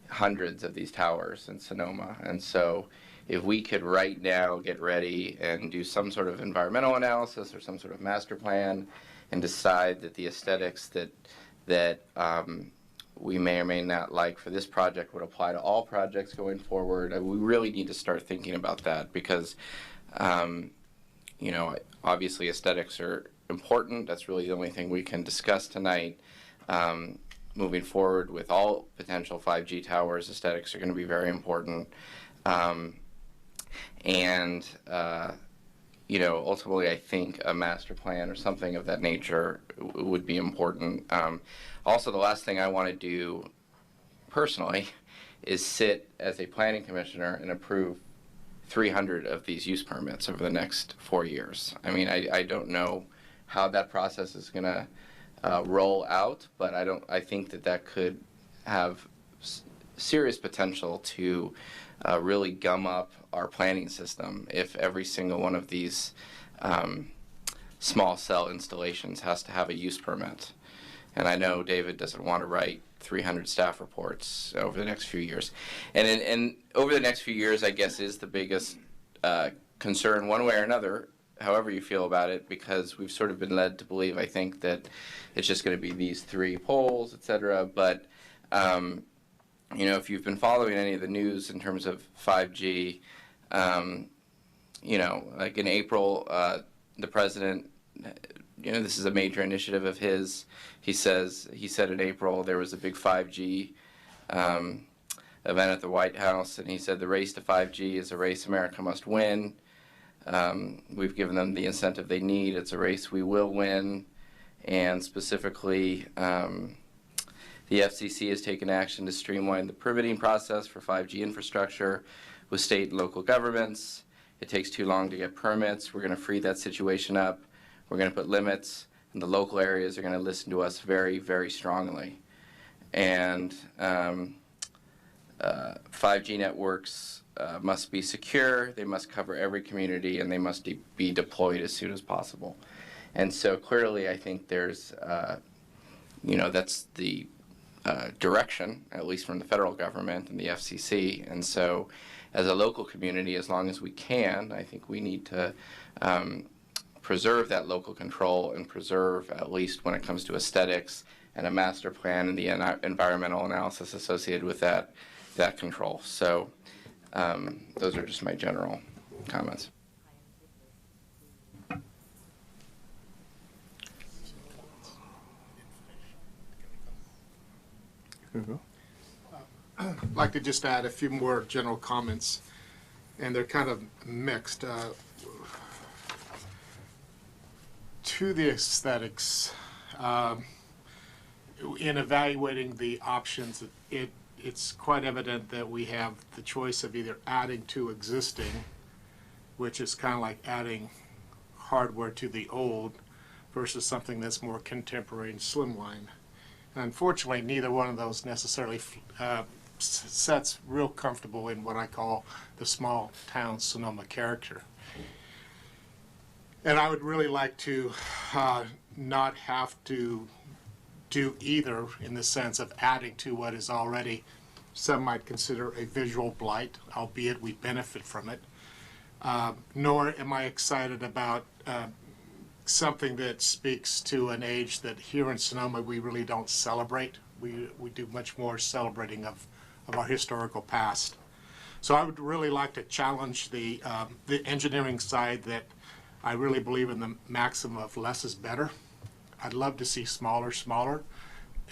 hundreds of these towers in Sonoma. And so if we could right now get ready and do some sort of environmental analysis or some sort of master plan and decide that the aesthetics that we may or may not like for this project would apply to all projects going forward, we really need to start thinking about that because, obviously aesthetics are important. That's really the only thing we can discuss tonight. Moving forward with all potential 5G towers, aesthetics are going to be very important. Ultimately, I think a master plan or something of that nature would be important. Also, the last thing I want to do personally is sit as a planning commissioner and approve 300 of these use permits over the next 4 years. I mean, I don't know how that process is going to roll out, but I think that could have serious potential to really gum up our planning system if every single one of these small cell installations has to have a use permit. And I know David doesn't want to write 300 staff reports over the next few years. And over the next few years, I guess, is the biggest concern one way or another, however you feel about it, because we've sort of been led to believe, I think, that it's just going to be these 3 poles, et cetera. But, you know, if you've been following any of the news in terms of 5G, you know, like in April, the president, you know, this is a major initiative of his. He said in April there was a big 5G event at the White House, and he said the race to 5G is a race America must win. We've given them the incentive they need. It's a race we will win. And specifically, the FCC has taken action to streamline the permitting process for 5G infrastructure with state and local governments. It takes too long to get permits. We're going to free that situation up. We're going to put limits, and the local areas are going to listen to us very, very strongly. And 5G networks must be secure, they must cover every community, and they must be deployed as soon as possible. And so clearly I think there's, you know, that's the direction, at least from the federal government and the FCC. And so as a local community, as long as we can, I think we need to preserve that local control and preserve, at least when it comes to aesthetics and a master plan and the environmental analysis associated with that control. So those are just my general comments. I'd like to just add a few more general comments, and they're kind of mixed. To the aesthetics, in evaluating the options, it's quite evident that we have the choice of either adding to existing, which is kind of like adding hardware to the old, versus something that's more contemporary and slimline. And unfortunately, neither one of those necessarily sets real comfortable in what I call the small town Sonoma character. And I would really like to not have to do either, in the sense of adding to what is already, some might consider a visual blight, albeit we benefit from it. Nor am I excited about something that speaks to an age that here in Sonoma we really don't celebrate. We do much more celebrating of our historical past. So I would really like to challenge the engineering side, that I really believe in the maxim of less is better. I'd love to see smaller.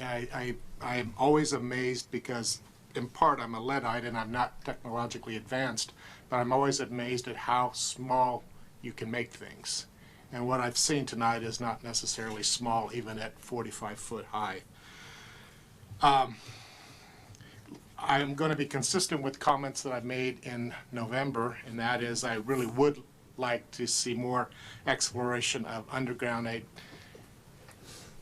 I am always amazed because, in part, I'm a Luddite and I'm not technologically advanced, but I'm always amazed at how small you can make things. And what I've seen tonight is not necessarily small, even at 45 foot high. I'm going to be consistent with comments that I made in November, and that is I really would like to see more exploration of underground.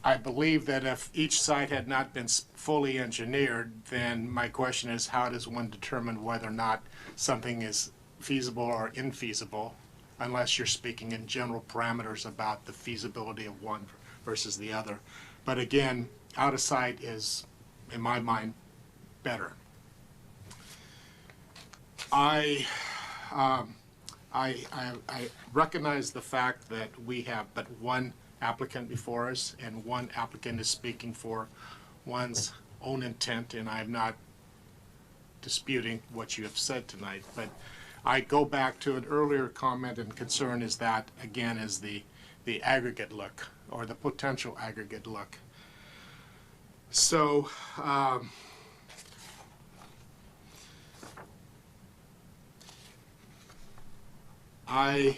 I believe that if each site had not been fully engineered, then my question is, how does one determine whether or not something is feasible or infeasible, unless you're speaking in general parameters about the feasibility of one versus the other. But again, out of sight is, in my mind, better. I recognize the fact that we have but one applicant before us, and one applicant is speaking for one's own intent, and I'm not disputing what you have said tonight. But I go back to an earlier comment, and concern is that, again, is the aggregate look, or the potential aggregate look. So I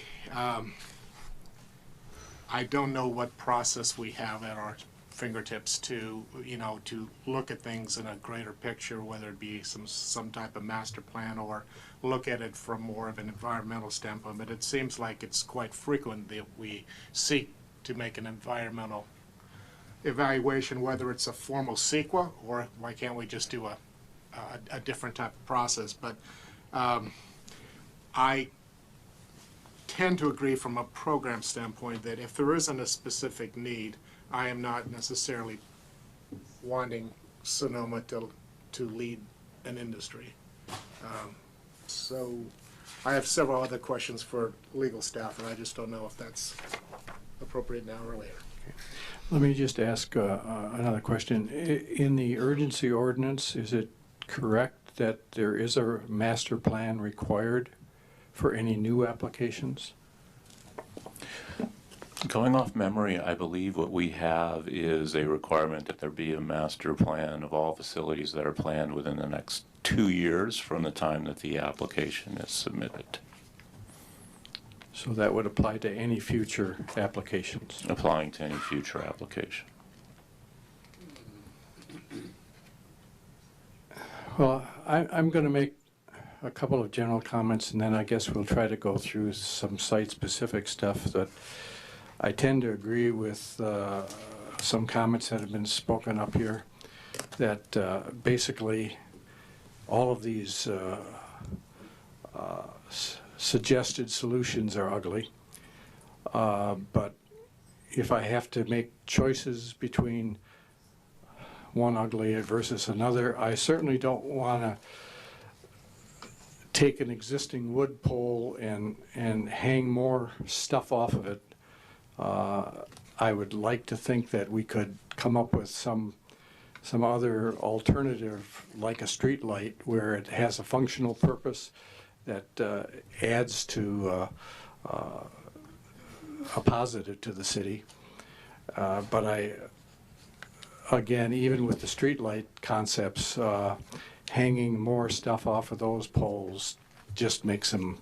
don't know what process we have at our fingertips to, to look at things in a greater picture, whether it be some type of master plan or look at it from more of an environmental standpoint. But it seems like it's quite frequent that we seek to make an environmental evaluation, whether it's a formal CEQA or why can't we just do a different type of process. But I tend to agree from a program standpoint that if there isn't a specific need, I am not necessarily wanting Sonoma to lead an industry. So I have several other questions for legal staff, and I just don't know if that's appropriate now or later. Let me just ask another question. In the urgency ordinance, is it correct that there is a master plan required for any new applications? Going off memory, I believe what we have is a requirement that there be a master plan of all facilities that are planned within the next 2 years from the time that the application is submitted. So that would apply to any future applications? Applying to any future application. Well, I'm going to make a couple of general comments, and then I guess we'll try to go through some site-specific stuff. That I tend to agree with some comments that have been spoken up here, that basically all of these suggested solutions are ugly. But if I have to make choices between one ugly versus another, I certainly don't want to take an existing wood pole and hang more stuff off of it. I would like to think that we could come up with some other alternative, like a street light, where it has a functional purpose that adds to a positive to the city. But again, even with the street light concepts, hanging more stuff off of those poles just makes them,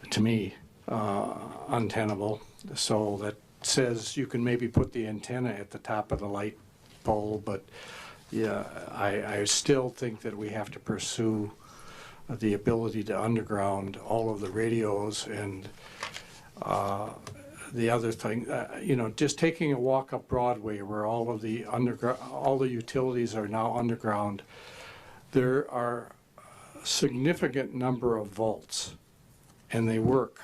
to me, untenable. So that says you can maybe put the antenna at the top of the light pole, but yeah, I still think that we have to pursue the ability to underground all of the radios. And the other thing, just taking a walk up Broadway where all the utilities are now underground, there are a significant number of vaults, and they work.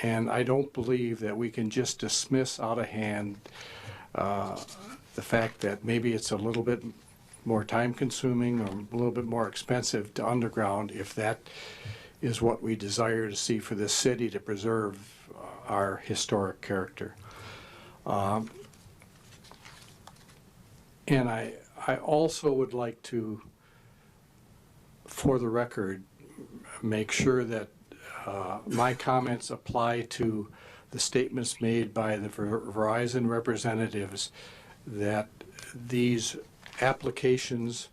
And I don't believe that we can just dismiss out of hand the fact that maybe it's a little bit more time consuming or a little bit more expensive to underground, if that is what we desire to see for this city to preserve our historic character. And I also would like to, for the record, make sure that my comments apply to the statements made by the Verizon representatives that these applications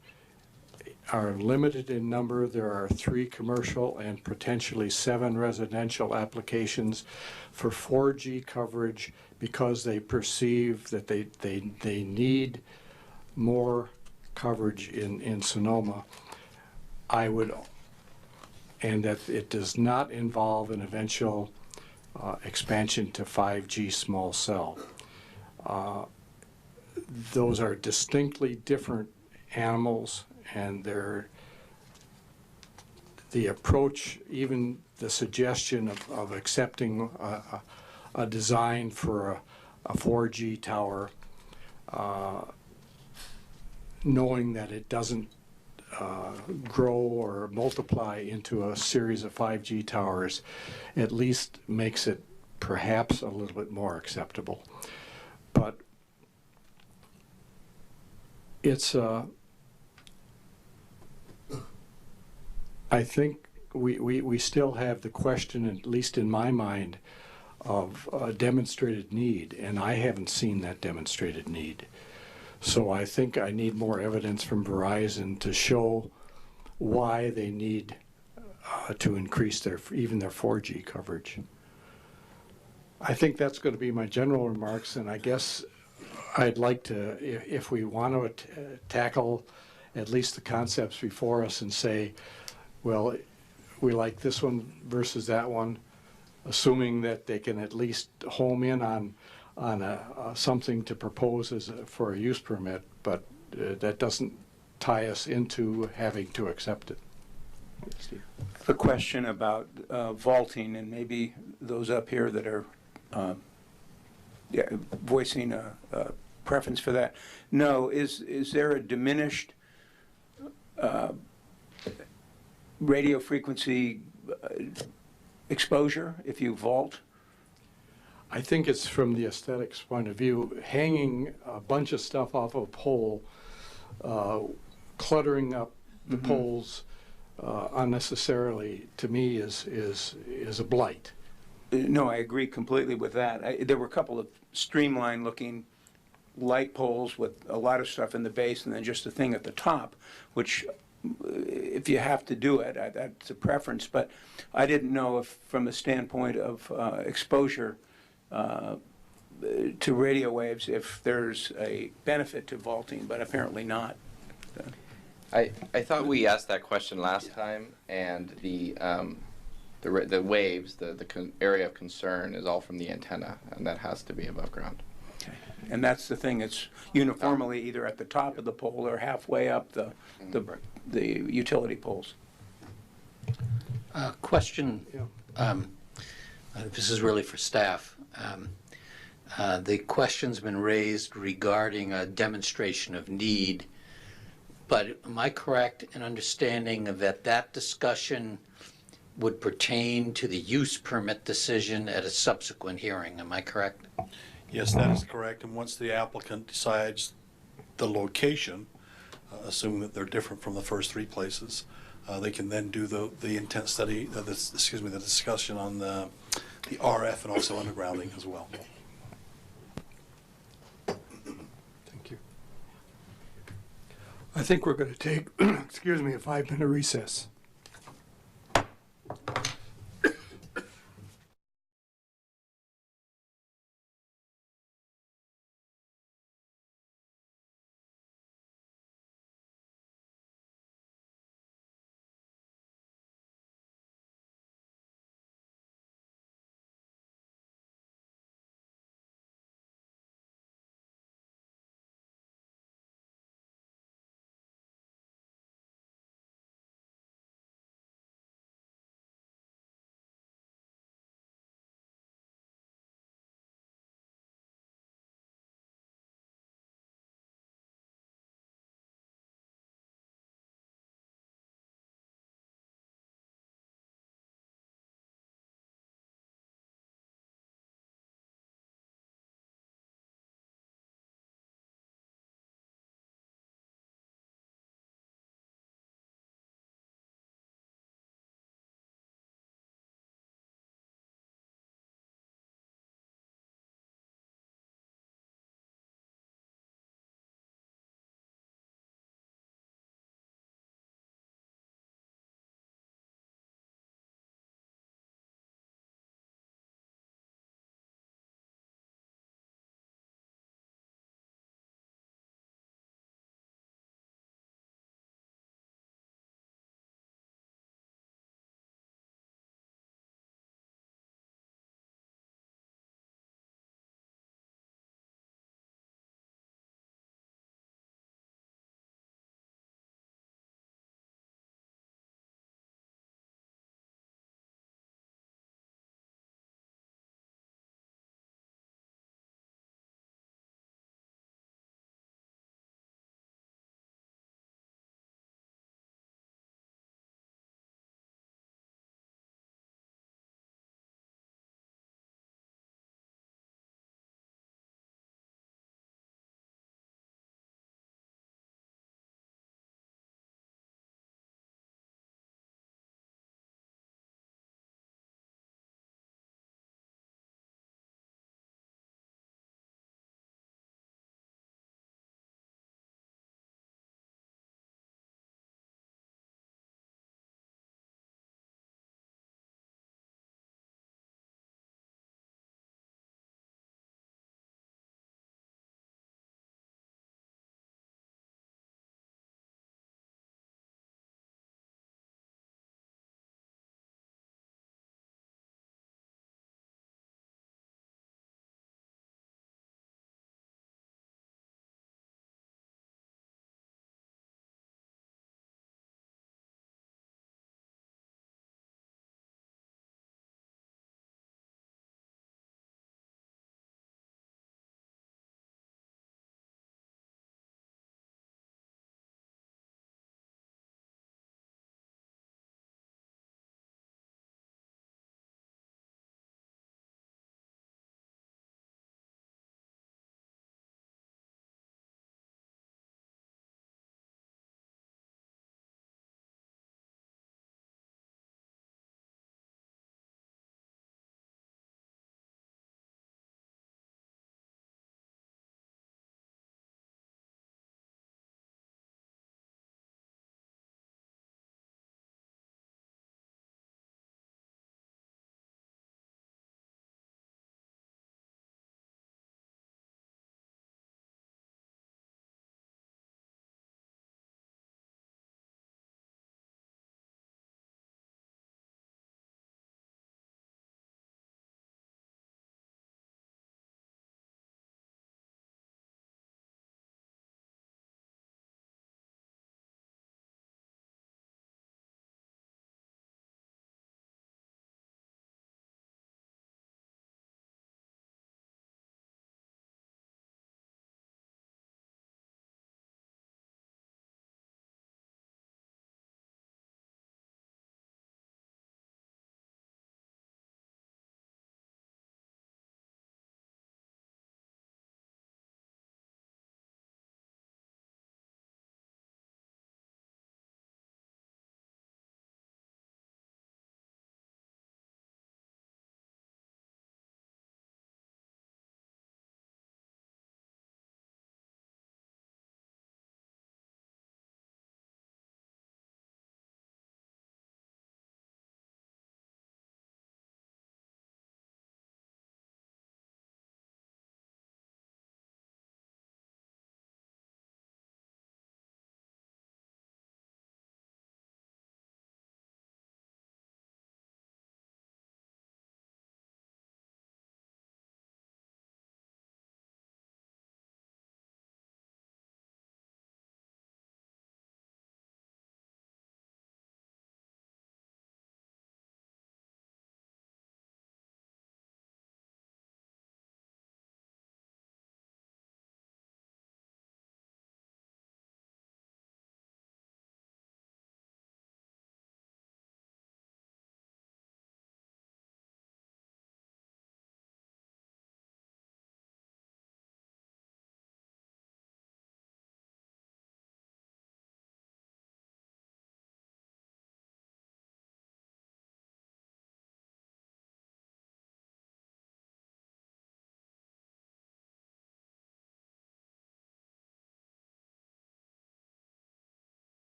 are limited in number. There are 3 commercial and potentially 7 residential applications for 4G coverage because they perceive that they need more coverage in Sonoma. And that it does not involve an eventual expansion to 5G small cell. Those are distinctly different animals, and the approach, even the suggestion of accepting a design for a 4G tower, knowing that it doesn't grow or multiply into a series of 5G towers, at least makes it perhaps a little bit more acceptable. But it's I think we still have the question, at least in my mind, of a demonstrated need, and I haven't seen that demonstrated need. So I think I need more evidence from Verizon to show why they need to increase even their 4G coverage. I think that's going to be my general remarks, and I guess I'd like to, if we want to tackle at least the concepts before us and say, well, we like this one versus that one, assuming that they can at least home in on something to propose for a use permit, but that doesn't tie us into having to accept it. Steve. A question about vaulting, and maybe those up here that are voicing a preference for that. No, is there a diminished radio frequency exposure if you vault? I think it's from the aesthetics point of view. Hanging a bunch of stuff off of a pole, cluttering up the poles unnecessarily, to me, is a blight. No, I agree completely with that. There were a couple of streamlined-looking light poles with a lot of stuff in the base, and then just a thing at the top, which, if you have to do it, that's a preference. But I didn't know if, from a standpoint of exposure to radio waves, if there's a benefit to vaulting, but apparently not. I thought we asked that question last time, and the waves, the area of concern is all from the antenna, and that has to be above ground. Okay. And that's the thing, it's uniformly either at the top of the pole or halfway up the utility poles. Question, this is really for staff. The question's been raised regarding a demonstration of need, but am I correct in understanding that that discussion would pertain to the use permit decision at a subsequent hearing? Am I correct? Yes, that is correct. And once the applicant decides the location, assuming that they're different from the first three places, they can then do the intent study, the discussion on the RF and also undergrounding as well. Thank you. I think we're going to take, excuse me, a 5-minute recess.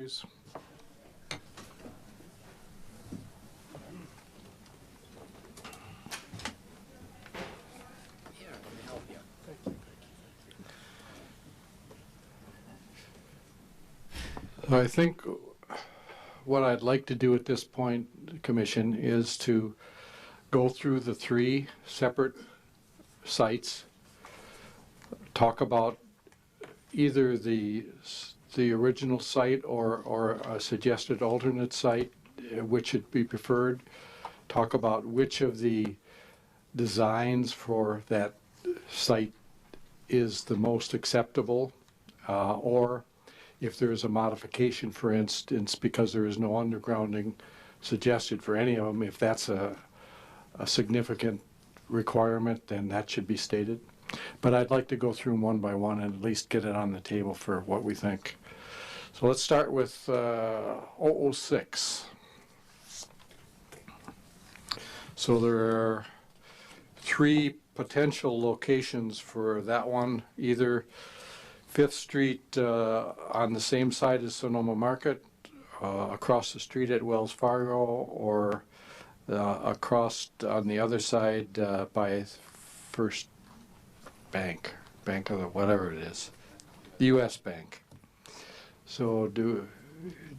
Please. I think what I'd like to do at this point, Commission, is to go through the 3 separate sites, talk about either the original site or a suggested alternate site, which would be preferred, talk about which of the designs for that site is the most acceptable, or if there is a modification, for instance, because there is no undergrounding suggested for any of them, if that's a significant requirement, then that should be stated. But I'd like to go through them one by one and at least get it on the table for what we think. So let's start with 006. So there are 3 potential locations for that one, either 5th Street on the same side as Sonoma Market, across the street at Wells Fargo, or across on the other side by First Bank of the whatever it is, the U.S. Bank. So do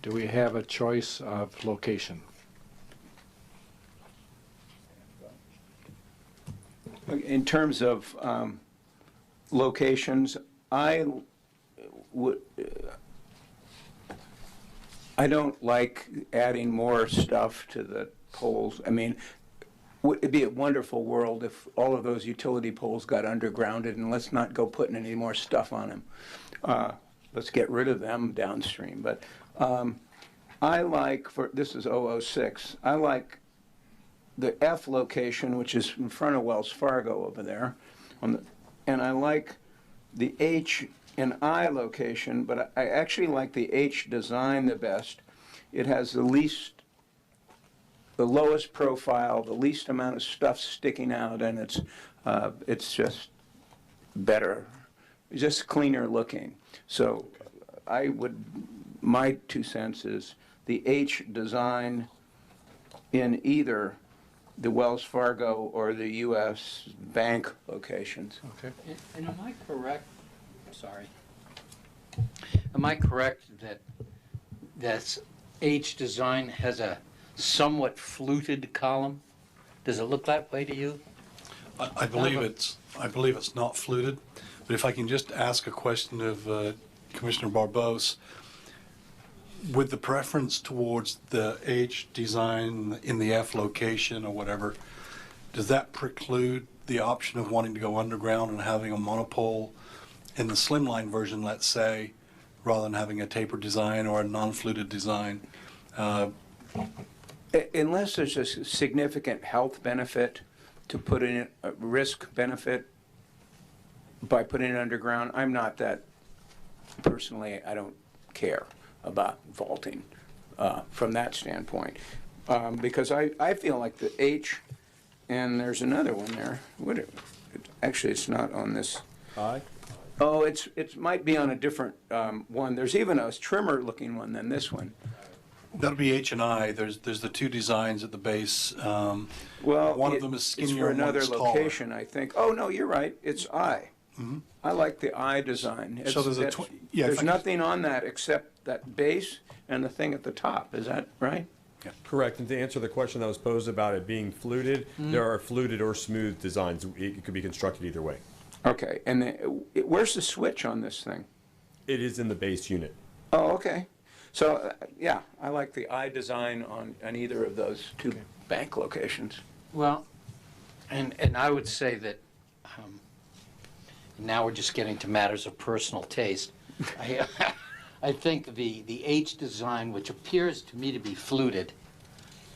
we have a choice of location? In terms of locations, I don't like adding more stuff to the poles. I mean, it'd be a wonderful world if all of those utility poles got undergrounded, and let's not go putting any more stuff on them. Let's get rid of them downstream. But I like, this is 006, I like the F location, which is in front of Wells Fargo over there, and I like the H and I location, but I actually like the H design the best. It has the lowest profile, the least amount of stuff sticking out, and it's just better, just cleaner looking. So my 2 cents is the H design in either the Wells Fargo or the U.S. Bank locations. Okay. And am I correct, sorry, am I correct that this H design has a somewhat fluted column? Does it look that way to you? I believe it's not fluted, but if I can just ask a question of Commissioner Barbos, with the preference towards the H design in the F location or whatever, does that preclude the option of wanting to go underground and having a monopole in the slimline version, let's say, rather than having a tapered design or a non-fluted design? Unless there's a significant health benefit to put in a risk benefit by putting it underground, I'm not that, personally, I don't care about vaulting from that standpoint. Because I feel like the H, and there's another one there. Actually, it's not on this. I? Oh, it might be on a different one. There's even a trimmer looking one than this one. That'll be H and I. There's the 2 designs at the base. Well, one of them is it's skinnier for and one another is taller. location, I think. Oh, no, you're right. It's I. Mm-hmm. I like the I design. So there's there's nothing on that except that base and the thing at the top. Is that right? Yeah. Correct. And to answer the question that was posed about it being fluted, there are fluted or smooth designs. It could be constructed either way. Okay. And where's the switch on this thing? It is in the base unit. Oh, okay. So, yeah, I like the I design on either of those 2 bank locations. Well, and I would say that now we're just getting to matters of personal taste. I think the H design, which appears to me to be fluted,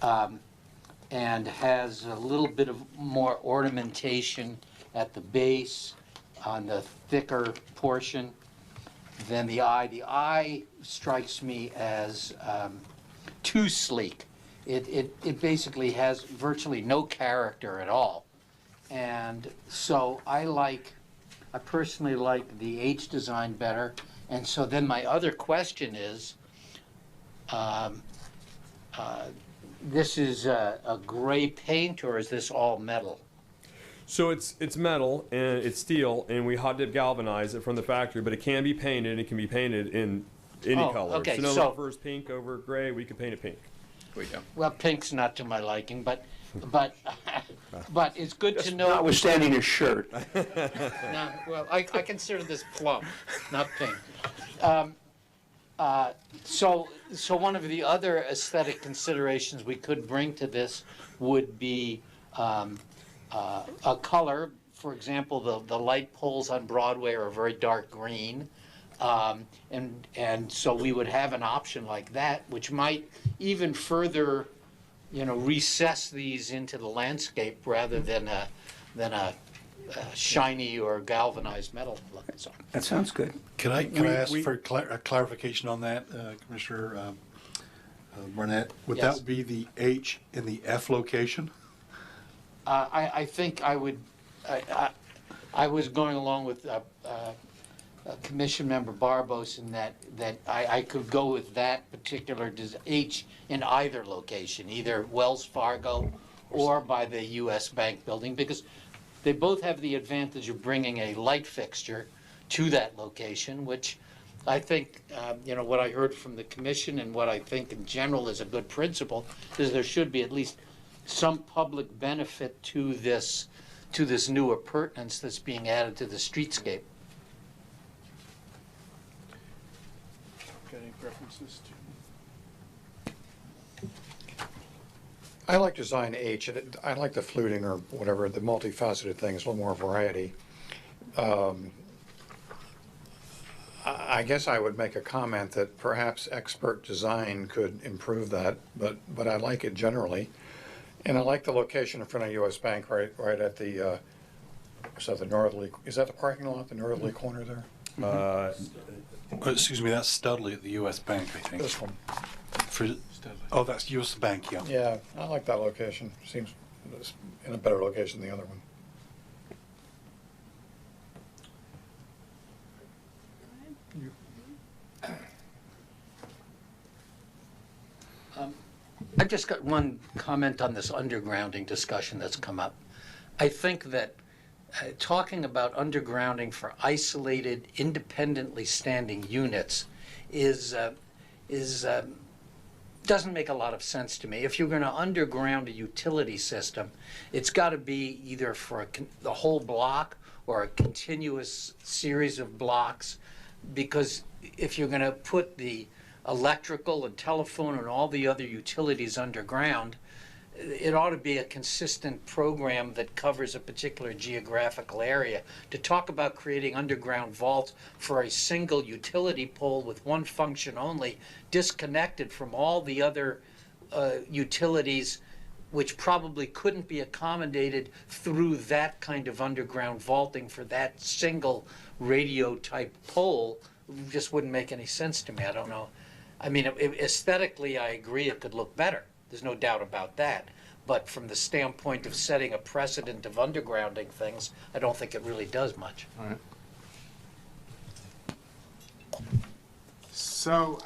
and has a little bit of more ornamentation at the base on the thicker portion than the I. The I strikes me as too sleek. It basically has virtually no character at all. And so I personally like the H design better. And so then my other question is, this is a gray paint, or is this all metal? So it's metal and it's steel, and we hot dip galvanize it from the factory, but it can be painted, and it can be painted in any Oh, color. okay, so, so- prefers pink over gray, we can paint it pink. We go. Well, pink's not to my liking, but it's good to know. Notwithstanding his shirt. No, well, I consider this plum, not pink. So one of the other aesthetic considerations we could bring to this would be a color. For example, the light poles on Broadway are a very dark green. And so we would have an option like that, which might even further, recess these into the landscape rather than a shiny or galvanized metal look. So. That sounds good. Can I ask for a clarification on that, Commissioner Barnett? Would Yes. that be the H in the F location? I think I would. I was going along with Commission Member Barbos in that I could go with that particular H in either location, either Wells Fargo or by the U.S. Bank building, because they both have the advantage of bringing a light fixture to that location, which I think, what I heard from the commission and what I think in general is a good principle is there should be at least some public benefit to this new appurtenance that's being added to the streetscape. Got any preferences I like design H. I like the fluting or whatever, the multifaceted things, a little more variety. I guess I would make a comment that perhaps expert design could improve that, but I like it generally. And I like the location in front of US Bank, right at the, is that the northerly, is that the parking lot, the northerly corner there? Excuse me, that's Studley at the U.S. Bank, I think. This one. Oh, that's U.S. Bank, yeah. Yeah, I like that location. Seems in a better location than the other one. I've just got one comment on this undergrounding discussion that's come up. I think that talking about undergrounding for isolated, independently standing units doesn't make a lot of sense to me. If you're going to underground a utility system, it's got to be either for the whole block or a continuous series of blocks, because if you're going to put the electrical and telephone and all the other utilities underground, it ought to be a consistent program that covers a particular geographical area. To talk about creating underground vaults for a single utility pole with one function only, disconnected from all the other utilities, which probably couldn't be accommodated through that kind of underground vaulting for that single radio type pole, just wouldn't make any sense to me. I don't know. I mean, aesthetically, I agree it could look better. There's no doubt about that. But from the standpoint of setting a precedent of undergrounding things, I don't think it really does much. All right. So,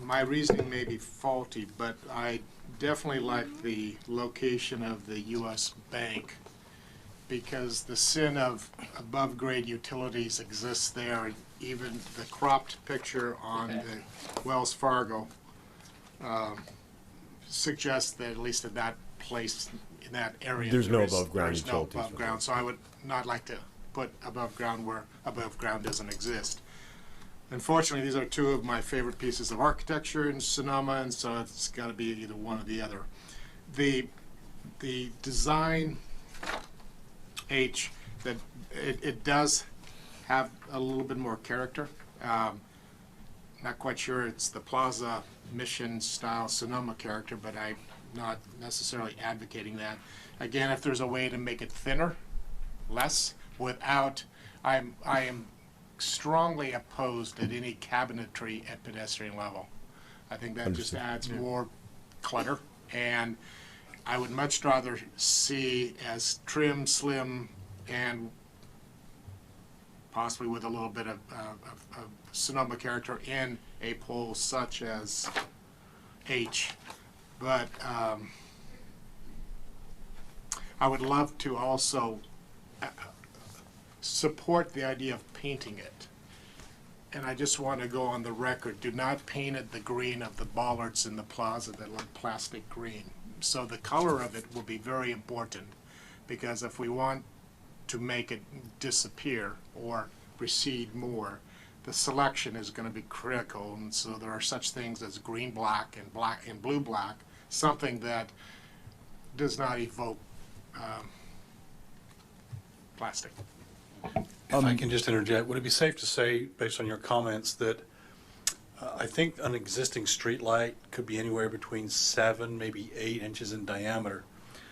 my reasoning may be faulty, but I definitely like the location of the U.S. Bank, because the sin of above-grade utilities exists there. Even the cropped picture on the Wells Fargo suggests that at least at that place, in that area, There's no there's above-ground no utilities. above ground. So I would not like to put above ground where above ground doesn't exist. Unfortunately, these are two of my favorite pieces of architecture in Sonoma, and so it's got to be either one or the other. The design H, that it does have a little bit more character. Not quite sure it's the Plaza Mission style Sonoma character, but I'm not necessarily advocating that. Again, if there's a way to make it thinner, less, without, I am strongly opposed at any cabinetry at pedestrian level. I think that just adds more clutter, and I would much rather see as trim, slim, and possibly with a little bit of Sonoma character in a pole such as H. But I would love to also support the idea of painting it. And I just want to go on the record, do not paint it the green of the bollards in the plaza that look plastic green. So the color of it will be very important, because if we want to make it disappear or recede more, the selection is going to be critical. And so there are such things as green black and blue black, something that does not evoke plastic. If I can just interject, would it be safe to say, based on your comments, that I think an existing street light could be anywhere between 7, maybe 8 inches in diameter.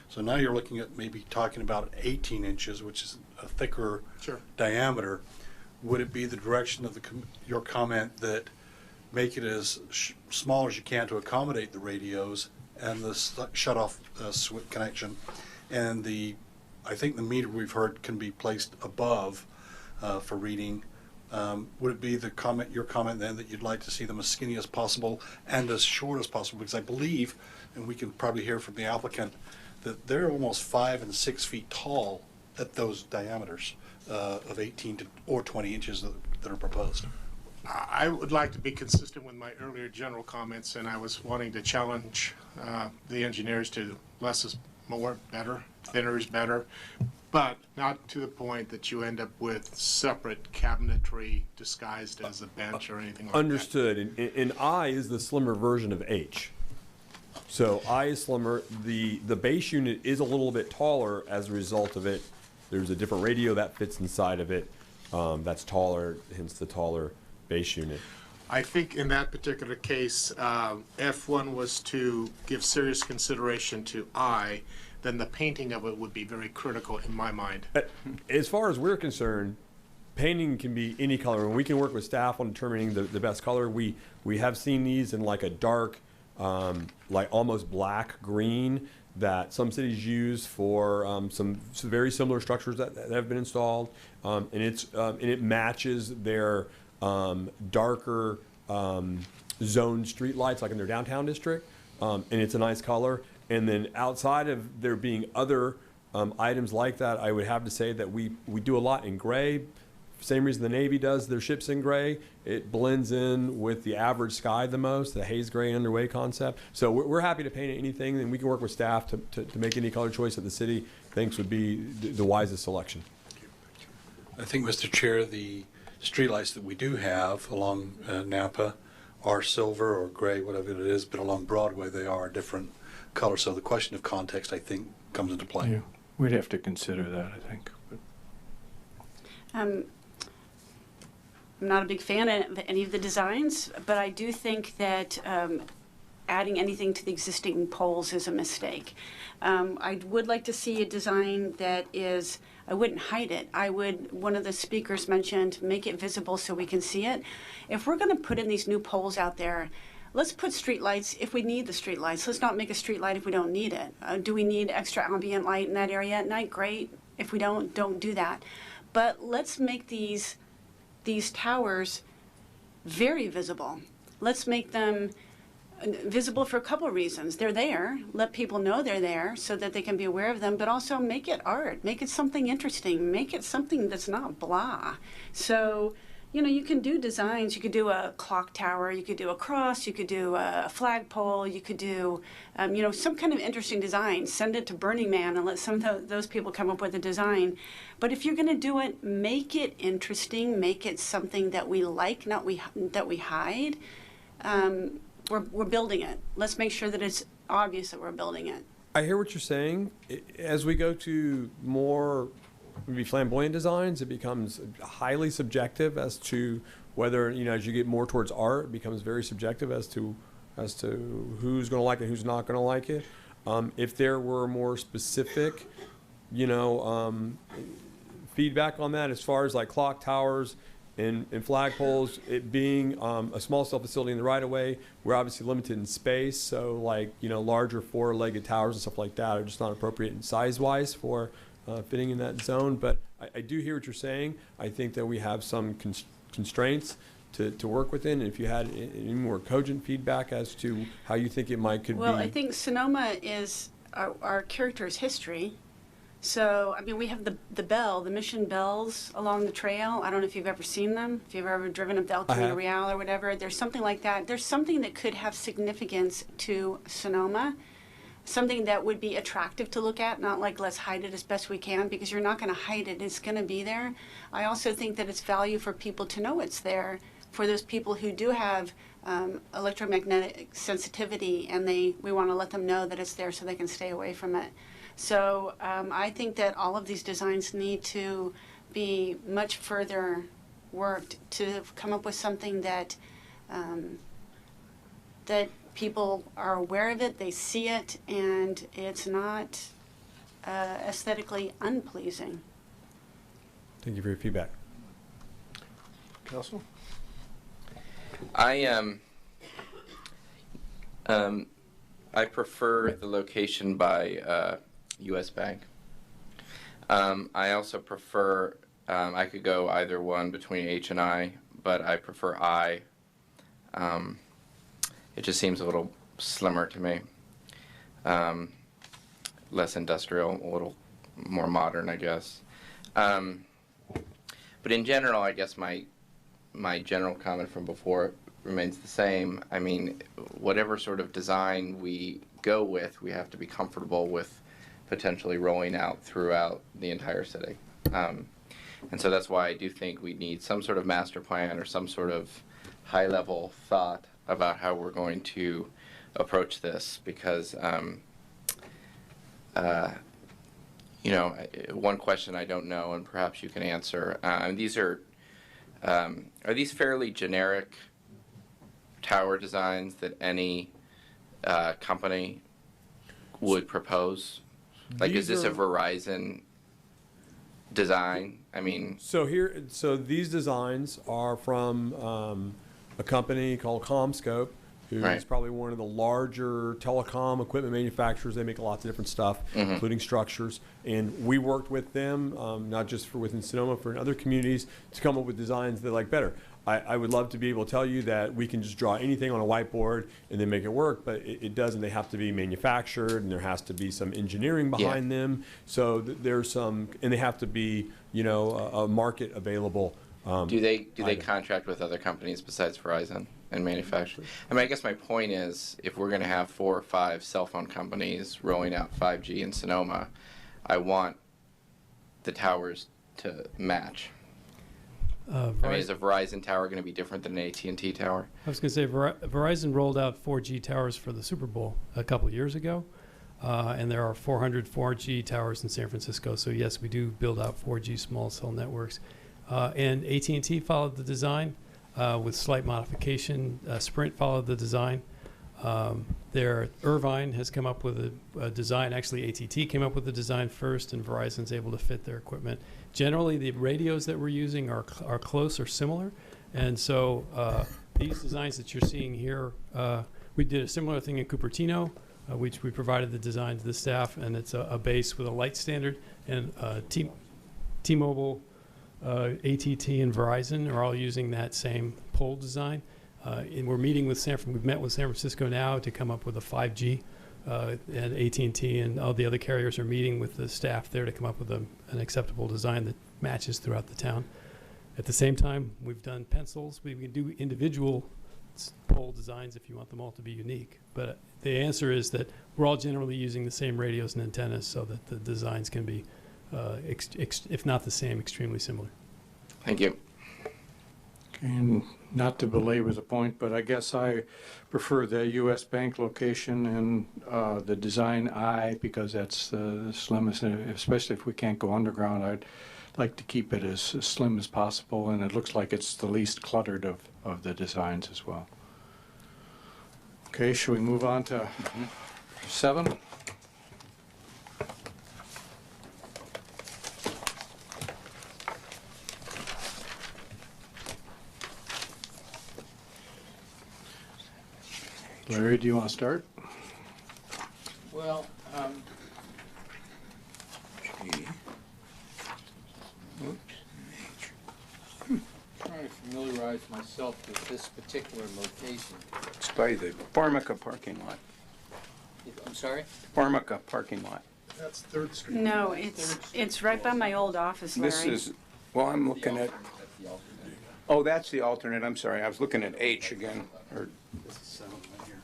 So now you're looking at maybe talking about 18 inches, which is a thicker diameter. Would it be the direction of your comment that make it as small as you can to accommodate the radios and the shut-off switch connection, and I think the meter we've heard can be placed above for reading? Would it be your comment then that you'd like to see them as skinny as possible and as short as possible? Because I believe, and we can probably hear from the applicant, that they're almost 5 and 6 feet tall at those diameters of 18 or 20 inches that are proposed. I would like to be consistent with my earlier general comments, and I was wanting to challenge the engineers to less is more, better, thinner is better, but not to the point that you end up with separate cabinetry disguised as a bench or anything like Understood. And I is the slimmer version of H. So I is slimmer. The base unit is a little bit taller as a result of it. There's a different radio that fits inside of it that's taller, hence the taller base unit. I think in that particular case, if one was to give serious consideration to I, then the painting of it would be very critical in my mind. As far as we're concerned, painting can be any color, and we can work with staff on determining the best color. We have seen these in like a dark, like almost black green that some cities use for some very similar structures that have been installed, and it matches their darker zone street lights, like in their downtown district, and it's a nice color. And then outside of there being other items like that, I would have to say that we do a lot in gray. Same reason the Navy does their ships in gray. It blends in with the average sky the most, the haze gray underway concept. So we're happy to paint anything, and we can work with staff to make any color choice that the city thinks would be the wisest selection. I think, Mr. Chair, the streetlights that we do have along Napa are silver or gray, whatever it is, but along Broadway they are a different color. So the question of context, I think, comes into play. Yeah, we'd have to consider that, I think. But. I'm not a big fan of any of the designs, but I do think that adding anything to the existing poles is a mistake. I would like to see a design that is, I wouldn't hide it. One of the speakers mentioned, make it visible so we can see it. If we're going to put in these new poles out there, let's put street lights if we need the street lights. Let's not make a street light if we don't need it. Do we need extra ambient light in that area at night? Great. If we don't do that. But let's make these towers very visible. Let's make them visible for a couple of reasons. They're there. Let people know they're there so that they can be aware of them, but also make it art. Make it something interesting. Make it something that's not blah. So, you can do designs. You could do a clock tower. You could do a cross. You could do a flagpole. You could do, some kind of interesting design. Send it to Burning Man and let some of those people come up with a design. But if you're going to do it, make it interesting. Make it something that we like, not that we hide. We're building it. Let's make sure that it's obvious that we're building it. I hear what you're saying. As we go to more maybe flamboyant designs, it becomes highly subjective as to whether, as you get more towards art, it becomes very subjective as to who's going to like it, who's not going to like it. If there were more specific, feedback on that, as far as like clock towers and flagpoles, it being a small cell facility in the right of way, we're obviously limited in space. So larger 4-legged towers and stuff like that are just not appropriate in size-wise for fitting in that zone. But I do hear what you're saying. I think that we have some constraints to work within. And if you had any more cogent feedback as to how you think it could be. Well, I think Sonoma is our character's history. So, I mean, we have the mission bells along the trail. I don't know if you've ever seen them, if you've ever driven up El Camino Real or whatever. There's something like that. There's something that could have significance to Sonoma, something that would be attractive to look at, not like let's hide it as best we can, because you're not going to hide it. It's going to be there. I also think that it's value for people to know it's there, for those people who do have electromagnetic sensitivity, and we want to let them know that it's there so they can stay away from it. So I think that all of these designs need to be much further worked to come up with something that that people are aware of it, they see it, and it's not aesthetically unpleasing. Thank you for your feedback. Council? I prefer the location by U.S. Bank. I also prefer, I could go either one between H and I, but I prefer I. It just seems a little slimmer to me. Less industrial, a little more modern, I guess. But in general, I guess my general comment from before remains the same. I mean, whatever sort of design we go with, we have to be comfortable with potentially rolling out throughout the entire city. And so that's why I do think we need some sort of master plan or some sort of high-level thought about how we're going to approach this, because you know, one question I don't know, and perhaps you can answer. These are these fairly generic tower designs that any company would propose? Like, is this a Verizon design? I mean, so these designs are from a company called CommScope, who is probably one of the larger telecom equipment manufacturers. They make lots of different stuff, including structures. And we worked with them, not just for within Sonoma, for in other communities, to come up with designs they like better. I would love to be able to tell you that we can just draw anything on a whiteboard and then make it work, but it doesn't. They have to be manufactured, and there has to be some engineering behind them. So there's some, and they have to be, you know, a market available. Do they contract with other companies besides Verizon and manufacture? I mean, I guess my point is, if we're going to have 4 or 5 cell phone companies rolling out 5G in Sonoma, I want the towers to match. I mean, is a Verizon tower going to be different than an AT&T tower? I was going to say Verizon rolled out 4G towers for the Super Bowl a couple of years ago, and there are 400 4G towers in San Francisco. So yes, we do build out 4G small cell networks. And AT&T followed the design with slight modification. Sprint followed the design. Irvine has come up with a design. Actually, AT&T came up with the design first, and Verizon's able to fit their equipment. Generally, the radios that we're using are close or similar. And so these designs that you're seeing here, we did a similar thing in Cupertino, which we provided the design to the staff, and it's a base with a light standard. And T-Mobile, AT&T, and Verizon are all using that same pole design. And we're meeting with we've met with San Francisco now to come up with a 5G, and AT&T and all the other carriers are meeting with the staff there to come up with an acceptable design that matches throughout the town. At the same time, we've done pencils. We can do individual pole designs if you want them all to be unique. But the answer is that we're all generally using the same radios and antennas so that the designs can be, if not the same, extremely similar. Thank you. And not to belabor the point, but I guess I prefer the U.S. Bank location and the design I, because that's the slimmest, especially if we can't go underground. I'd like to keep it as slim as possible, and it looks like it's the least cluttered of the designs as well. Okay, should we move on to 7? Larry, do you want to start? Well, familiarize myself with this particular location. It's by the Pharmaca parking lot. I'm sorry? Pharmaca parking lot. That's Third Street. No, it's right by my old office, Larry. This is, well, I'm looking at, oh, that's the alternate, I'm sorry, I was looking at H again, or, This is 7 right here.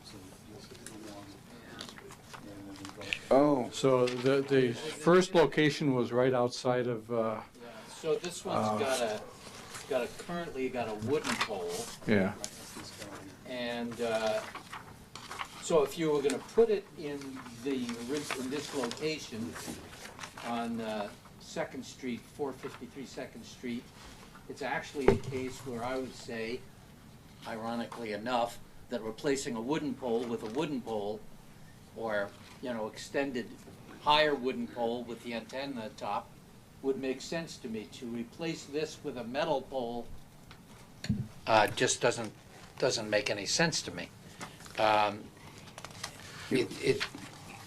So this is the one. oh, So the first location was right outside of, So this one's currently got a wooden pole. yeah. And so if you were going to put it in this location on 2nd Street, 453 2nd Street, it's actually a case where I would say, ironically enough, that replacing a wooden pole with a wooden pole, or extended higher wooden pole with the antenna at the top, would make sense to me. To replace this with a metal pole just doesn't make any sense to me.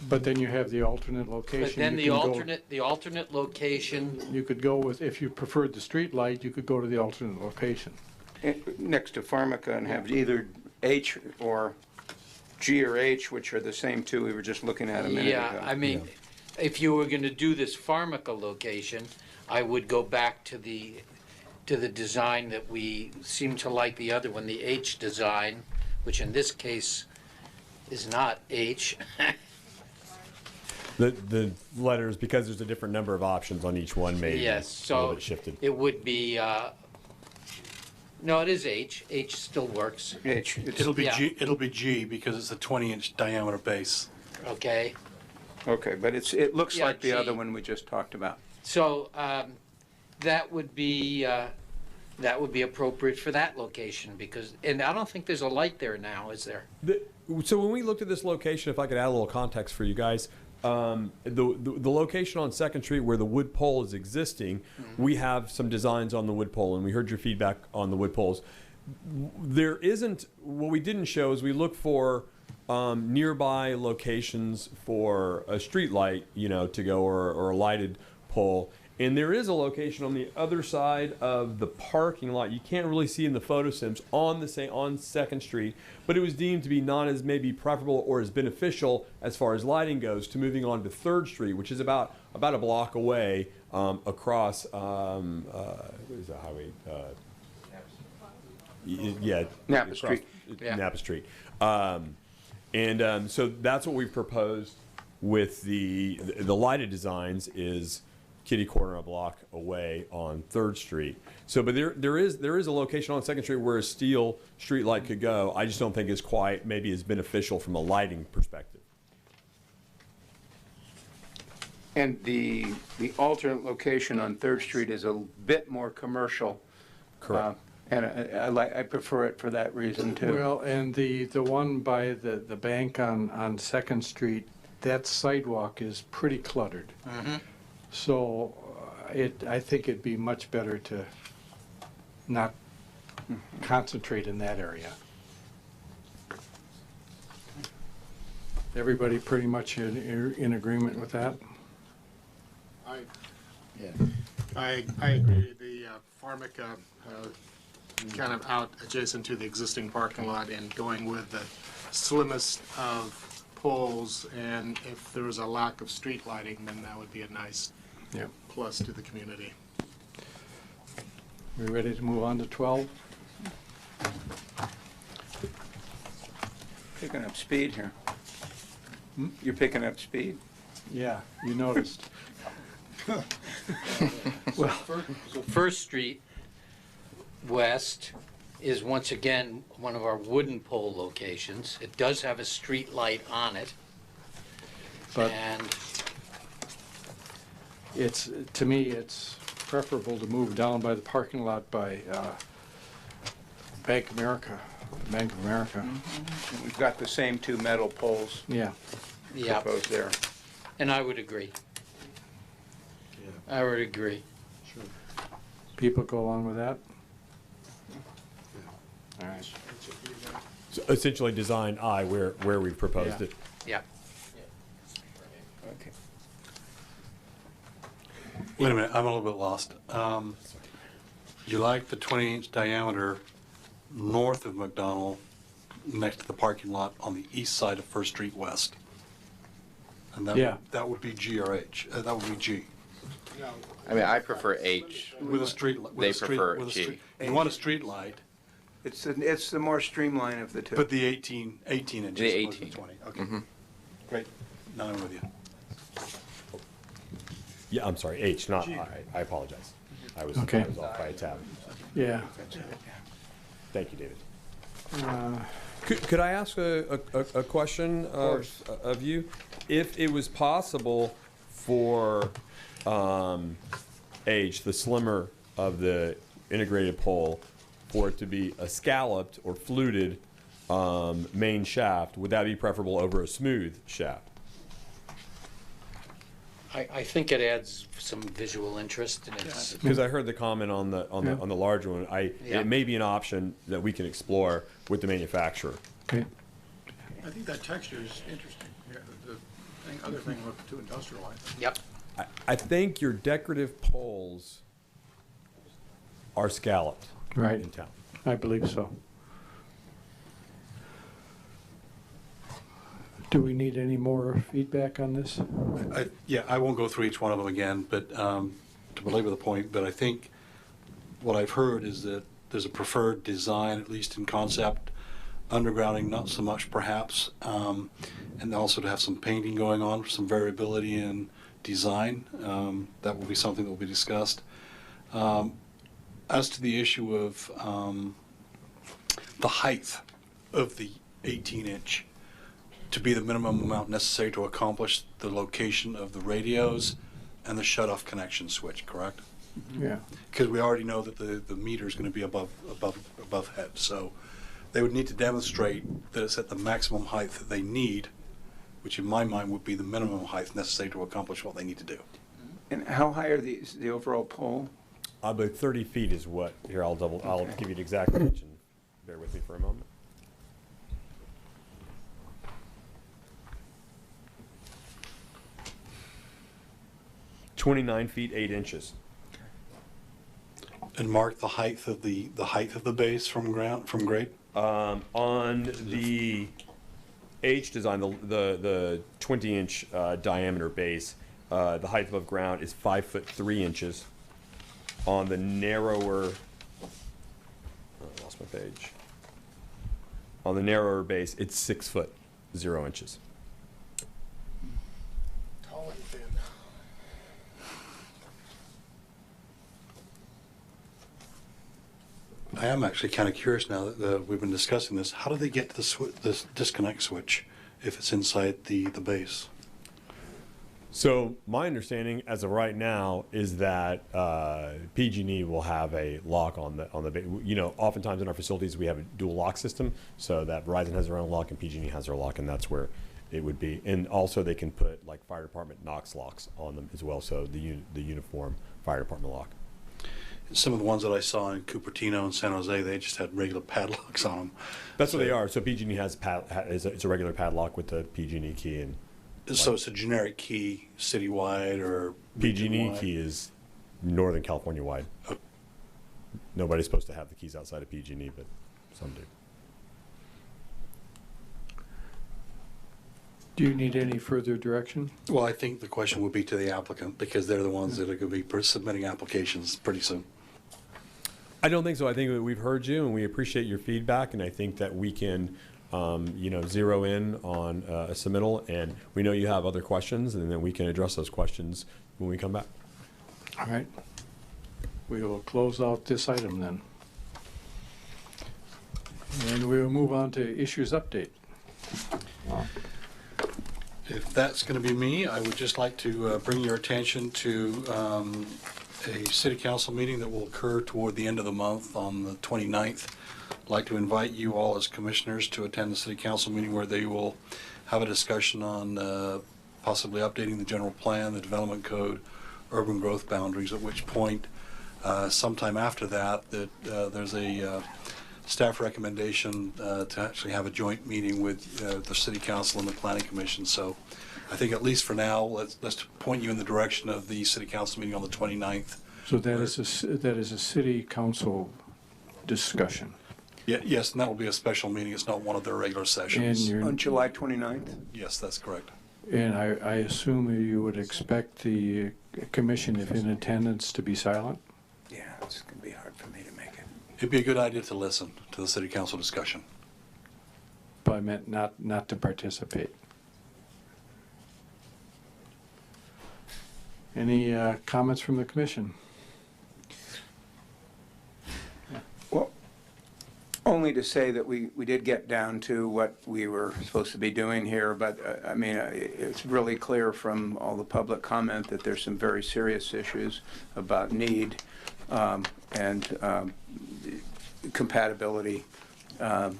But then you have the alternate location. But then You can go- the alternate location, You could go with, if you preferred the street light, you could go to the alternate location. next to Pharmaca and have either H or G or H, which are the same two we were just looking at a minute ago. yeah, I mean, if you were going to do this Pharmaca location, I would go back to the design that we seem to like, the other one, the H design, which in this case is not H. The letters, because there's a different number of options on each one, maybe Yes, a little so bit shifted. it would be, no, it is H. H still works, H, It'll be Yeah. G, it'll be G because it's a 20-inch diameter base. okay? okay, but it looks Yeah, like the other G. one we just talked about. So that would be appropriate for that location, because, and I don't think there's a light there now, is there? So when we looked at this location, if I could add a little context for you guys, the location on 2nd Street where the wood pole is existing, we have some designs on the wood pole, and we heard your feedback on the wood poles. There isn't, what we didn't show is we look for nearby locations for a street light, to go, or a lighted pole. And there is a location on the other side of the parking lot. You can't really see in the photo sims on 2nd Street, but it was deemed to be not as maybe preferable or as beneficial as far as lighting goes to moving on to 3rd Street, which is about a block away across what is the highway? Napa across- Street. Yeah. Napa Street. So that's what we've proposed with the lighted designs is kitty corner a block away on 3rd Street. So, but there is a location on 2nd Street where a steel street light could go. I just don't think it's quite maybe as beneficial from a lighting perspective. And the alternate location on 3rd Street is a bit more commercial. Correct. And I prefer it for that reason, too. Well, and the one by the bank on 2nd Street, that sidewalk is pretty cluttered. So I think it'd be much better to not concentrate in that area. Everybody pretty much in agreement with that? I agree. The Pharmaca, kind of out adjacent to the existing parking lot and going with the slimmest of poles, and if there was a lack of street lighting, then that would be a nice Yep. plus to the community. We ready to move on to 12? Picking up speed here. You're picking up speed. Yeah, you noticed. So 1st Street West is once again one of our wooden pole locations. It does have a street light on it. But And to me, it's preferable to move down by the parking lot by Bank of America. And we've got the same two metal poles Yeah. yeah, proposed there. and I would agree. I would agree. People go along with that? All right. So essentially, design I where we've proposed Yeah. it. Yeah. Okay. Wait a minute, I'm a little bit lost. You like the 20-inch diameter north of McDonald, next to the parking lot on the east side of First Street West. And Yeah. that would be G or H. That would be G. I mean, I prefer H. With a street. They prefer G. You want a street light, It's the more streamlined of the two. but the 18 inches. The opposed to 18. 20. Okay, Mhm. great. Now I'm with you. Yeah, I'm sorry, H, not I. I apologize. I was Okay. off by a tab. Yeah. Thank you, David. Uh, Could I ask a question of you? If it was possible for H, the slimmer of the integrated pole, for it to be a scalloped or fluted main shaft, would that be preferable over a smooth shaft? I think it adds some visual interest, and it's Because I heard the comment on the larger one. Yeah. It may be an option that we can explore with the manufacturer. Okay. I think that texture is interesting. Yeah, the other thing looked too industrialized. Yep. I think your decorative poles are scalloped Right. in town. I believe so. Do we need any more feedback on this? Yeah, I won't go through each one of them again, but to belabor the point, but I think what I've heard is that there's a preferred design, at least in concept, undergrounding not so much perhaps, and also to have some painting going on, some variability in design. That will be something that will be discussed. As to the issue of the height of the 18-inch, to be the minimum amount necessary to accomplish the location of the radios and the shut-off connection switch, correct? Yeah. Because we already know that the meter is going to be above head, so they would need to demonstrate that it's at the maximum height that they need, which in my mind would be the minimum height necessary to accomplish what they need to do. And how high are the overall pole? I believe 30 feet is what, here, I'll give you the exact dimension. Bear with me for a moment. (29 feet 8 inches). And mark the height of the base from grade? On the H design, the 20-inch diameter base, the height above ground is 5 foot 3 inches. On the narrower, I lost my page. On the narrower base, it's 6 foot 0 inches. Tall and thin. I am actually kind of curious now that we've been discussing this. How do they get to this disconnect switch if it's inside the base? So my understanding as of right now is that PG&E will have a lock on the base. You know, oftentimes in our facilities we have a dual lock system, so that Verizon has their own lock and PG&E has their lock, and that's where it would be. And also they can put like fire department Knox locks on them as well, so the uniform fire department lock. Some of the ones that I saw in Cupertino and San Jose, they just had regular padlocks on them. That's what they are. So PG&E has it's a regular padlock with the PG&E key, and So it's a generic key citywide or PG&E region-wide? key is Northern California wide. Okay. Nobody's supposed to have the keys outside of PG&E, but some do. Do you need any further direction? Well, I think the question would be to the applicant because they're the ones that are going to be submitting applications pretty soon. I don't think so. I think that we've heard you and we appreciate your feedback, and I think that we can zero in on a submittal, and we know you have other questions, and then we can address those questions when we come back. All right. We will close out this item then. And we will move on to issues update. If that's going to be me, I would just like to bring your attention to a city council meeting that will occur toward the end of the month on the 29th. I'd like to invite you all as commissioners to attend the city council meeting where they will have a discussion on possibly updating the general plan, the development code, urban growth boundaries, at which point sometime after that there's a staff recommendation to actually have a joint meeting with the city council and the planning commission. So I think at least for now, let's point you in the direction of the city council meeting on the 29th, So that is a city council discussion. Yes, and that will be a special meeting. It's not one of their regular sessions. And On July 29th? Yes, that's correct. And I assume you would expect the commission, if in attendance, to be silent? Yeah, it's going to be hard for me to make it. It'd be a good idea to listen to the city council discussion. But I meant not to participate. Any comments from the commission? Well, only to say that we did get down to what we were supposed to be doing here, but I mean, it's really clear from all the public comment that there's some very serious issues about need and compatibility, and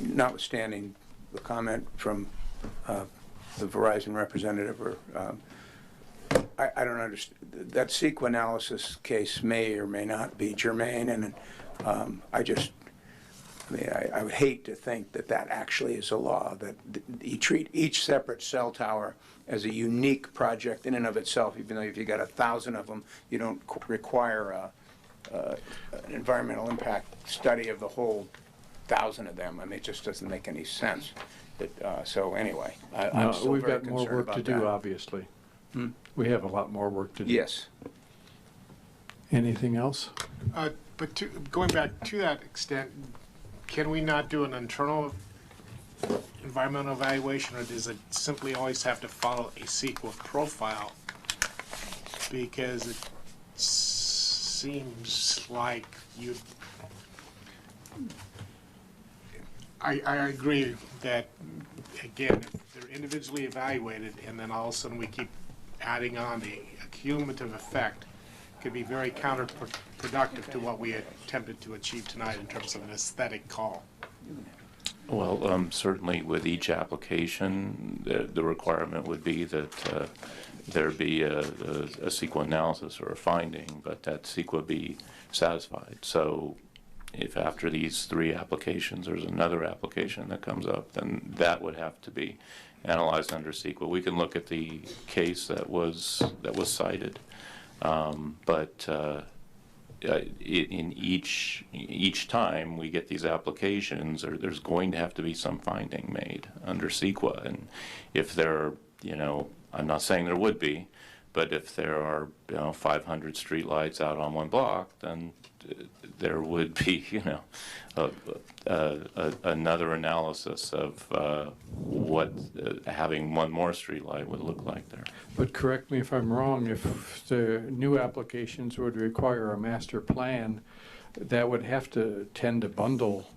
notwithstanding the comment from the Verizon representative, or I don't understand. That CEQA analysis case may or may not be germane, and I would hate to think that that actually is a law, that you treat each separate cell tower as a unique project in and of itself, even though if you got 1,000 of them, you don't require an environmental impact study of the whole 1,000 of them. I mean, it just doesn't make any sense. So anyway, I'm still we've very got more concerned work about to do, that. obviously. We have a lot more work to do. Yes. Anything else? But going back to that extent, can we not do an internal environmental evaluation, or does it simply always have to follow a CEQA profile? Because it seems like you. I agree that, again, if they're individually evaluated and then all of a sudden we keep adding on a cumulative effect, could be very counterproductive to what we attempted to achieve tonight in terms of an aesthetic call. Well, certainly with each application, the requirement would be that there be a CEQA analysis or a finding, but that CEQA be satisfied. So if after these 3 applications there's another application that comes up, then that would have to be analyzed under CEQA. We can look at the case that was cited, but in each time we get these applications, there's going to have to be some finding made under CEQA. And if there, I'm not saying there would be, but if there are 500 streetlights out on one block, then there would be another analysis of what having one more streetlight would look like there. But correct me if I'm wrong, if the new applications would require a master plan, that would have to tend to bundle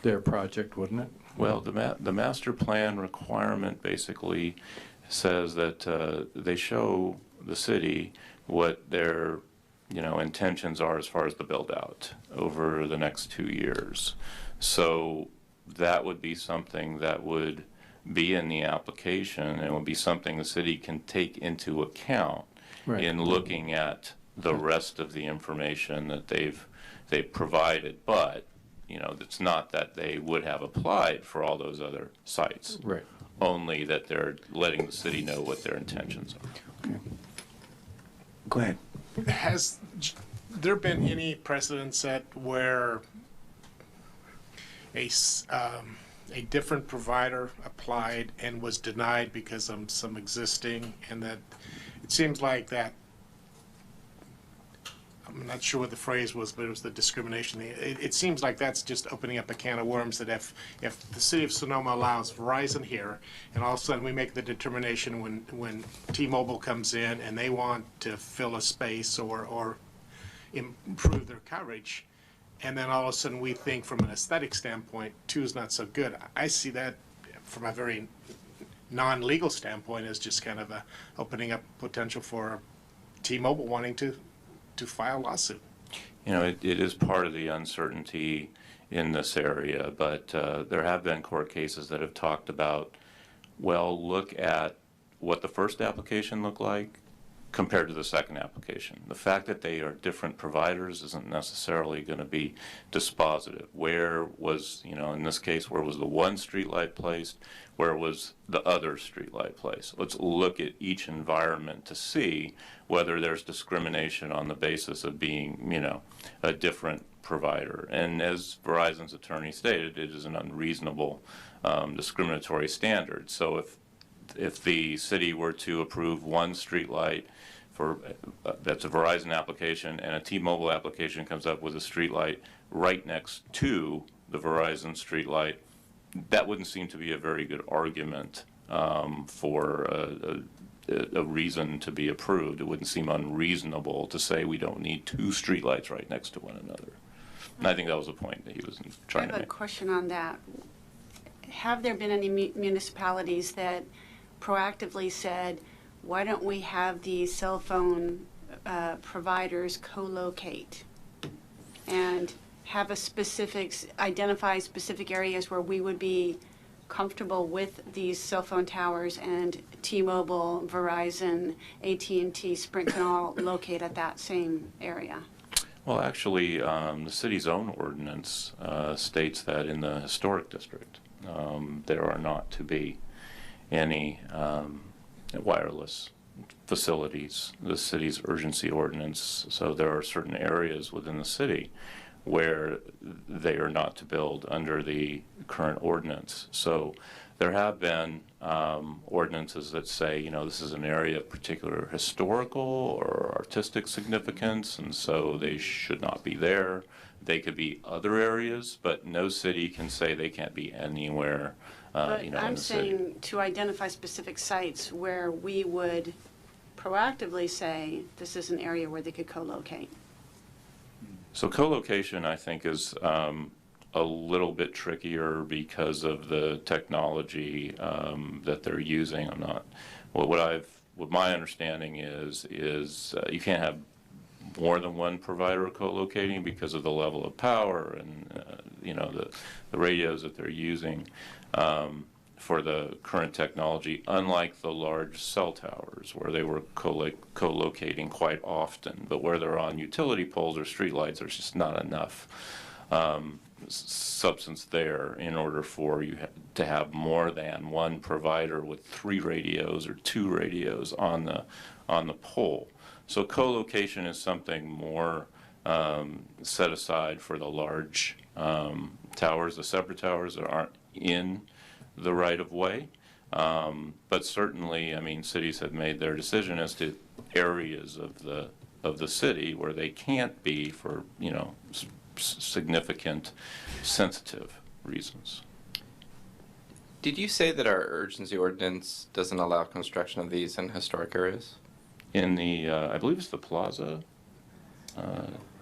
their project, wouldn't it? Well, the master plan requirement basically says that they show the city what their intentions are as far as the build out over the next 2 years. So that would be something that would be in the application, and it would be something the city can take into account in looking at the rest of the information that they've provided. But it's not that they would have applied for all those other sites. Right. Only that they're letting the city know what their intentions are. Okay. Go ahead. Has there been any precedent set where a different provider applied and was denied because of some existing, and that it seems like that, I'm not sure what the phrase was, but it was the discrimination. It seems like that's just opening up a can of worms, that if the city of Sonoma allows Verizon here, and all of a sudden we make the determination when T-Mobile comes in and they want to fill a space or improve their coverage, and then all of a sudden we think from an aesthetic standpoint, 2 is not so good. I see that from a very non-legal standpoint as just kind of opening up potential for T-Mobile wanting to file a lawsuit. It is part of the uncertainty in this area, but there have been court cases that have talked about, well, look at what the first application looked like, compared to the second application. The fact that they are different providers isn't necessarily going to be dispositive. Where was, in this case, where was the one streetlight placed? Where was the other streetlight placed? Let's look at each environment to see whether there's discrimination on the basis of being, a different provider. And as Verizon's attorney stated, it is an unreasonable discriminatory standard. So if the city were to approve one streetlight for that's a Verizon application, and a T-Mobile application comes up with a streetlight right next to the Verizon streetlight, that wouldn't seem to be a very good argument for a reason to be approved. It wouldn't seem unreasonable to say we don't need two streetlights right next to one another. And I think that was the point that he was trying to I have make. a question on that. Have there been any municipalities that proactively said, why don't we have the cell phone providers co-locate and have identify specific areas where we would be comfortable with these cell phone towers, and T-Mobile, Verizon, AT&T, Sprint can all locate at that same area? Well, actually, the city's own ordinance states that in the historic district, there are not to be any wireless facilities. The city's urgency ordinance, so there are certain areas within the city where they are not to build under the current ordinance. So there have been ordinances that say, this is an area of particular historical or artistic significance, and so they should not be there. They could be other areas, but no city can say they can't be anywhere, in I'm the city. saying to identify specific sites where we would proactively say, this is an area where they could co-locate. So co-location, I think, is a little bit trickier because of the technology that they're using. What my understanding is you can't have more than one provider co-locating because of the level of power and the radios that they're using for the current technology, unlike the large cell towers where they were co-locating quite often, but where they're on utility poles or streetlights, there's just not enough substance there in order for you to have more than one provider with 3 radios or 2 radios on the pole. So co-location is something more set aside for the large towers, the separate towers that aren't in the right-of-way. But certainly, cities have made their decision as to areas of the city where they can't be for, significant sensitive reasons. Did you say that our urgency ordinance doesn't allow construction of these in historic areas? In the, I believe it's the Plaza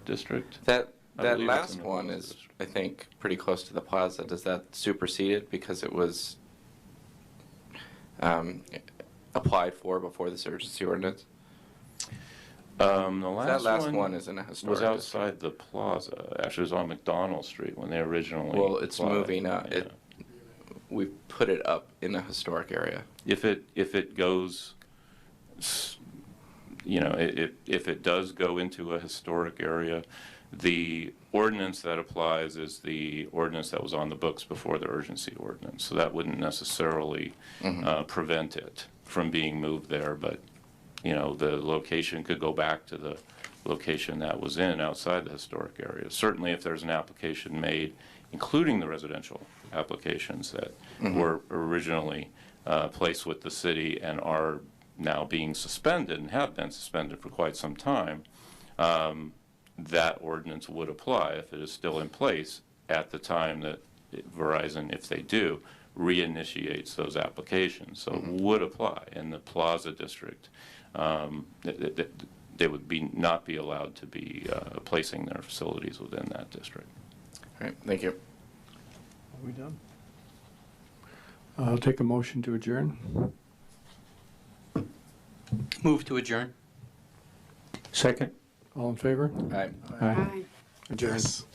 district. That believe it's last in the one Plaza is, district. I think, pretty close to the Plaza. Does that supersede it because it was applied for before this urgency ordinance? The That last one is in a historic was outside the Plaza. Actually, it was on McDonald Street when they originally. Well, it's applied. moving. Yeah. We put it up in a historic area. If it goes, if it does go into a historic area, the ordinance that applies is the ordinance that was on the books before the urgency ordinance. So that wouldn't necessarily prevent it from being moved there, but the location could go back to the location that was in outside the historic area. Certainly if there's an application made, including the residential applications that were originally placed with the city and are now being suspended and have been suspended for quite some time, that ordinance would apply if it is still in place at the time that Verizon, if they do, reinitiates those applications. So it would apply in the Plaza district. They would not be allowed to be placing their facilities within that district. All right, thank you. Are we done? I'll take a motion to adjourn. Move to adjourn. Second. All in favor? All right. Aye. Aye. Adjourn. Yes.